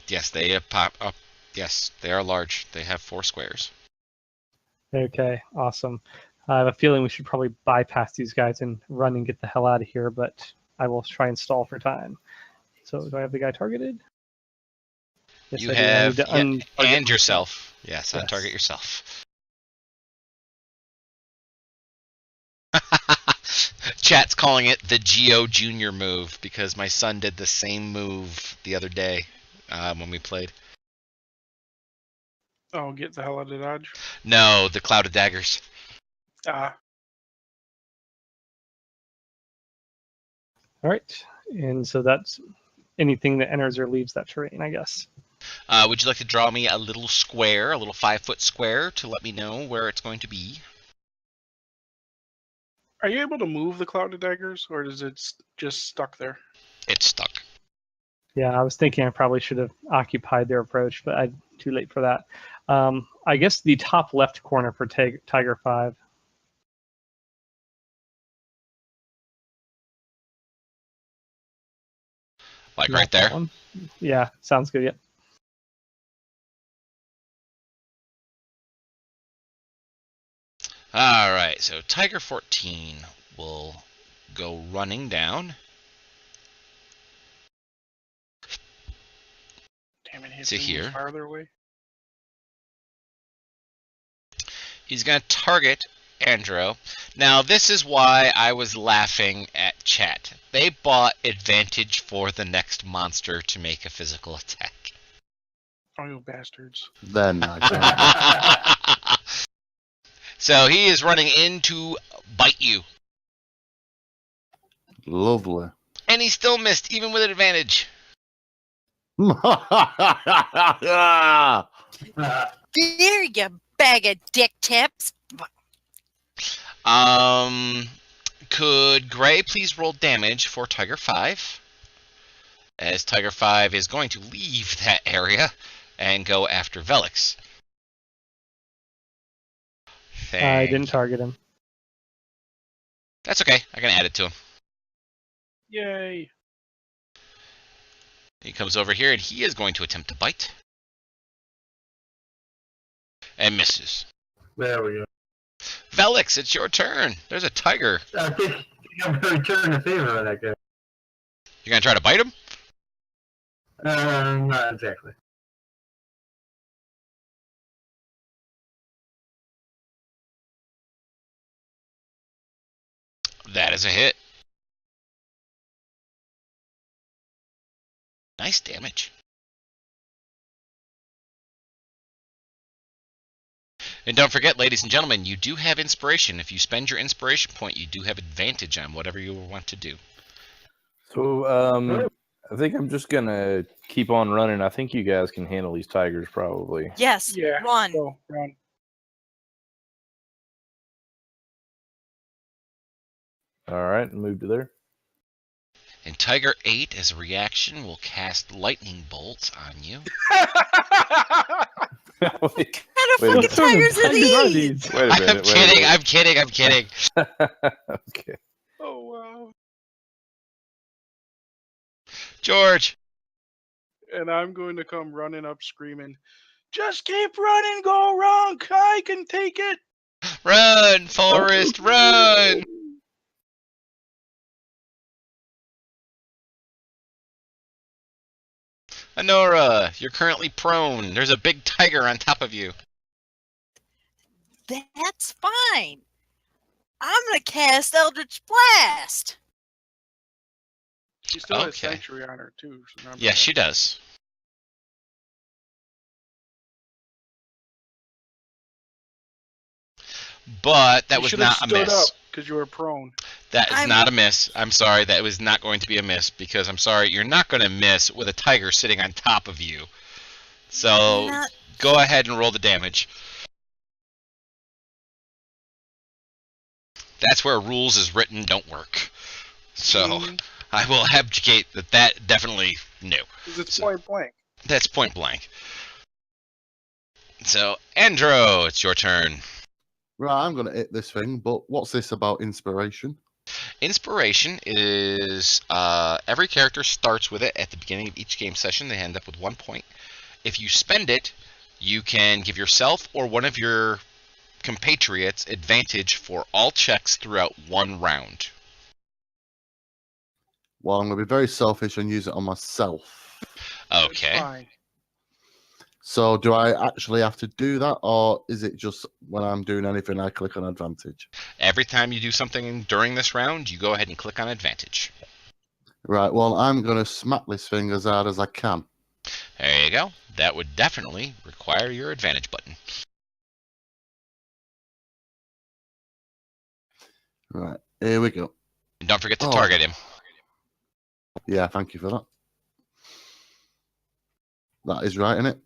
pop up. Yes, they are large. They have 4 squares. Okay, awesome. I have a feeling we should probably bypass these guys and run and get the hell out of here, but I will try and stall for time. So do I have the guy targeted? Yes, You I have, do. I need to and yourself. Yes, Yes. untarget yourself. Chat's calling it the Geo Junior move because my son did the same move the other day when we played. Oh, get the hell out of Dodge. No, the Cloud of Daggers. All right, and so that's anything that enters or leaves that terrain, I guess. Would you like to draw me a little square, a little 5-foot square, to let me know where it's going to be? Are you able to move the Cloud of Daggers, or is it just stuck there? It's stuck. Yeah, I was thinking I probably should have occupied their approach, but I'm too late for that. I guess the top left corner for Tiger 5. Like right there? Yeah, sounds good, yep. Alright, so Tiger 14 will go running down. Damn it, To here. Farther away. He's going to target Andrew. Now, this is why I was laughing at chat. They bought advantage for the next monster to make a physical attack. Oh, you bastards. Then So he is running in to bite you. Lovely. And he still missed, even with advantage. There you bag of dick tips. Could Gray please roll damage for Tiger 5? As Tiger 5 is going to leave that area and go after Velix. I didn't target him. That's okay. I can add it to him. Yay. He comes over here and he is going to attempt to bite. And misses. There we go. Velix, it's your turn. There's a tiger. I think I'm going to return the favor on that guy. You're going to try to bite him? Not exactly. That is a hit. Nice damage. And don't forget, ladies and gentlemen, you do have inspiration. If you spend your inspiration point, you do have advantage on whatever you want to do. So, I think I'm just gonna keep on running. I think you guys can handle these tigers, probably. Yes, Yeah. run. Go, run. All right, move to there. And Tiger 8, as a reaction, will cast lightning bolts on you. Wait, What kind of Wait a fucking minute. tigers are these? wait a minute. I'm kidding, I'm kidding, I'm kidding. Okay. Oh, wow. George! And I'm going to come running up screaming, just keep running, go wrong. I can take it. Run, Forrest, run! Honora, you're currently prone. There's a big tiger on top of you. That's fine. I'm going to cast Eldritch Blast. She still has Okay. Sanctuary on her, too. So remember Yes, that. she does. But that You was should have not a stood miss. up because you were prone. That is I'm- not a miss. I'm sorry, that was not going to be a miss because I'm sorry, you're not going to miss with a tiger sitting on top of you. So Not- go ahead and roll the damage. That's where rules is written don't work. So Mhm. I will abdicate that definitely no. 'Cause it's So- point blank. That's point blank. So Andro, it's your turn. Right, I'm going to hit this thing, but what's this about inspiration? Inspiration is every character starts with it at the beginning of each game session. They end up with 1 point. If you spend it, you can give yourself or one of your compatriots advantage for all checks throughout one round. Well, I'm going to be very selfish and use it on myself. It's Okay. fine. So, do I actually have to do that, or is it just when I'm doing anything, I click on advantage? Every time you do something during this round, you go ahead and click on advantage. Right, well, I'm going to smack this thing as hard as I can. There you go. That would definitely require your advantage button. Right, here we go. And don't forget to Oh. target him. Yeah, thank you for that. That is right, isn't it?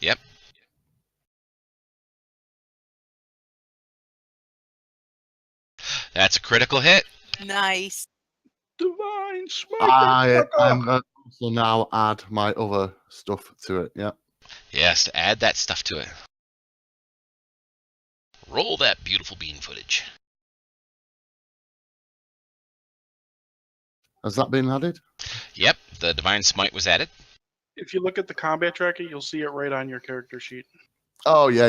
Yep. That's a critical hit. Nice. Divine smite. I'm going to also now add my other stuff to it, yeah. Yes, add that stuff to it. Roll that beautiful bean footage. Has that been added? Yep, the Divine Smite was added. If you look at the combat tracker, you'll see it right on your character sheet. Oh, yeah,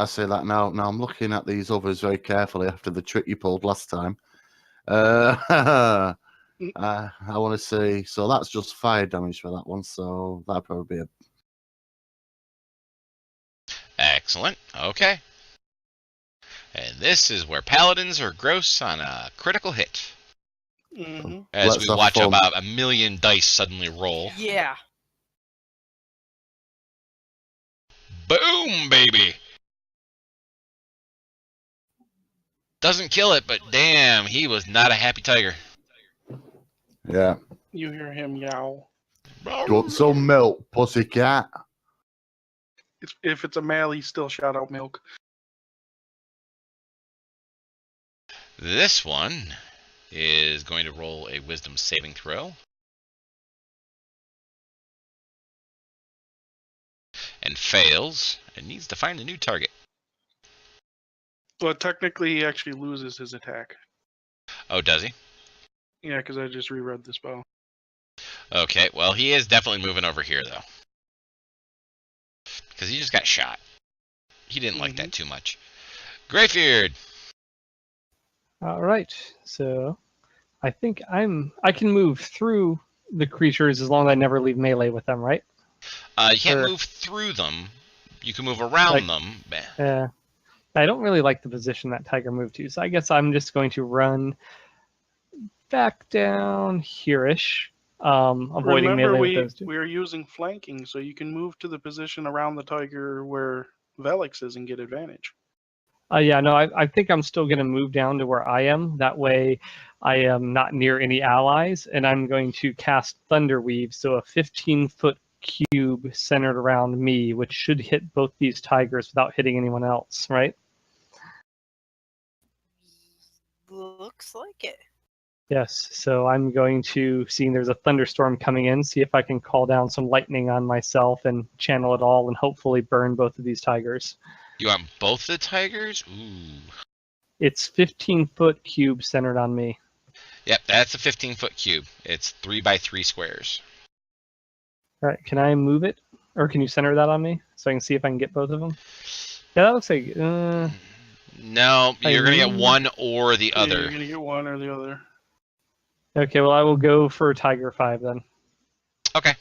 I say that now. Now, I'm looking at these others very carefully after the trick you pulled last time. I want to say, so that's just fire damage for that one, so that'll probably be a... Excellent. Okay. And this is where paladins are gross on a critical hit. Mm-hmm. As Let's we have watch fun. about a million dice suddenly roll. Yeah. Boom, baby! Doesn't kill it, but damn, he was not a happy tiger. Yeah. You hear him yowl. Got some milk, pussycat. If it's a male, he still shout out milk. This one is going to roll a wisdom saving throw. And fails, and needs to find a new target. But technically, he actually loses his attack. Oh, does he? Yeah, because I just reread the spell. Okay, well, he is definitely moving over here, though. Because he just got shot. He didn't like that too much. Greybeard! All right, so I think I can move through the creatures as long as I never leave melee with them, right? You can't Or- move through them. You can move around them. I don't really like the position that tiger moved to, so I guess I'm just going to run back down here-ish, avoiding Remember, melee with those two. we're using flanking, so you can move to the position around the tiger where Velix is and get advantage. Yeah, no, I think I'm still going to move down to where I am. That way I am not near any allies, and I'm going to cast Thunderweave, so a 15-foot cube centered around me, which should hit both these tigers without hitting anyone else, right? Looks like it. Yes, so I'm going to, seeing there's a thunderstorm coming in, see if I can call down some lightning on myself and channel it all and hopefully burn both of these tigers. You want both the tigers? Ooh. It's 15-foot cube centered on me. Yep, that's a 15-foot cube. It's 3 by 3 squares. All right, can I move it? Or can you center that on me so I can see if I can get both of them? Yeah, that looks like... No, you're going to get one or the Yeah, other. you're going to get one or the other. Okay, well, I will go for Tiger 5 then. Okay.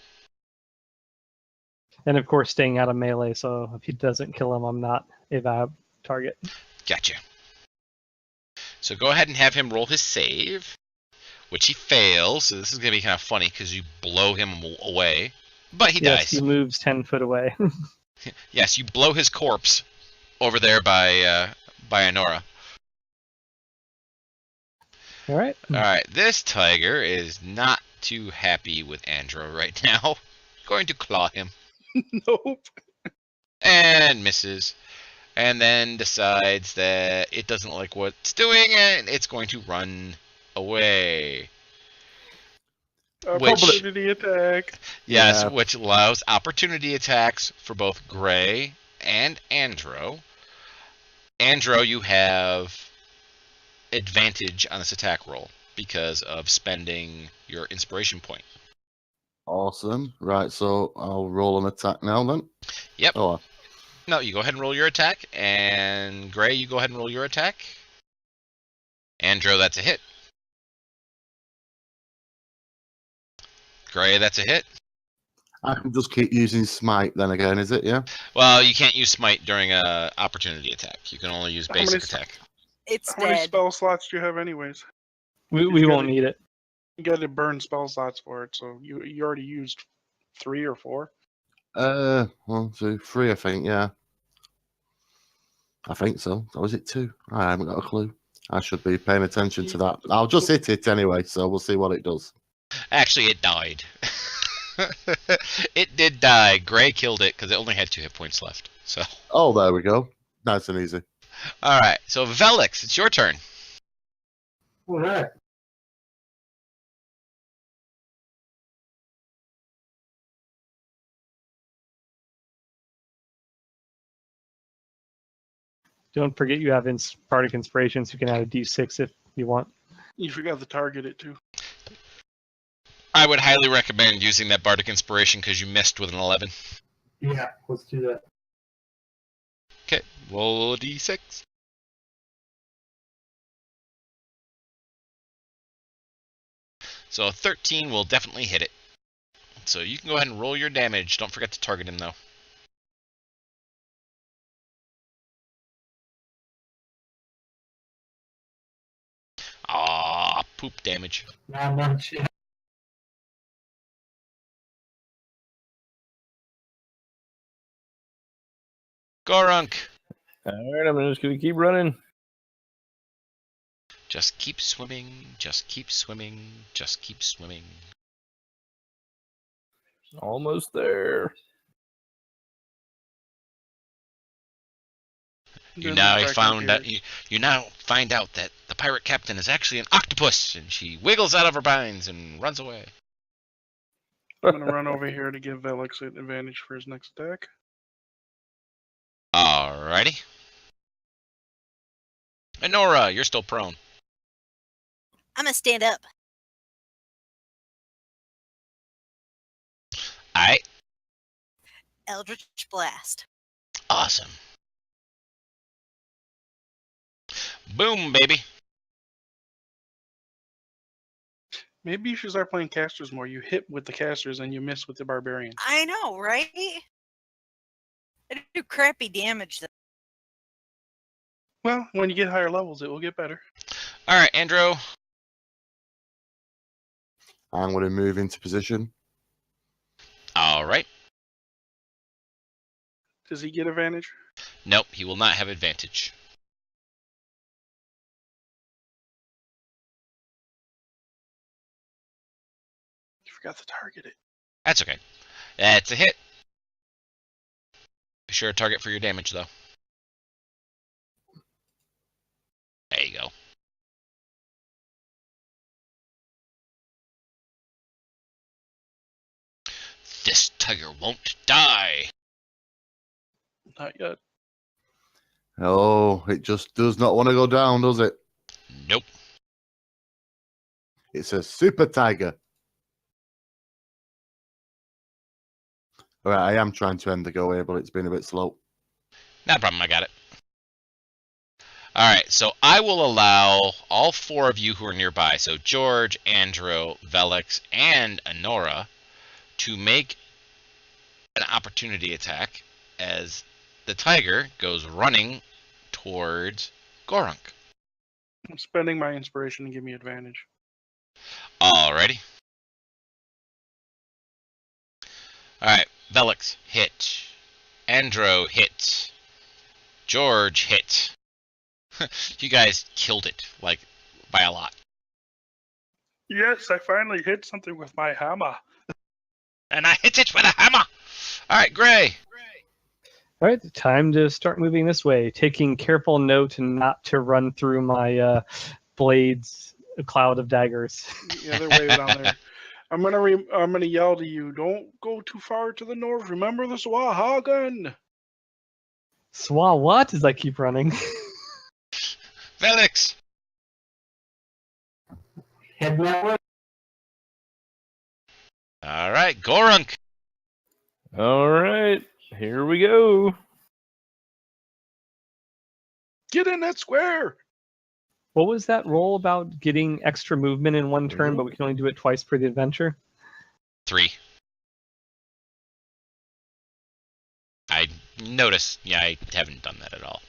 And of course, staying out of melee, so if he doesn't kill him, I'm not a target. Gotcha. So go ahead and have him roll his save, which he fails. So this is going to be kind of funny because you blow him away. But he Yes, dies. he moves 10 foot away. Yes, you blow his corpse over there by Honora. All right. All right, this tiger is not too happy with Andro right now. Going to claw him. Nope. And misses. And then decides that it doesn't like what it's doing and it's going to run away. Opportunity attack. Yes, Yeah. which allows opportunity attacks for both Gray and Andro. Andro, you have advantage on this attack roll because of spending your inspiration point. Awesome. Right, so I'll roll an attack now then. Yep. Oh, No, you go ahead and roll your attack, and Gray, you go ahead and roll your attack. Andro, that's a hit. Gray, that's a hit. I can just keep using smite then again, is it? Yeah. Well, you can't use smite during a opportunity attack. You can only use How many basic s- attack. It's How many dead. spell slots do you have anyways? We won't need it. You got to burn spell slots for it, so you already used 3 or 4. 1, 2, 3, I think. Yeah. I think so. Or was it 2? I haven't got a clue. I should be paying attention to that. I'll just hit it anyway, so we'll see what it does. Actually, it died. It did die. Gray killed it because it only had 2 hit points left. So, Oh, there we go. Nice and easy. all right. So, Velix, it's your turn. All right. Don't forget you have Bardic Inspiration, so you can add a d6 if you want. You forgot to target it too. I would highly recommend using that Bardic Inspiration because you missed with an 11. Yeah, let's do that. Okay, roll a d6. So a 13 will definitely hit it. So you can go ahead and roll your damage. Don't forget to target him, though. Ah, poop damage. Not much. Gorunk, All right, I'm just gonna keep running. Just keep swimming, just keep swimming, just keep swimming. Almost there. You Then now the Kraken found that appears. you now find out that the pirate captain is actually an octopus, and she wiggles out of her binds and runs away. I'm gonna run over here to give Velix an advantage for his next attack. Alrighty. And Nora, you're still prone. I'm gonna stand up. Alright, Eldritch Blast. awesome. Boom, baby. Maybe you should start playing casters more. You hit with the casters and you miss with the barbarian. I know, right? I do crappy damage though. Well, when you get higher levels, it will get better. Alright, Andrew. I'm going to move into position. Alright. Does he get advantage? Nope, he will not have advantage. You forgot to target it. That's okay. That's a hit. Be sure to target for your damage, though. There you go. This tiger won't die. Not yet. Oh, it just does not want to go down, does it? Nope. It's a super tiger. All right, I am trying to end the go here, but it's been a bit slow. Not a problem, I got it. Alright, so I will allow all four of you who are nearby, so George, Andrew, Velix, and Honora, to make an opportunity attack as the tiger goes running towards Gorunk. I'm spending my inspiration to give me advantage. Alrighty. Alright, Velix, hit. Andrew, hit. George, hit. You guys killed it, like, by a lot. Yes, I finally hit something with my hammer. And I hit it with a hammer! Alright, Gray. All right, time to start moving this way, taking careful note not to run through my blades, a cloud of daggers. The other way down there. I'm gonna yell to you. Don't go too far to the north. Remember the Swahagan. Swa what? As I keep running. Velix. Heading that way. Alright, Gorunk. All right, here we go. Get in that square. What was that roll about getting extra movement in one turn, but we can only do it twice per the adventure? 3. I noticed. Yeah, I haven't done that at all.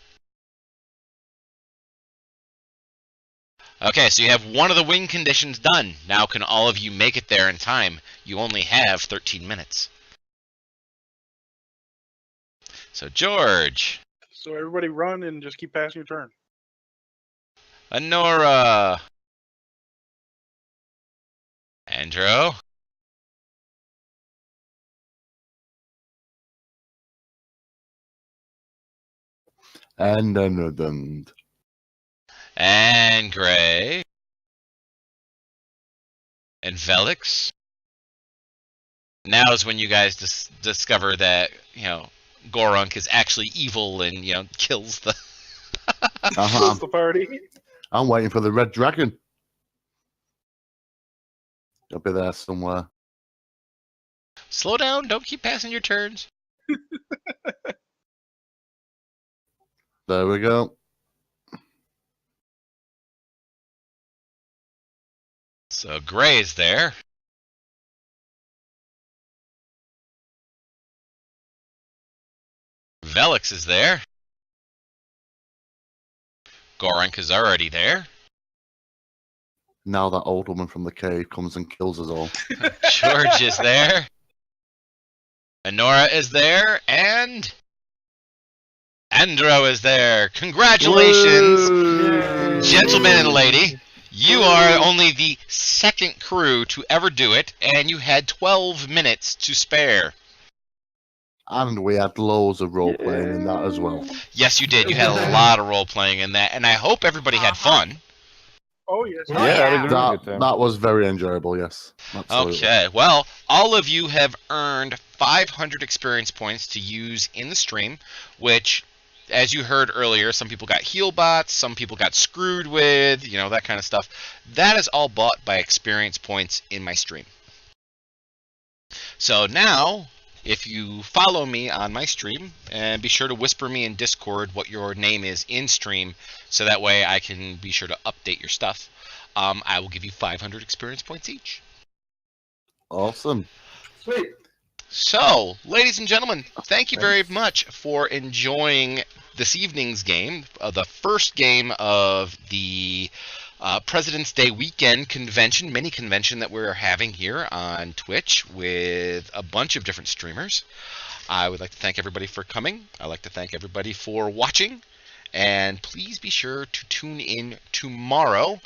Okay, so you have one of the wing conditions done. Now can all of you make it there in time? You only have 13 minutes. So George, So everybody run and just keep passing your turn. Honora, Andrew, And and Gray, and Velix. Now is when you guys discover that, Gorunk is actually evil and, kills the... Close the party. I'm waiting for the red dragon. It'll be there somewhere. Slow down, don't keep passing your turns. There we go. So Gray is there. Velix is there. Gorunk is already there. Now that old woman from the cave comes and kills us all. George is there. Honora is there. And Andrew is there. Congratulations! Woo! Gentleman and lady, you are only the second crew to ever do it, and you had 12 minutes to spare. And we had loads of role playing in that as well. Yes, you did. You had a lot of role playing in that, and I hope everybody had fun. Oh, yes. Oh, yeah. That was very enjoyable, yes. Absolutely. Okay, well, all of you have earned 500 experience points to use in the stream, which, as you heard earlier, some people got heal bots, some people got screwed with, you know, that kind of stuff. That is all bought by experience points in my stream. So now, if you follow me on my stream, and be sure to whisper me in Discord what your name is in stream, so that way I can be sure to update your stuff, I will give you 500 experience points each. Awesome. Sweet. So, ladies and gentlemen, thank you very much for enjoying this evening's game, the first game of the President's Day weekend convention, mini convention that we're having here on Twitch with a bunch of different streamers. I would like to thank everybody for coming. I'd like to thank everybody for watching. And please be sure to tune in tomorrow.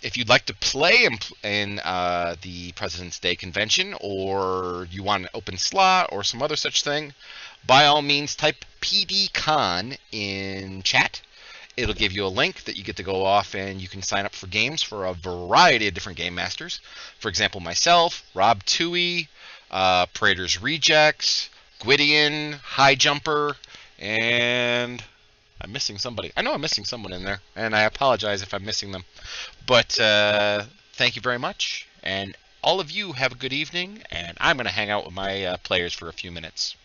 If you'd like to play in the President's Day convention, or you want an open slot or some other such thing, by all means type PDCon in chat. It'll give you a link that you get to go off and you can sign up for games for a variety of different game masters. For example, myself, Rob Toohey, Praetor's Rejects, Gwydion, High Jumper, and I'm missing somebody. I know I'm missing someone in there, and I apologize if I'm missing them. But thank you very much, and all of you have a good evening, and I'm going to hang out with my players for a few minutes.